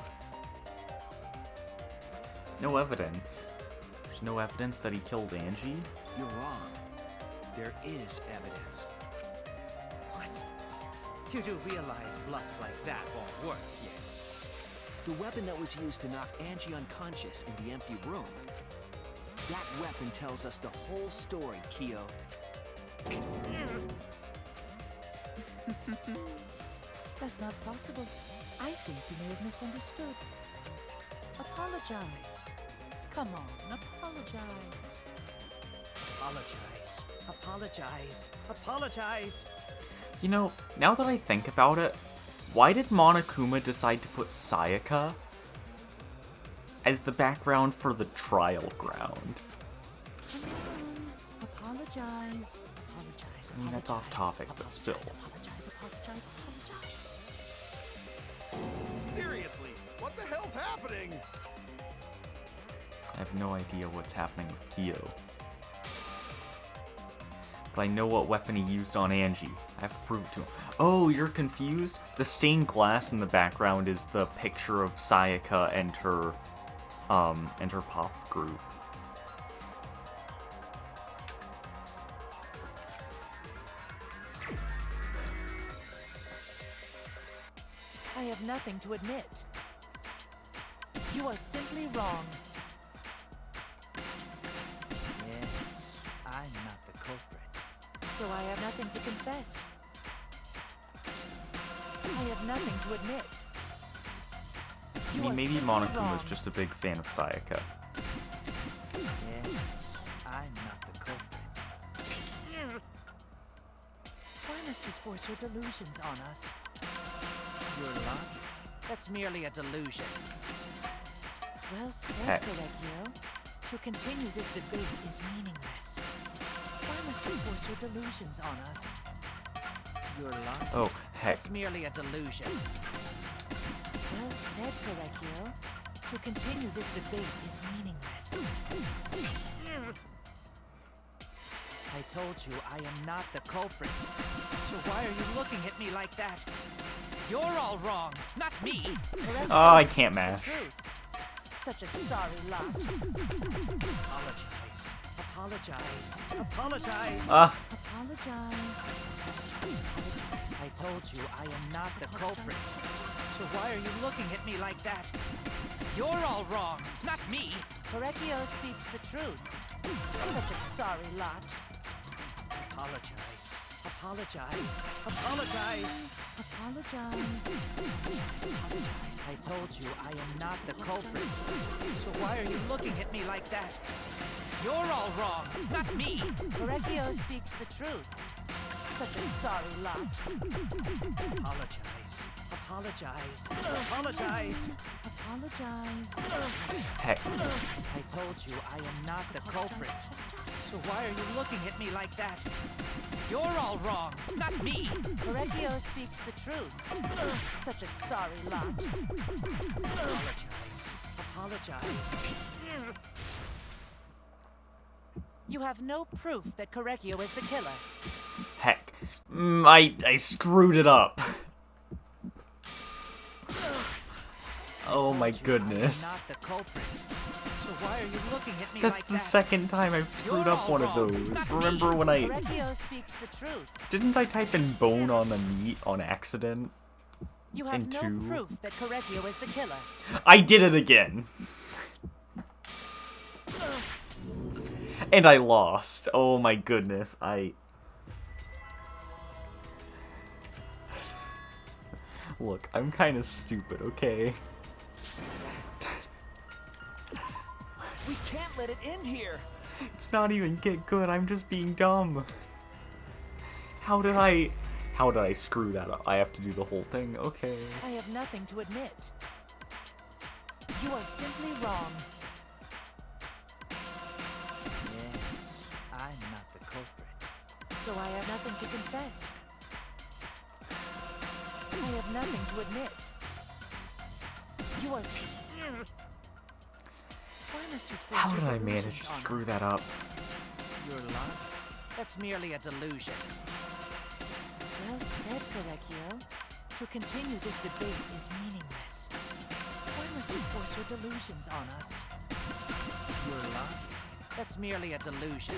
No evidence. There's no evidence that he killed Angie? You're wrong. There is evidence. What? You do realize bluffs like that won't work, yes? The weapon that was used to knock Angie unconscious in the empty room. That weapon tells us the whole story, Kyo. That's not possible. I think you may have misunderstood. Apologize. Come on, apologize. Apologize. Apologize. Apologize. You know, now that I think about it, why did Monokuma decide to put Sayaka as the background for the trial ground. Apologize. Apologize. I mean, that's off topic, but still. Apologize. Apologize. Seriously, what the hell's happening? I have no idea what's happening with Kyo. But I know what weapon he used on Angie. I have to prove it to him. Oh, you're confused? The stained glass in the background is the picture of Sayaka and her pop group. I have nothing to admit. You are simply wrong. Yes, I'm not the culprit. So I have nothing to confess. I have nothing to admit. I mean, maybe Monokuma's just a big fan of Sayaka. Yes, I'm not the culprit. Why must you force your delusions on us? Your logic? That's merely a delusion. Well said, Korekio. To continue this debate is meaningless. Why must you force your delusions on us? Your logic? Oh, heck. That's merely a delusion. Well said, Korekio. To continue this debate is meaningless. I told you I am not the culprit. So why are you looking at me like that? You're all wrong, not me. Korekio, Oh, I can't mash. such a sorry lot. Apologize. Apologize. Apologize. Apologize. I told you I am not the culprit. So why are you looking at me like that? You're all wrong, not me. Korekio speaks the truth. Such a sorry lot. Apologize. Apologize. Apologize. Apologize. Apologize. I told you I am not the culprit. So why are you looking at me like that? You're all wrong, not me. Korekio speaks the truth. Such a sorry lot. Apologize. Apologize. Apologize. Apologize. Heck. I told you I am not the culprit. So why are you looking at me like that? You're all wrong, not me. Korekio speaks the truth. Such a sorry lot. Apologize. Apologize. You have no proof that Korekio is the killer. Heck. I screwed it up. Oh my goodness. Not the culprit. So why are you looking at me That's like the that? second time I've screwed up one of those. Remember when I... Korekio speaks the truth. Didn't I type in bone on the meat on accident? You have In no 2? proof that Korekio is the killer. I did it again. And I lost. Oh my goodness. Look, I'm kind of stupid, okay? We can't let it end here. It's not even get good, I'm just being dumb. How did I screw that up? I have to do the whole thing? Okay. I have nothing to admit. You are simply wrong. Yes, I'm not the culprit. So I have nothing to confess. I have nothing to admit. You are... Why must you force How your did I delusions manage to on screw us? that up? Your logic? That's merely a delusion. Well said, Korekio. To continue this debate is meaningless. Why must you force your delusions on us? Your logic? That's merely a delusion.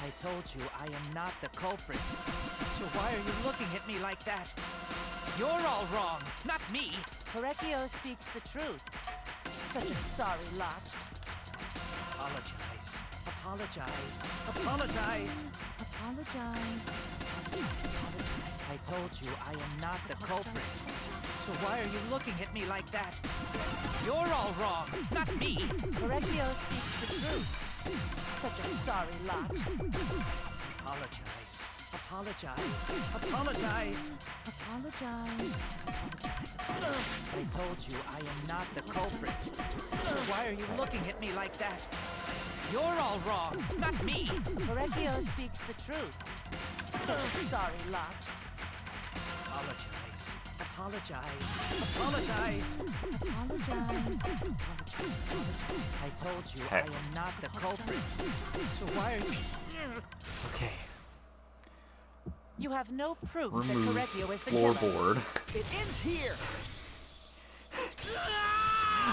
I told you I am not the culprit. So why are you looking at me like that? You're all wrong, not me. Korekio speaks the truth. Such a sorry lot. Apologize. Apologize. Apologize. Apologize. Apologize. I told you I am not the culprit. So why are you looking at me like that? You're all wrong, not me. Korekio speaks the truth. Such a sorry lot. Apologize. Apologize. Apologize. Apologize. Apologize. Apologize. I told you I am not the culprit. So why are you looking at me like that? You're all wrong, not me. Correcchio speaks the truth. Such a sorry lot. Apologize. Apologize. Apologize. Apologize. Apologize. Apologize. I told you I am not the culprit. So why are you... Okay. You have no proof Remove that Correcchio is the killer. floorboard. It ends here!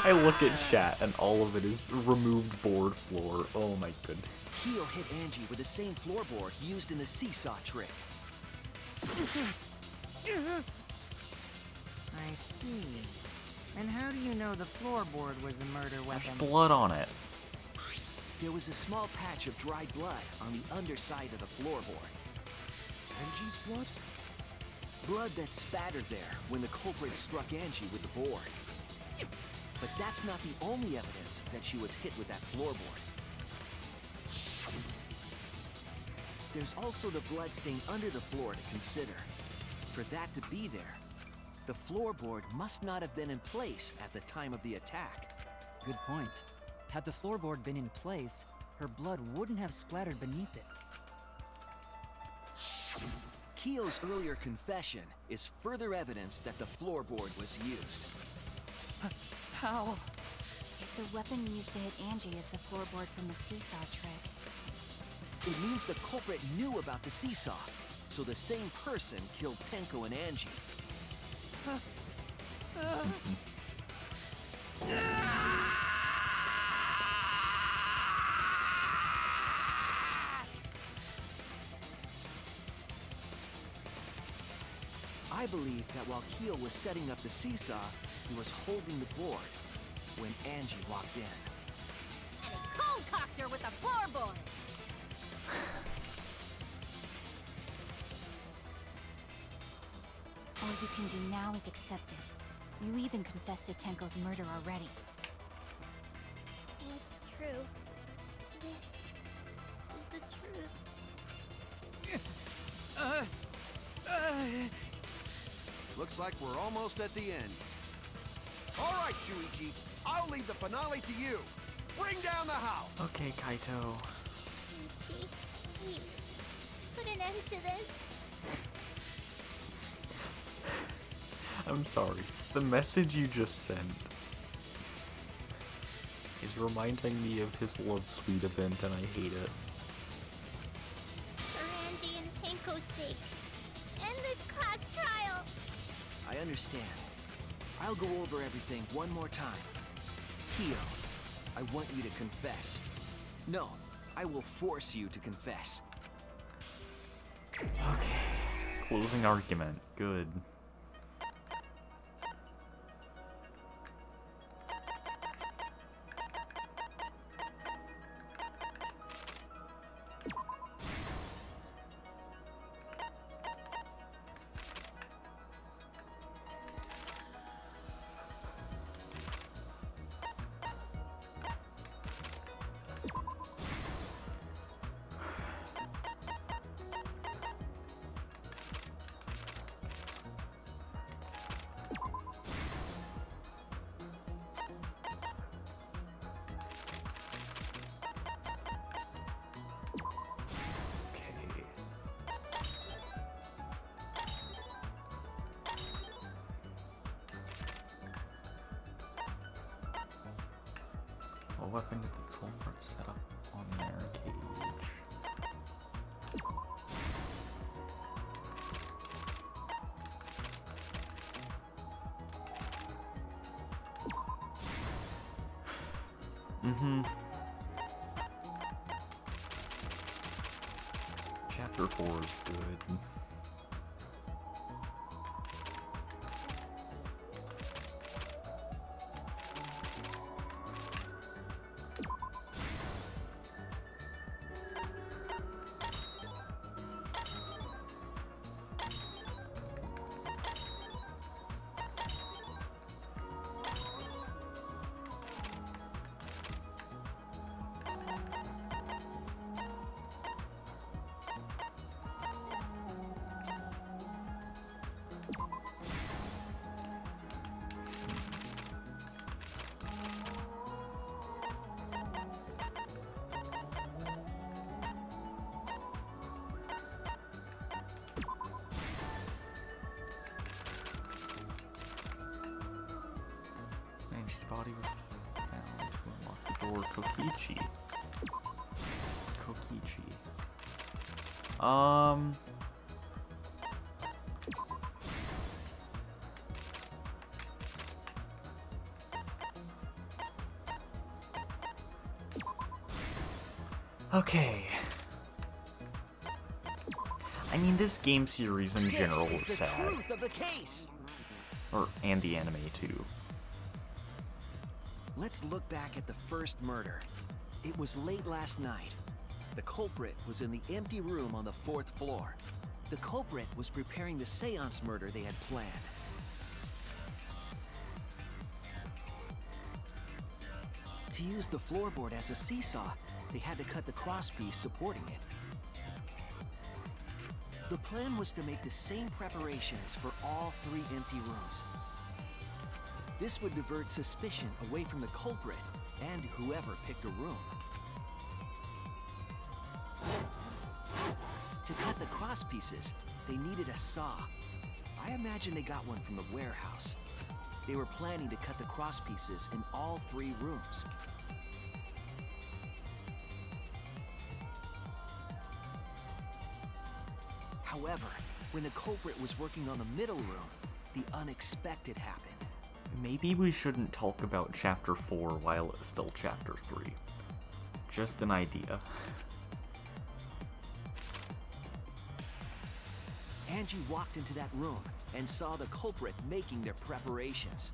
I look at chat and all of it is removed board floor. Oh my goodness. Kyo hit Angie with the same floorboard used in the seesaw trick. I see. And how do you know the floorboard was the murder There's weapon? blood on it. There was a small patch of dried blood on the underside of the floorboard. Angie's blood? Blood that spattered there when the culprit struck Angie with the board. But that's not the only evidence that she was hit with that floorboard. There's also the bloodstain under the floor to consider. For that to be there, the floorboard must not have been in place at the time of the attack. Good point. Had the floorboard been in place, her blood wouldn't have splattered beneath it. Kyo's earlier confession is further evidence that the floorboard was used. How? If the weapon used to hit Angie is the floorboard from the seesaw trick, It means the culprit knew about the seesaw, so the same person killed Tenko and Angie. I believe that while Kyo was setting up the seesaw, he was holding the board when Angie walked in. And he cold-cocked her with a floorboard. all you can do now is accept it. You even confessed to Tenko's murder already. It's true. This is the truth. Looks like we're almost at the end. All right, Shuichi. I'll leave the finale to you. Bring down the house. Okay, Kaito. Ichi, please, put an end to this. I'm sorry. The message you just sent is reminding me of his Love Suite event, and I hate it. For Angie and Tenko's sake. End this class trial. I understand. I'll go over everything one more time. Kyo, I want you to confess. No, I will force you to confess. Okay. Closing argument. Good. What weapon did the culprit set up on their cage? Chapter 4 is good. Angie's body was found to unlock the door. Kokichi. Kokichi. Okay. I mean, this game series in general is the sad. truth of the case. And the anime too. Let's look back at the first murder. It was late last night. The culprit was in the empty room on the 4th floor. The culprit was preparing the seance murder they had planned. To use the floorboard as a seesaw, they had to cut the crosspiece supporting it. The plan was to make the same preparations for all 3 empty rooms. This would divert suspicion away from the culprit and whoever picked a room. To cut the crosspieces, they needed a saw. I imagine they got one from the warehouse. They were planning to cut the crosspieces in all 3 rooms. However, when the culprit was working on the middle room, the unexpected happened. Maybe we shouldn't talk about Chapter 4 while it's still Chapter 3. Just an idea. Angie walked into that room and saw the culprit making their preparations.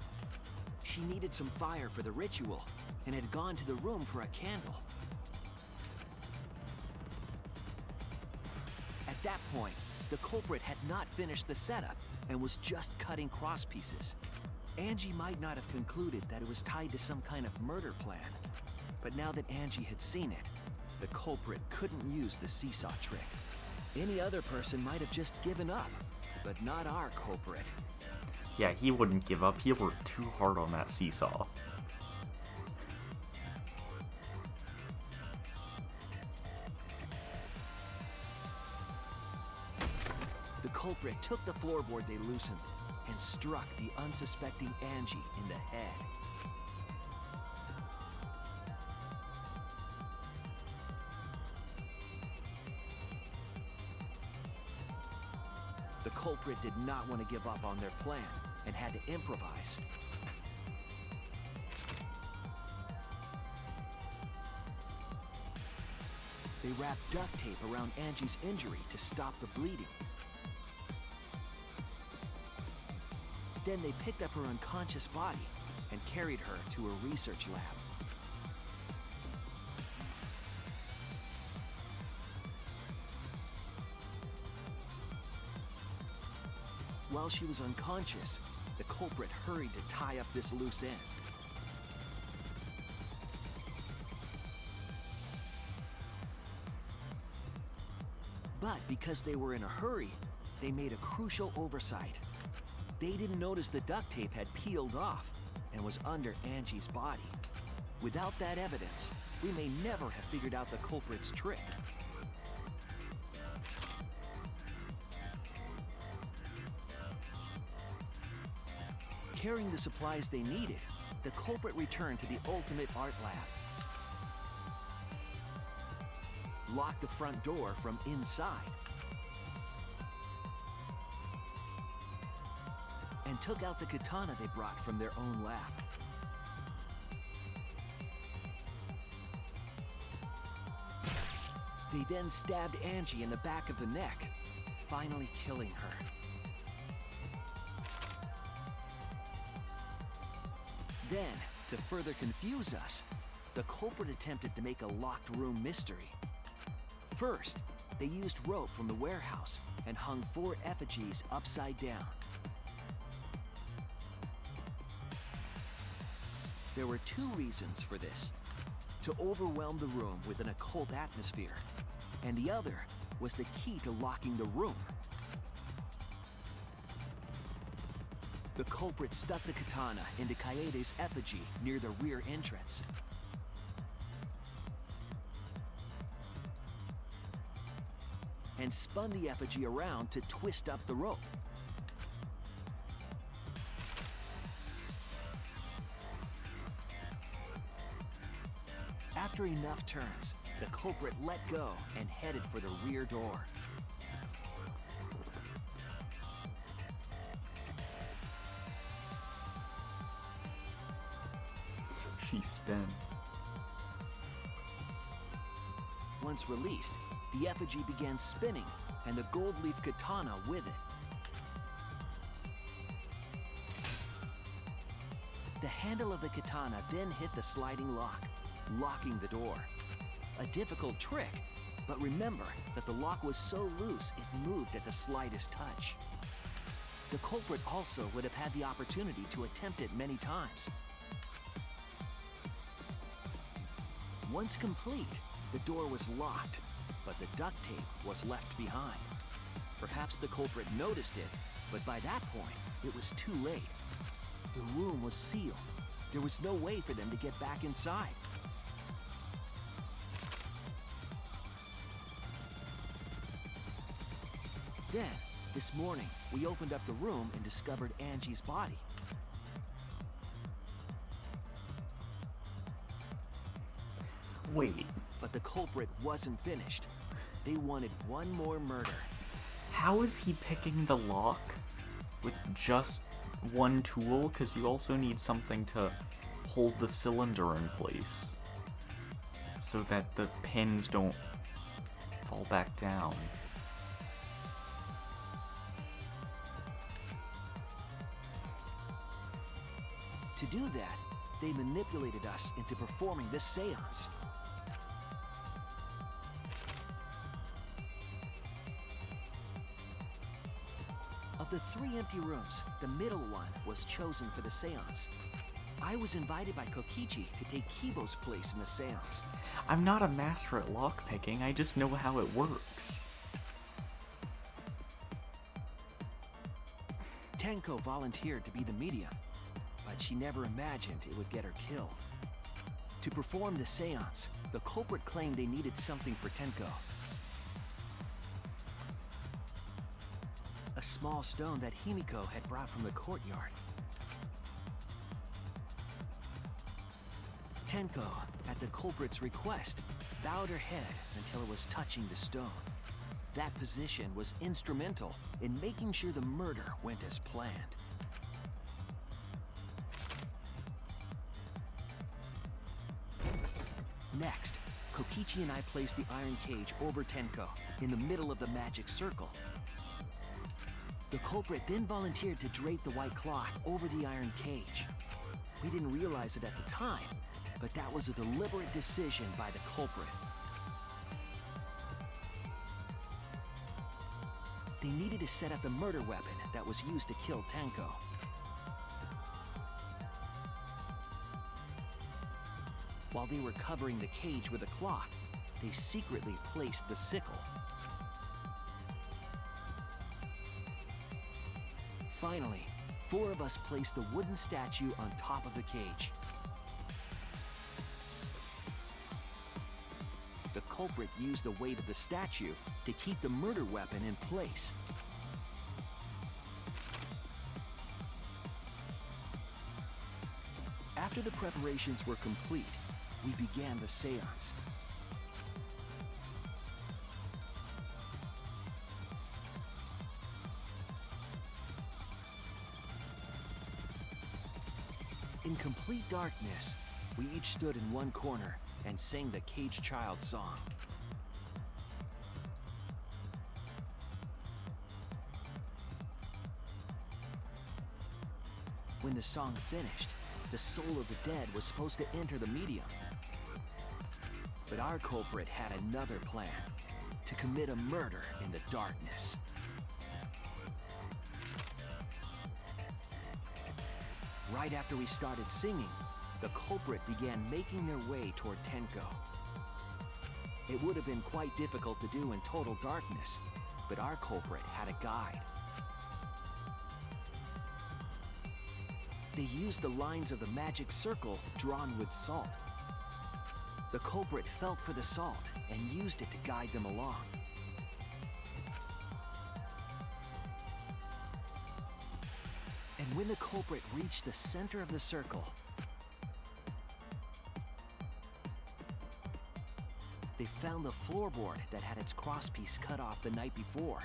She needed some fire for the ritual and had gone to the room for a candle. At that point, the culprit had not finished the setup and was just cutting crosspieces. Angie might not have concluded that it was tied to some kind of murder plan. But now that Angie had seen it, the culprit couldn't use the seesaw trick. Any other person might have just given up, but not our culprit. Yeah, he wouldn't give up. He worked too hard on that seesaw. The culprit took the floorboard they loosened and struck the unsuspecting Angie in the head. The culprit did not want to give up on their plan and had to improvise. They wrapped duct tape around Angie's injury to stop the bleeding. Then they picked up her unconscious body and carried her to a research lab. While she was unconscious, the culprit hurried to tie up this loose end. But because they were in a hurry, they made a crucial oversight. They didn't notice the duct tape had peeled off and was under Angie's body. Without that evidence, we may never have figured out the culprit's trick. Carrying the supplies they needed, the culprit returned to the ultimate art lab. Locked the front door from inside. And took out the katana they brought from their own lab. They then stabbed Angie in the back of the neck, finally killing her. Then, to further confuse us, the culprit attempted to make a locked room mystery. First, they used rope from the warehouse and hung 4 effigies upside down. There were 2 reasons for this: to overwhelm the room with an occult atmosphere, and the other was the key to locking the room. The culprit stuck the katana into Kaede's effigy near the rear entrance. And spun the effigy around to twist up the rope. After enough turns, the culprit let go and headed for the rear door. She spin. Once released, the effigy began spinning, and the gold leaf katana with it. The handle of the katana then hit the sliding lock, locking the door. A difficult trick, but remember that the lock was so loose it moved at the slightest touch. The culprit also would have had the opportunity to attempt it many times. Once complete, the door was locked, but the duct tape was left behind. Perhaps the culprit noticed it, but by that point, it was too late. The room was sealed. There was no way for them to get back inside. Then, this morning, we opened up the room and discovered Angie's body. Wait, But the culprit wasn't finished. They wanted one more murder. how is he picking the lock with just one tool? Because you also need something to hold the cylinder in place so that the pins don't fall back down. To do that, they manipulated us into performing this seance. Of the 3 empty rooms, the middle one was chosen for the seance. I was invited by Kokichi to take Kibo's place in the seance. I'm not a master at lockpicking, I just know how it works. Tenko volunteered to be the medium, but she never imagined it would get her killed. To perform the seance, the culprit claimed they needed something for Tenko. A small stone that Himiko had brought from the courtyard. Tenko, at the culprit's request, bowed her head until it was touching the stone. That position was instrumental in making sure the murder went as planned. Next, Kokichi and I placed the iron cage over Tenko, in the middle of the magic circle. The culprit then volunteered to drape the white cloth over the iron cage. We didn't realize it at the time, but that was a deliberate decision by the culprit. They needed to set up the murder weapon that was used to kill Tenko. While they were covering the cage with a cloth, they secretly placed the sickle. Finally, 4 of us placed the wooden statue on top of the cage. The culprit used the weight of the statue to keep the murder weapon in place. After the preparations were complete, we began the seance. In complete darkness, we each stood in one corner and sang the Caged Child song. When the song finished, the soul of the dead was supposed to enter the medium. But our culprit had another plan, to commit a murder in the darkness. Right after we started singing, the culprit began making their way toward Tenko. It would have been quite difficult to do in total darkness, but our culprit had a guide. They used the lines of the magic circle drawn with salt. The culprit felt for the salt and used it to guide them along. And when the culprit reached the center of the circle, they found the floorboard that had its crosspiece cut off the night before.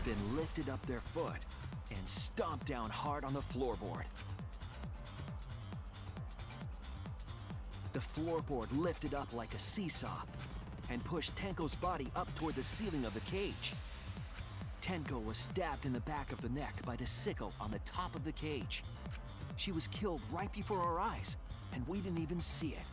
Then lifted up their foot and stomped down hard on the floorboard. The floorboard lifted up like a seesaw and pushed Tenko's body up toward the ceiling of the cage. Tenko was stabbed in the back of the neck by the sickle on the top of the cage. She was killed right before our eyes, and we didn't even see it.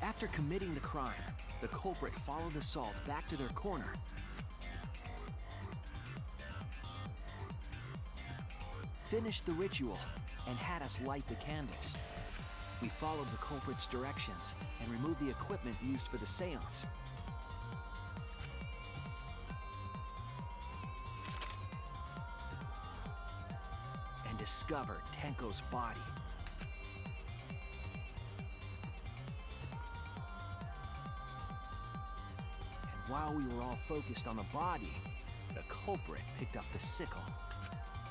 After committing the crime, the culprit followed the Salt back to their corner. Finished the ritual and had us light the candles. We followed the culprit's directions and removed the equipment used for the seance. And discovered Tenko's body. And while we were all focused on the body, the culprit picked up the sickle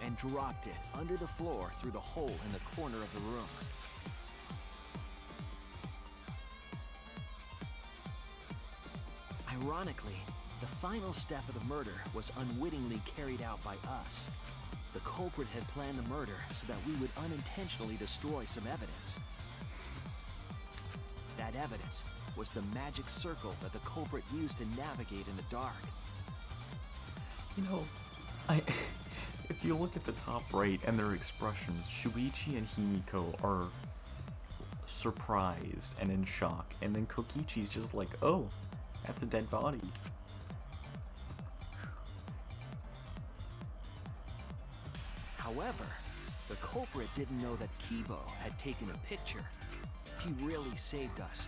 and dropped it under the floor through the hole in the corner of the room. Ironically, the final step of the murder was unwittingly carried out by us. The culprit had planned the murder so that we would unintentionally destroy some evidence. That evidence was the magic circle that the culprit used to navigate in the dark. You know, if you look at the top right and their expressions, Shuichi and Himiko are surprised and in shock, and then Kokichi's just like, oh, that's a dead body. However, the culprit didn't know that Kibo had taken a picture. He really saved us.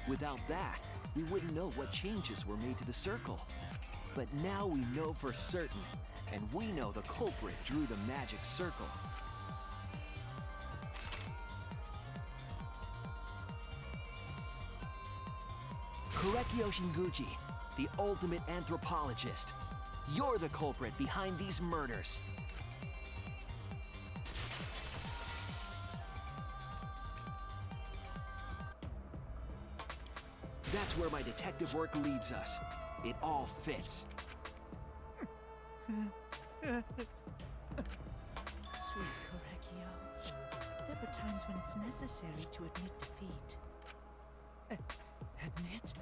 Without that, we wouldn't know what changes were made to the circle. But now we know for certain, and we know the culprit drew the magic circle. Korekio Shinguchi, the ultimate anthropologist. You're the culprit behind these murders. That's where my detective work leads us. It all fits. Sweet Korekio. There were times when it's necessary to admit defeat. Admit?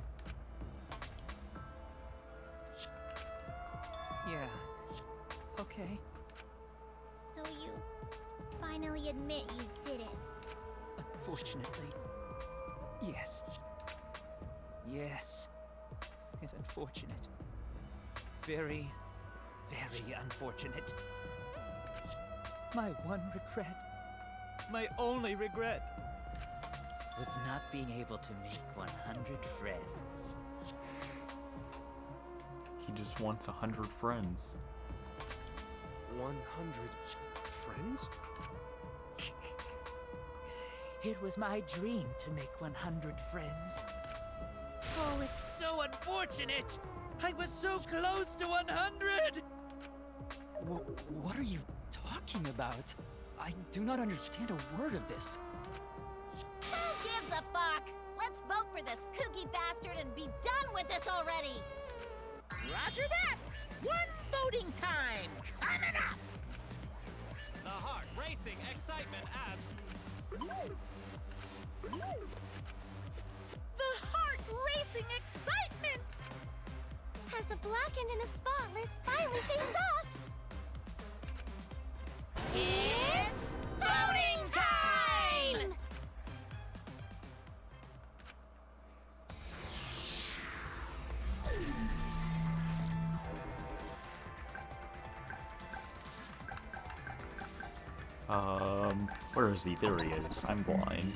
Yeah. Okay. So you finally admit you did it. Unfortunately. Yes. Yes. It's unfortunate. Very, very unfortunate. My one regret, my only regret, was not being able to make 100 friends. He just wants 100 friends. 100 friends? It was my dream to make 100 friends. Oh, it's so unfortunate! I was so close to 100! What are you talking about? I do not understand a word of this. Who gives a fuck? Let's vote for this kooky bastard and be done with this already! Roger that! One voting time coming up! The heart racing excitement as... The heart-racing excitement! As the blackened and the spotless finally face off! It's voting time! Where is he? There he is. I'm blind.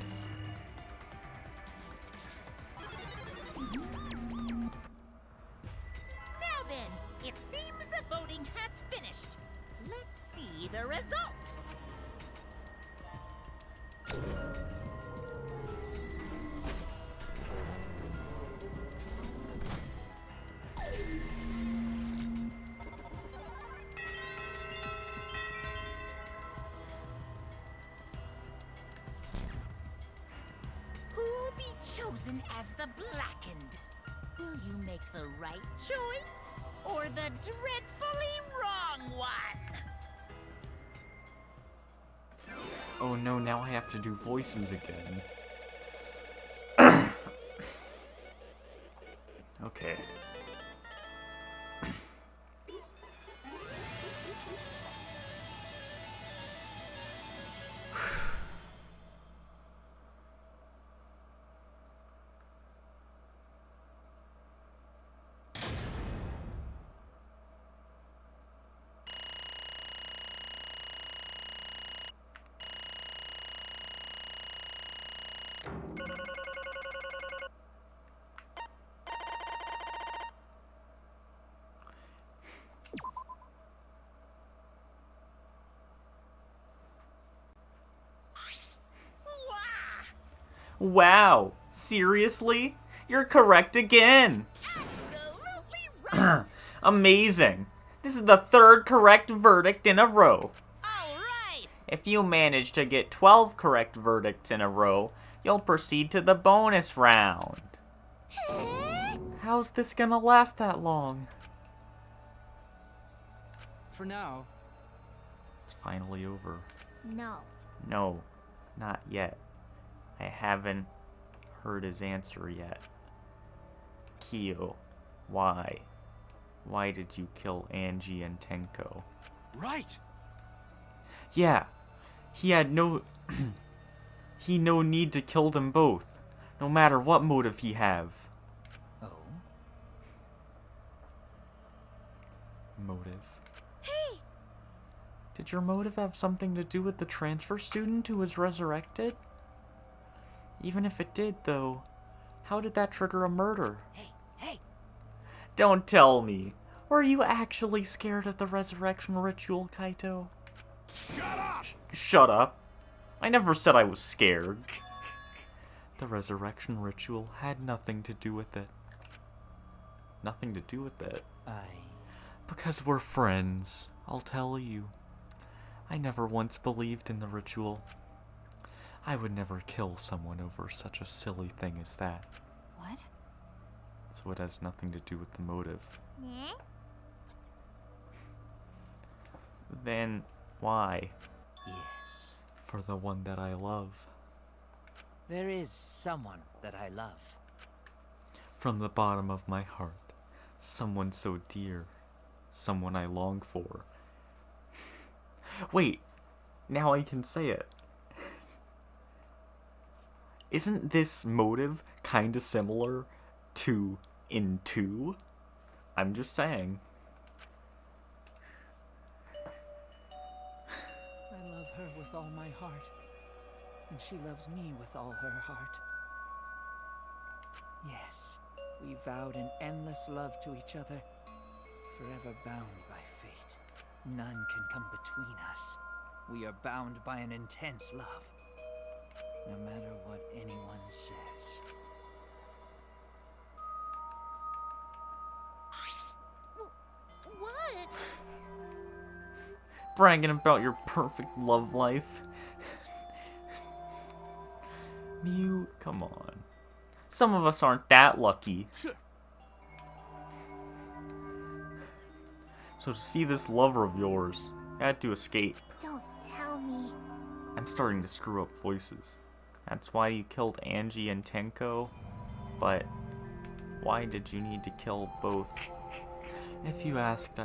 Now then, it seems the voting has finished. Let's see the result. chosen as the Blackened. Will you make the right choice or the dreadfully wrong one? Oh no, now I have to do voices again. Okay. Wow! Seriously? You're correct again! Absolutely right! Amazing! This is the third correct verdict in a row. All right! If you manage to get 12 correct verdicts in a row, you'll proceed to the bonus round. How's this gonna last that long? For now. It's finally over. No. No, not yet. I haven't heard his answer yet. Kyo, why? Why did you kill Angie and Tenko? Right! Yeah, he had no need to kill them both, no matter what motive he have. Oh? Motive. Hey! Did your motive have something to do with the transfer student who was resurrected? Even if it did, though, how did that trigger a murder? Hey! Don't tell me. Were you actually scared of the resurrection ritual, Kaito? Shut up! Shut up. I never said I was scared. The resurrection ritual had nothing to do with it. Nothing to do with it. Because we're friends, I'll tell you. I never once believed in the ritual. I would never kill someone over such a silly thing as that. What? So it has nothing to do with the motive. Yeah? Then why? Yes. For the one that I love. There is someone that I love. From the bottom of my heart. Someone so dear. Someone I long for. Wait, now I can say it. Isn't this motive kinda similar to in 2? I'm just saying. I love her with all my heart, and she loves me with all her heart. Yes, we vowed an endless love to each other, forever bound by fate. None can come between us. We are bound by an intense love, no matter what anyone says. What? Bragging about your perfect love life. Mew, come on. Some of us aren't that lucky. So to see this lover of yours, I had to escape. Don't tell me. I'm starting to screw up voices. That's why you killed Angie and Tenko. But why did you need to kill both? If you asked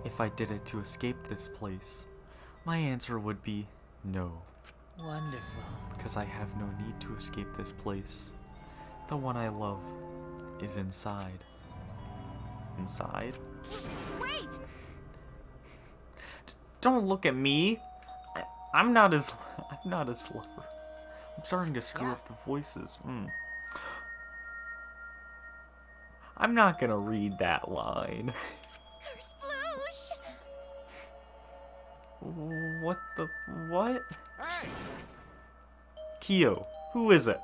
if I did it to escape this place, my answer would be no. Wonderful. Because I have no need to escape this place. The one I love is inside. Inside? Wait! Don't look at me. I'm not his lover. I'm starting to screw up the voices. I'm not gonna read that line. Kersploosh! What? Hey! Kyo, who is it?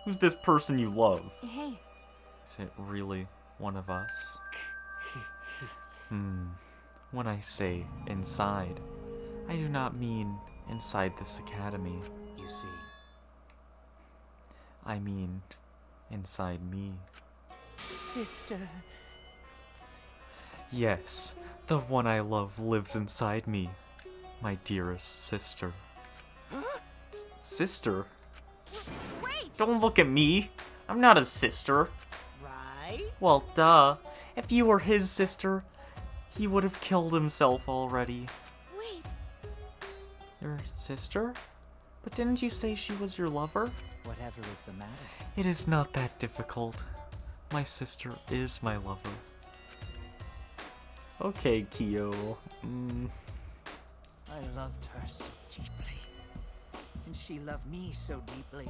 Who's this person you love? Hey, Is it really one of us? When I say inside, I do not mean inside this academy. You see, I mean, inside me. Sister. Yes, the one I love lives inside me. My dearest sister. Sister? Wait! Don't look at me! I'm not a sister. Right? Well, duh. If you were his sister, he would have killed himself already. Wait, Your sister? But didn't you say she was your lover? Whatever is the matter. It is not that difficult. My sister is my lover. Okay, Kyo. I loved her so deeply. And she loved me so deeply.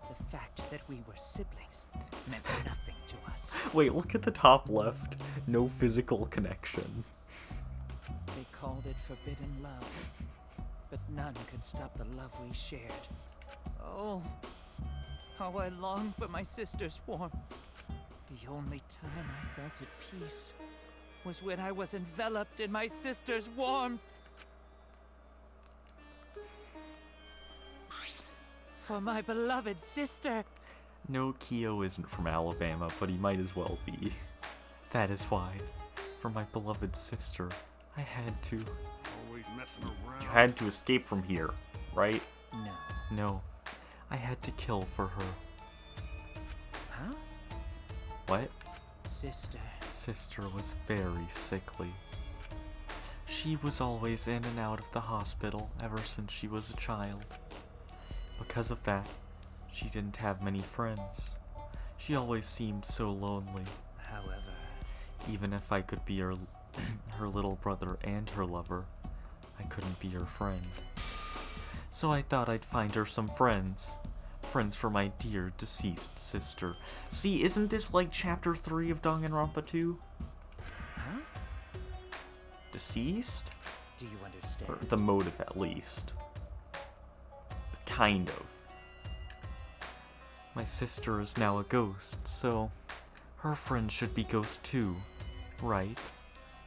The fact that we were siblings meant nothing to us. Wait, look at the top left. No physical connection. They called it forbidden love. But none could stop the love we shared. Oh, how I longed for my sister's warmth. The only time I felt at peace was when I was enveloped in my sister's warmth. For my beloved sister. No, Kyo isn't from Alabama, but he might as well be. That is why, for my beloved sister, I had to. Always messing around. You had to escape from here, right? No. No. I had to kill for her. Huh? What? Sister. Sister was very sickly. She was always in and out of the hospital ever since she was a child. Because of that, she didn't have many friends. She always seemed so lonely. However, Even if I could be her, her little brother and her lover, I couldn't be her friend. So I thought I'd find her some friends. Friends for my dear deceased sister. See, isn't this like chapter 3 of Danganronpa 2? huh? Deceased? Do you understand? Or the motive, at least. Kind of. My sister is now a ghost, so her friends should be ghosts too, right?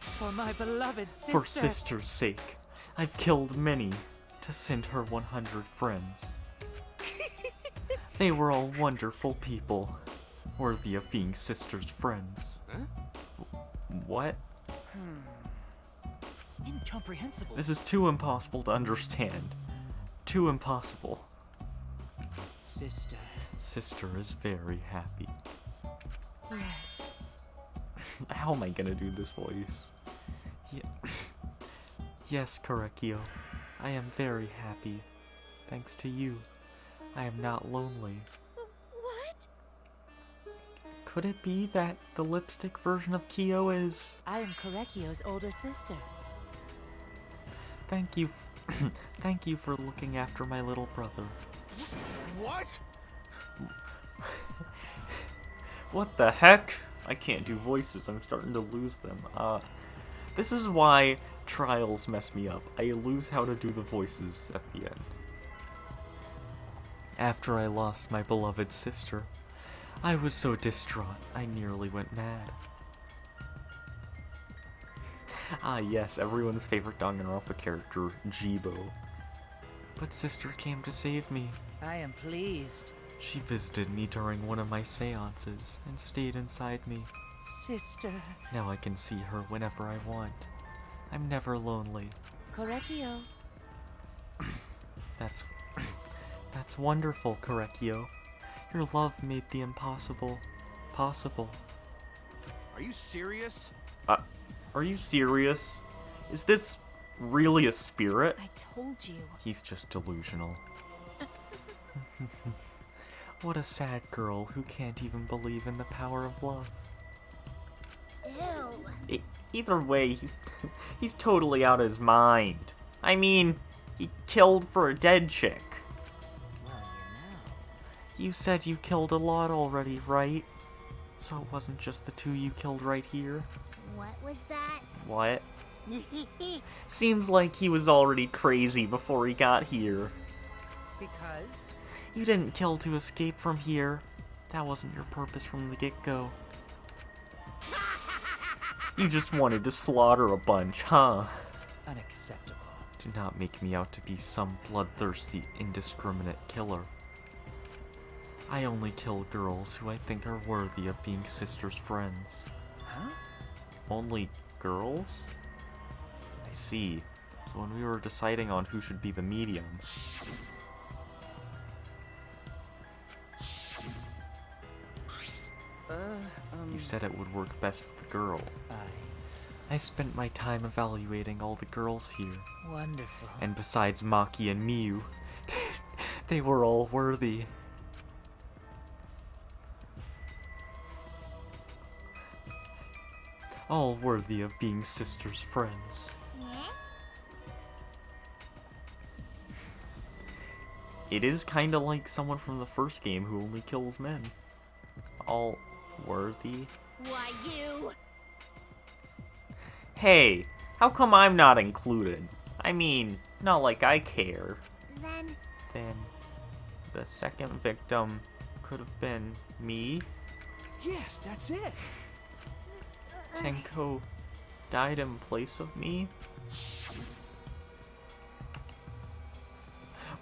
For my beloved sister. For sister's sake, I've killed many to send her 100 friends. They were all wonderful people, worthy of being sister's friends. What? Incomprehensible. This is too impossible to understand. Too impossible. Sister. Sister is very happy. Yes. How am I gonna do this voice? Yes, Korekio. I am very happy. Thanks to you. I am not lonely. what? Could it be that the lipstick version of Kyo is... I am Korekio's older sister. Thank you. Thank you for looking after my little brother. What? What the heck? I can't do voices. I'm starting to lose them. This is why trials mess me up. I lose how to do the voices at the end. After I lost my beloved sister, I was so distraught I nearly went mad. Ah yes, everyone's favorite Danganronpa character, Jibo. But sister came to save me. I am pleased. She visited me during one of my seances and stayed inside me. Sister. Now I can see her whenever I want. I'm never lonely. Korekio. That's wonderful, Korekio. Your love made the impossible possible. Are you serious? Are you serious? Is this really a spirit? I told you. He's just delusional. What a sad girl who can't even believe in the power of love. Ew. Either way, he's totally out of his mind. I mean, he killed for a dead chick. Well, you know. You said you killed a lot already, right? So it wasn't just the 2 you killed right here? What was that? What? Seems like he was already crazy before he got here. Because? You didn't kill to escape from here. That wasn't your purpose from the get-go. You just wanted to slaughter a bunch, huh? Unacceptable. Do not make me out to be some bloodthirsty, indiscriminate killer. I only kill girls who I think are worthy of being sisters' friends. Huh? Only girls? I see. So when we were deciding on who should be the medium... You said it would work best with the girl. I spent my time evaluating all the girls here. Wonderful. And besides Maki and Miyu, they were all worthy. All worthy of being sisters' friends. It is kinda like someone from the first game who only kills men. All worthy? Why, you... Hey, how come I'm not included? I mean, not like I care. Then The second victim could have been me. Yes, that's it. Tenko died in place of me?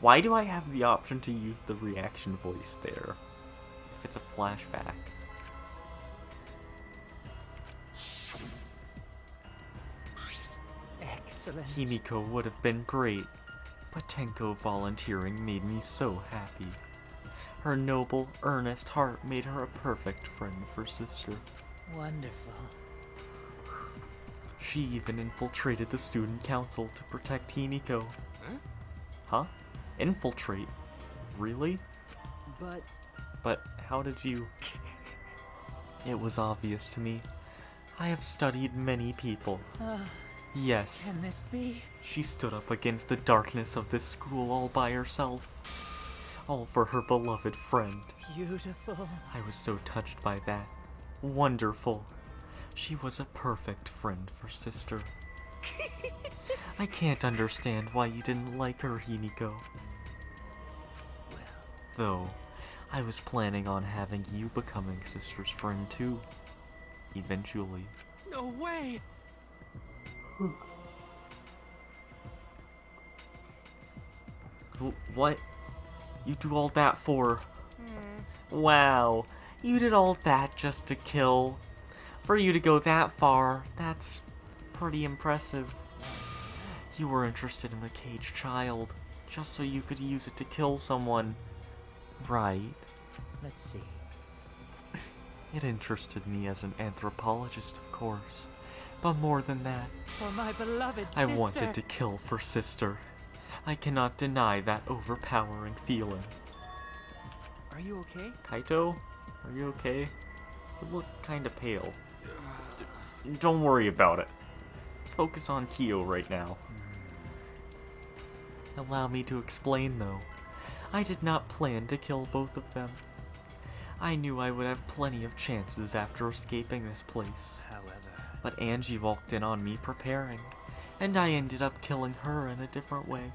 Why do I have the option to use the reaction voice there? If it's a flashback. Excellent. Himiko would have been great, but Tenko volunteering made me so happy. Her noble, earnest heart made her a perfect friend for sister. Wonderful. She even infiltrated the student council to protect Himiko. Huh? Infiltrate? Really? But how did you... It was obvious to me. I have studied many people. Yes. Can this be? She stood up against the darkness of this school all by herself. All for her beloved friend. Beautiful. I was so touched by that. Wonderful. She was a perfect friend for sister. I can't understand why you didn't like her, Himiko. Though, I was planning on having you becoming sister's friend too. Eventually. No way! What? You do all that for... Wow, you did all that just to kill. For you to go that far, that's pretty impressive. You were interested in the caged child, just so you could use it to kill someone. Right? Let's see. It interested me as an anthropologist, of course. But more than that, For my beloved I sister. wanted to kill for sister. I cannot deny that overpowering feeling. Are you okay? Kaito, are you okay? You look kinda pale. Don't worry about it. Focus on Kyo right now. Allow me to explain, though. I did not plan to kill both of them. I knew I would have plenty of chances after escaping this place. However, But Angie walked in on me preparing, and I ended up killing her in a different way.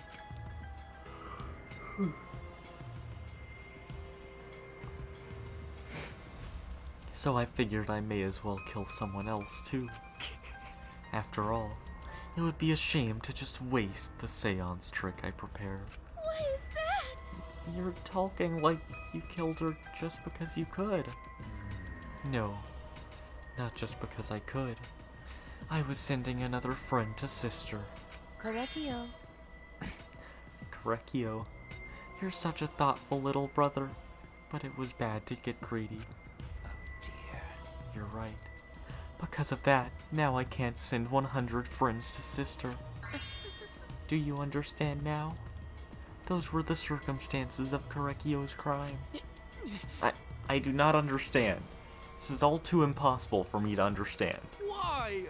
So I figured I may as well kill someone else too. After all, it would be a shame to just waste the seance trick I prepared. what is that? You're talking like you killed her just because you could. No, not just because I could. I was sending another friend to sister. Correcchio. Correcchio, you're such a thoughtful little brother, but it was bad to get greedy. dear. You're right. Because of that, now I can't send 100 friends to sister. Do you understand now? Those were the circumstances of Correcchio's crime. I do not understand. This is all too impossible for me to understand. Why?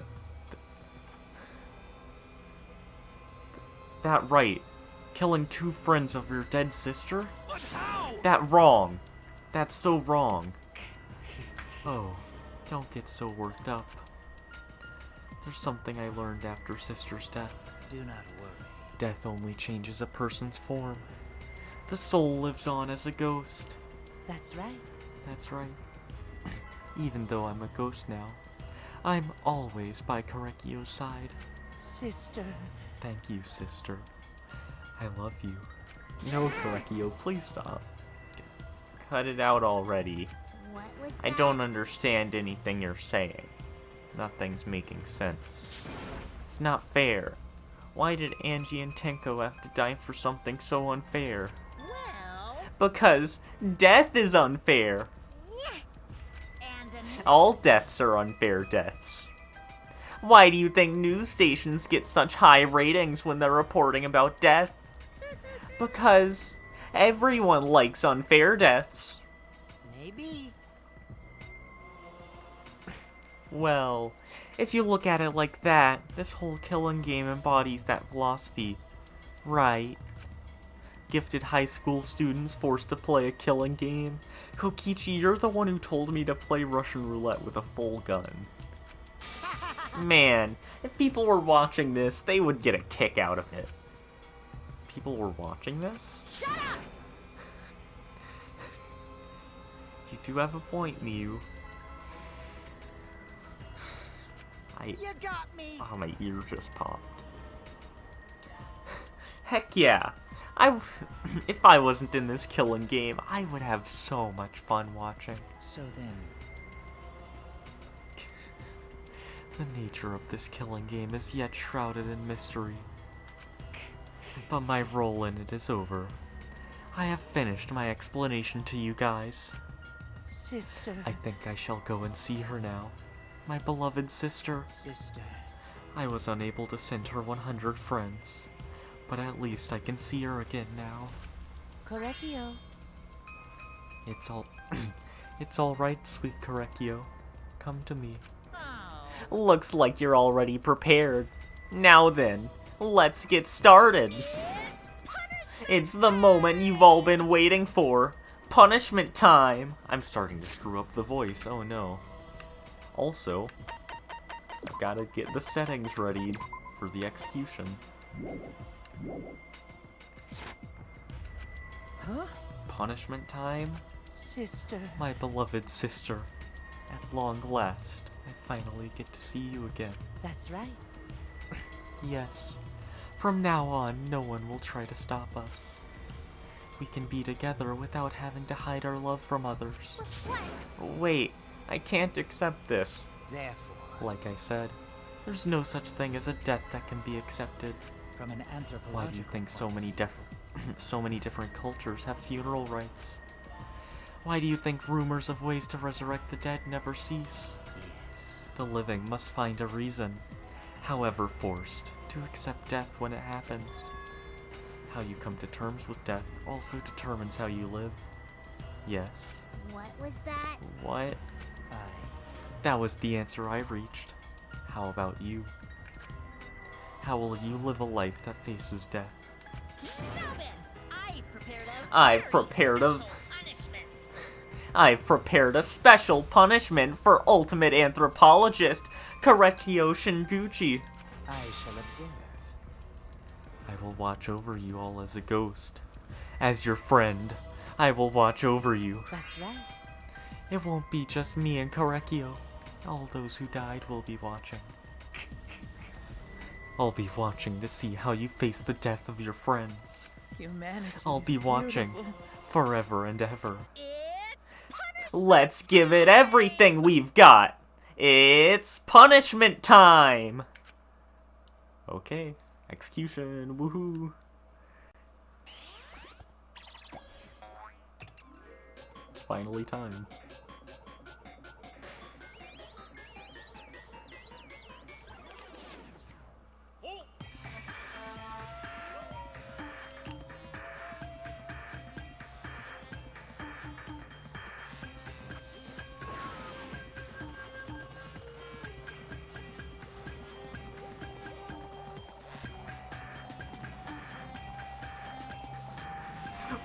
That right. Killing 2 friends of your dead sister? But how? That wrong. That's so wrong. Oh, don't get so worked up. There's something I learned after sister's death. Do not worry. Death only changes a person's form. The soul lives on as a ghost. That's right. That's right. Even though I'm a ghost now, I'm always by Correcchio's side. Sister. Thank you, sister. I love you. No, Correcchio, please stop. Cut it out already. What was I that? don't understand anything you're saying. Nothing's making sense. It's not fair. Why did Angie and Tenko have to die for something so unfair? Well, Because death is unfair. and All deaths are unfair deaths. Why do you think news stations get such high ratings when they're reporting about death? Because everyone likes unfair deaths. Maybe. Well, if you look at it like that, this whole killing game embodies that philosophy, right? Gifted high school students forced to play a killing game? Kokichi, you're the one who told me to play Russian roulette with a full gun. Man, if people were watching this, they would get a kick out of it. People were watching this? shut up! You do have a point, Miu. You got me. Oh, my ear just popped. Heck yeah. If I wasn't in this killing game, I would have so much fun watching. So then, The nature of this killing game is yet shrouded in mystery. But my role in it is over. I have finished my explanation to you guys. sister, I think I shall go and see her now. My beloved sister. sister. I was unable to send her 100 friends, but at least I can see her again now. Correcchio. It's all... it's alright, sweet Korekio. Come to me. Oh, Looks like you're already prepared. Now then, let's get started. It's the moment you've all been waiting for. Punishment time. I'm starting to screw up the voice, oh no. Also, I've gotta get the settings ready for the execution. Huh? Punishment time? Sister. My beloved sister. At long last, I finally get to see you again. That's right. Yes. From now on, no one will try to stop us. We can be together without having to hide our love from others. Wait, I can't accept this. Therefore, Like I said, there's no such thing as a death that can be accepted. from an anthropological Why do you think so many different cultures have funeral rites? Why do you think rumors of ways to resurrect the dead never cease? Yes. The living must find a reason, however forced, to accept death when it happens. How you come to terms with death also determines how you live. Yes. What was that? What? That was the answer I reached. How about you? How will you live a life that faces death? now then, I've prepared a very special punishment. I've prepared a special punishment for ultimate anthropologist, Korekio Shinguchi. I shall observe. I will watch over you all as a ghost. As your friend, I will watch over you. That's right. It won't be just me and Korekio. All those who died will be watching. I'll be watching to see how you face the death of your friends. Humanity. I'll is be watching beautiful. forever and ever. It's punishment. Let's give it everything we've got. It's punishment time. Okay, execution, woohoo. It's finally time.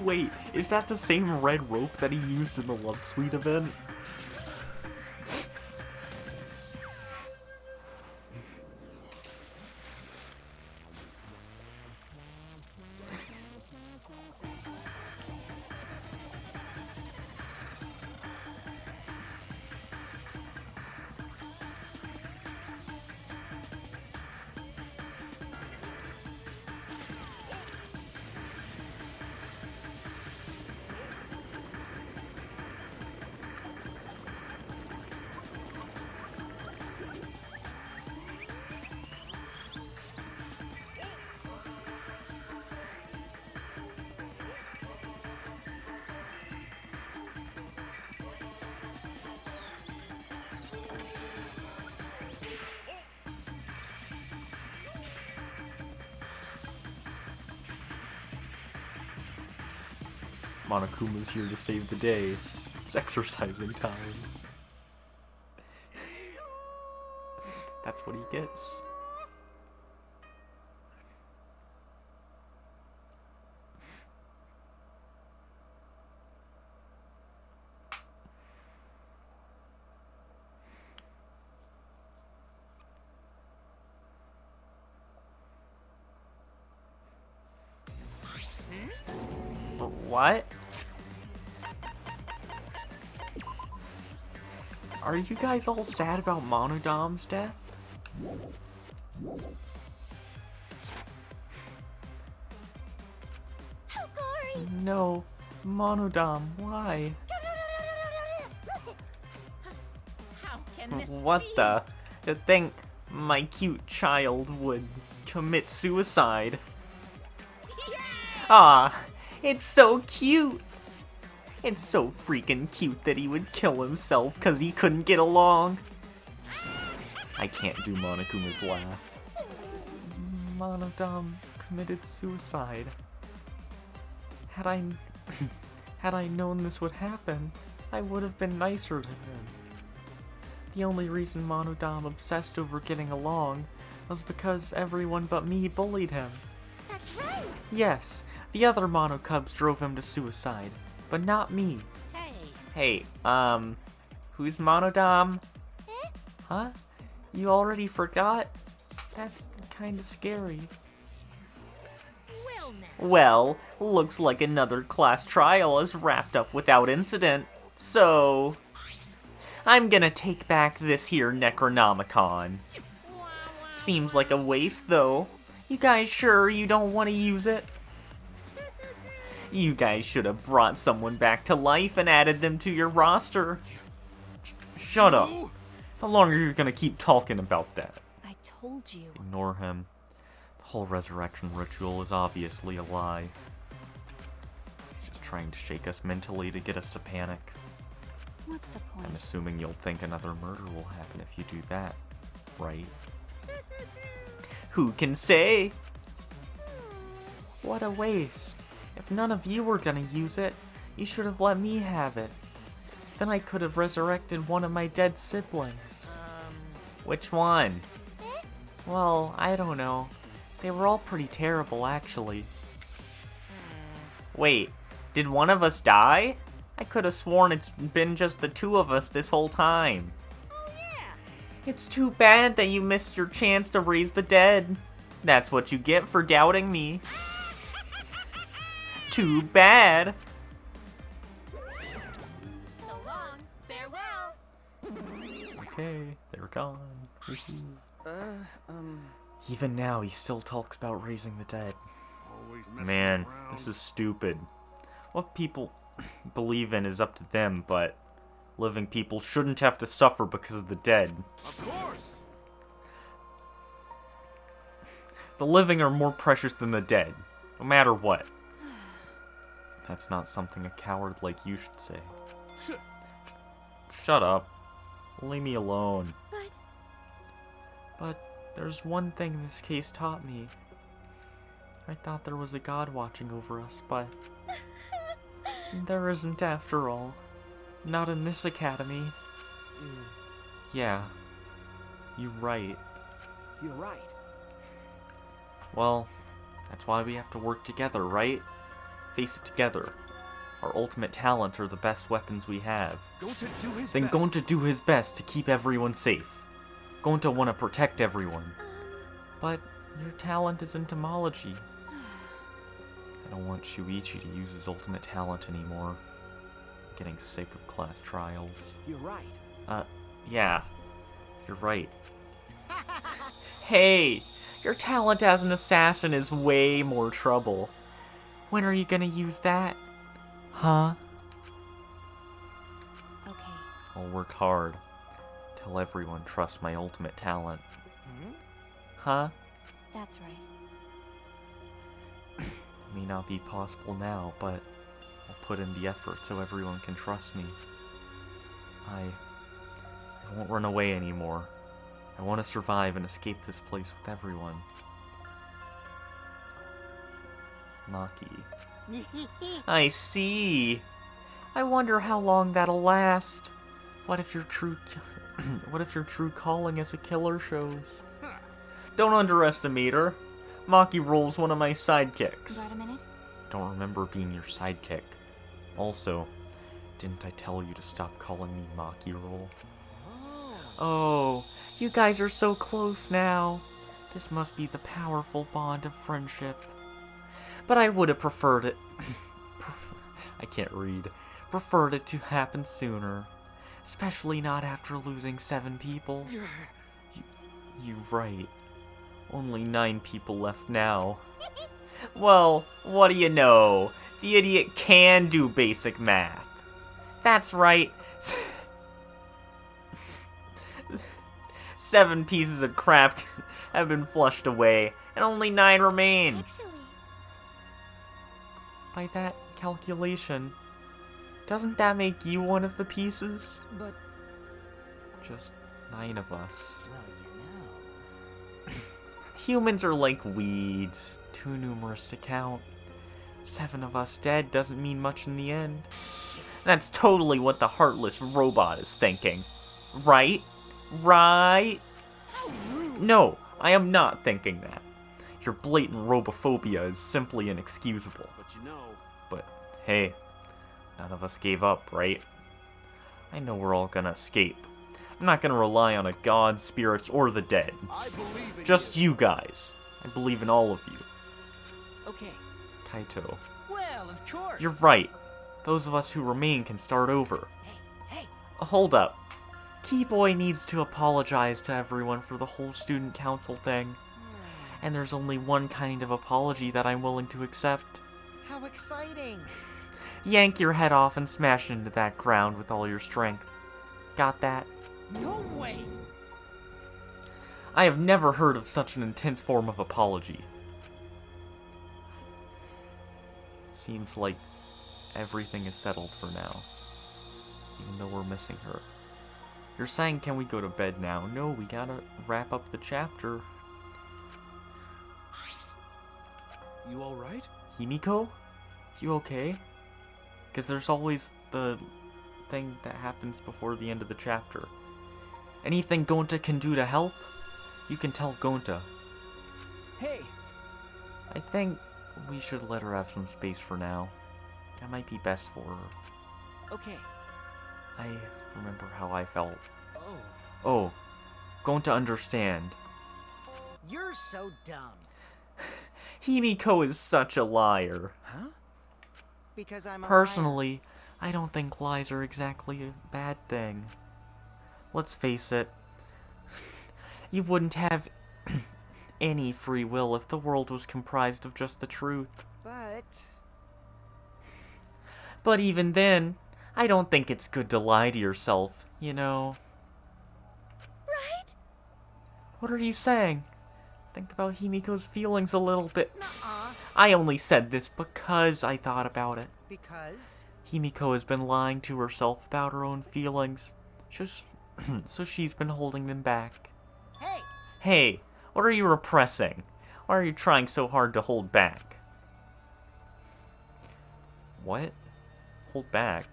Wait, is that the same red rope that he used in the Love Suite event? Monokuma's here to save the day. It's exercising time. That's what he gets. What? Are you guys all sad about Monodom's death? How gory! No. Monodom, why? How can this What be? the? To think my cute child would commit suicide. Ah, it's so cute. It's so freaking cute that he would kill himself because he couldn't get along. I can't do Monokuma's laugh. Monodom committed suicide. Had I known this would happen, I would have been nicer to him. The only reason Monodom obsessed over getting along was because everyone but me bullied him. That's right! Yes, the other Monocubs drove him to suicide, but not me. Hey, Hey, who's Monodom? Huh? You already forgot? That's kinda scary. well now. Well, looks like another class trial is wrapped up without incident, so... I'm gonna take back this here Necronomicon. Seems like a waste, though. You guys sure you don't want to use it? You guys should have brought someone back to life and added them to your roster. Shut up. How long are you gonna keep talking about that? I told you. Ignore him. The whole resurrection ritual is obviously a lie. He's just trying to shake us mentally to get us to panic. What's the point? I'm assuming you'll think another murder will happen if you do that, right? Who can say? What a waste. If none of you were gonna use it, you should have let me have it. Then I could have resurrected one of my dead siblings. Which one? Well, I don't know. They were all pretty terrible, actually. Wait, did one of us die? I could have sworn it's been just the two of us this whole time. Oh yeah. It's too bad that you missed your chance to raise the dead. That's what you get for doubting me. Too bad. So long, farewell! Okay, they're gone. Even now, he still talks about raising the dead. Always messing Man, around. this is stupid. What people believe in is up to them, but living people shouldn't have to suffer because of the dead. Of course! The living are more precious than the dead, no matter what. That's not something a coward like you should say. Shut up. Leave me alone. But there's one thing this case taught me. I thought there was a god watching over us, but there isn't after all. Not in this academy. Yeah. You're right. You're right. Well, that's why we have to work together, right? Face it together. Our ultimate talent are the best weapons we have. Going to do his Then best. going to do his best to keep everyone safe. Going to want to protect everyone. But your talent is entomology. I don't want Shuichi to use his ultimate talent anymore. I'm getting sick of class trials. You're right. Yeah. You're right. Hey! Your talent as an assassin is way more trouble. When are you gonna use that? Huh? Okay. I'll work hard. Tell everyone trust my ultimate talent. Huh? That's right. It may not be possible now, but I'll put in the effort so everyone can trust me. I won't run away anymore. I want to survive and escape this place with everyone. Maki. I see. I wonder how long that'll last. What if your true what if your true calling as a killer shows? Don't underestimate her. Maki Roll's one of my sidekicks. Got a minute? Don't remember being your sidekick. Also, didn't I tell you to stop calling me Maki Roll? Oh, you guys are so close now. This must be the powerful bond of friendship. But I would have preferred it. I can't read. Preferred it to happen sooner. Especially not after losing 7 people. You're right. Only 9 people left now. Well, what do you know? The idiot can do basic math. That's right. 7 pieces of crap have been flushed away, and only 9 remain. Actually, By that calculation, doesn't that make you one of the pieces? But, Just 9 of us. well, you know. Humans are like weeds, too numerous to count. 7 of us dead doesn't mean much in the end. That's totally what the heartless robot is thinking. Right? Right? No, I am not thinking that. Your blatant robophobia is simply inexcusable. But you know, But hey, none of us gave up, right? I know we're all gonna escape. I'm not gonna rely on a god, spirits, or the dead. I believe in Just you guys. I believe in all of you. Okay, Kaito. Well, of course. You're right. Those of us who remain can start over. Hey, Hold up. Keyboy needs to apologize to everyone for the whole student council thing. And there's only one kind of apology that I'm willing to accept. how exciting. Yank your head off and smash into that ground with all your strength. Got that? No way. I have never heard of such an intense form of apology. Seems like everything is settled for now. Even though we're missing her. You're saying, can we go to bed now? No, we gotta wrap up the chapter. you all right? Himiko? You okay? Because there's always the thing that happens before the end of the chapter. Anything Gonta can do to help? You can tell Gonta. hey, I think we should let her have some space for now. That might be best for her. okay. I remember how I felt. Oh, Oh, Gonta understand. You're so dumb. Himiko is such a liar. huh? Because I'm a liar. Personally, I don't think lies are exactly a bad thing. Let's face it. You wouldn't have any free will if the world was comprised of just the truth. But even then, I don't think it's good to lie to yourself, you know. right? What are you saying? Think about Himiko's feelings a little bit. Nuh-uh. I only said this because I thought about it. Because Himiko has been lying to herself about her own feelings. Just so she's been holding them back. hey, Hey, what are you repressing? Why are you trying so hard to hold back? What? Hold back?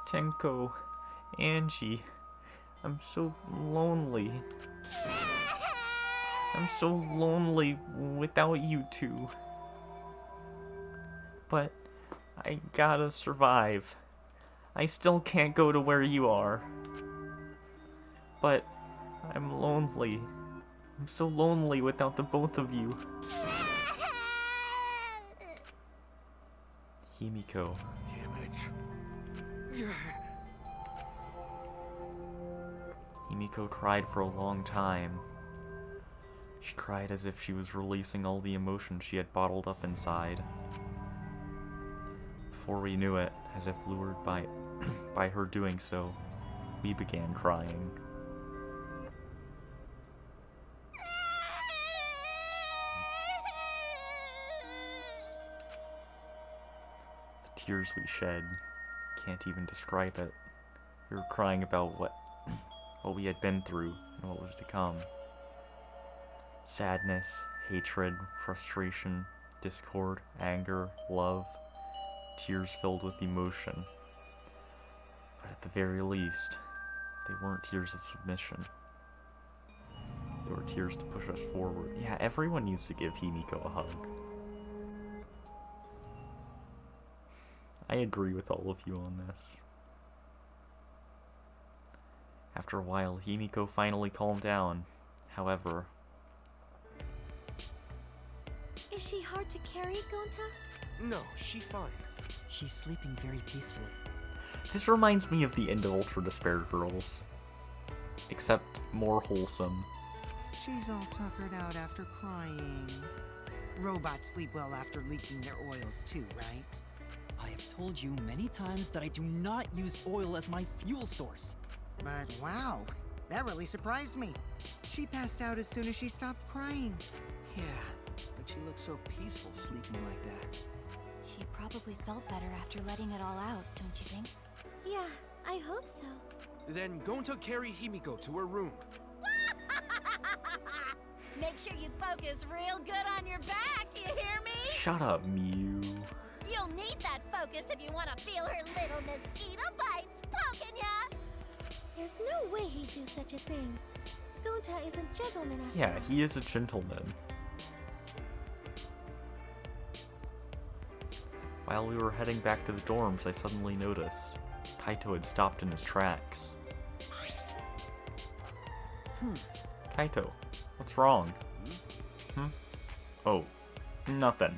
Tenko, Angie, I'm so lonely. I'm so lonely without you two. But I gotta survive. I still can't go to where you are. But I'm lonely. I'm so lonely without the both of you. Himiko. Damn it. Himiko cried for a long time. She cried as if she was releasing all the emotion she had bottled up inside. Before we knew it, as if lured by by her doing so, we began crying. The tears we shed, can't even describe it. We were crying about what we had been through and what was to come. Sadness, hatred, frustration, discord, anger, love, tears filled with emotion. But at the very least, they weren't tears of submission. They were tears to push us forward. Yeah, everyone needs to give Himiko a hug. I agree with all of you on this. After a while, Himiko finally calmed down. However... Is she hard to carry, Gonta? No, she's fine. She's sleeping very peacefully. This reminds me of the end of Ultra Despair Girls. Except more wholesome. She's all tuckered out after crying. Robots sleep well after leaking their oils too, right? I have told you many times that I do not use oil as my fuel source. But wow, that really surprised me. She passed out as soon as she stopped crying. Yeah, but she looks so peaceful sleeping like that. She probably felt better after letting it all out, don't you think? Yeah, I hope so. Then Gonta carry Himiko to her room. Make sure you focus real good on your back, you hear me? Shut up, Mew. You'll need that focus if you want to feel her little mosquito bites poking ya! There's no way he'd do such a thing. Gonta is a gentleman after Yeah, all. he is a gentleman. While we were heading back to the dorms, I suddenly noticed Kaito had stopped in his tracks. Kaito, what's wrong? Oh, nothing.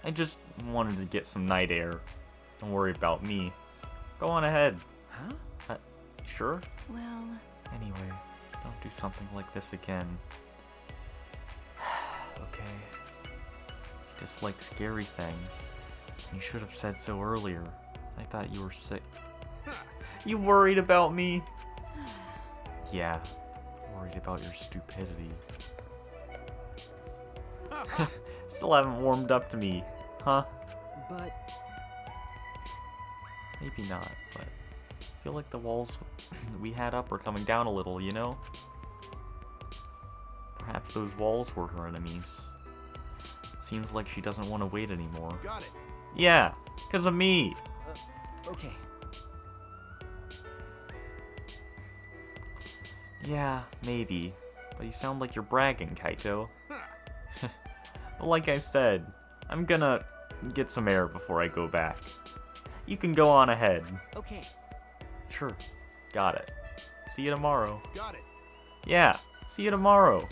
I just wanted to get some night air. Don't worry about me. Go on ahead. Huh? Sure? Well, Anyway, don't do something like this again. Okay. You dislike scary things. You should have said so earlier. I thought you were sick. You worried about me? Yeah, worried about your stupidity. Still haven't warmed up to me, huh? But Maybe not, but I feel like the walls we had up are coming down a little, you know? Perhaps those walls were her enemies. Seems like she doesn't want to wait anymore. Got it. Yeah, because of me. okay. Yeah, maybe. But you sound like you're bragging, Kaito. But like I said, I'm gonna get some air before I go back. You can go on ahead. Okay. Sure. Got it. See you tomorrow. Got it. Yeah, see you tomorrow.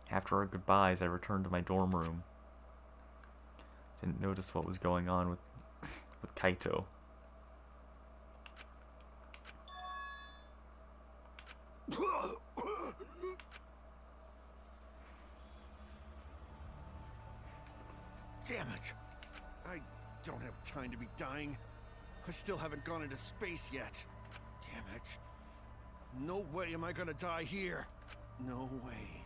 After our goodbyes, I returned to my dorm room. Didn't notice what was going on with Kaito. Damn it. I don't have time to be dying. I still haven't gone into space yet. Damn it. No way am I gonna die here. No way.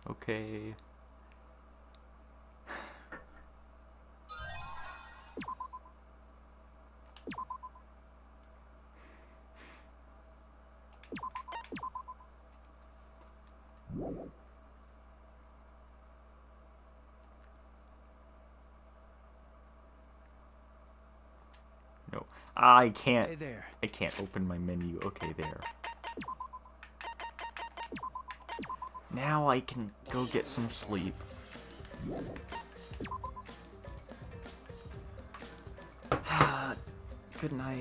Okay. No, I can't. Hey there. I can't open my menu. Okay, there. Now I can go get some sleep. Good night.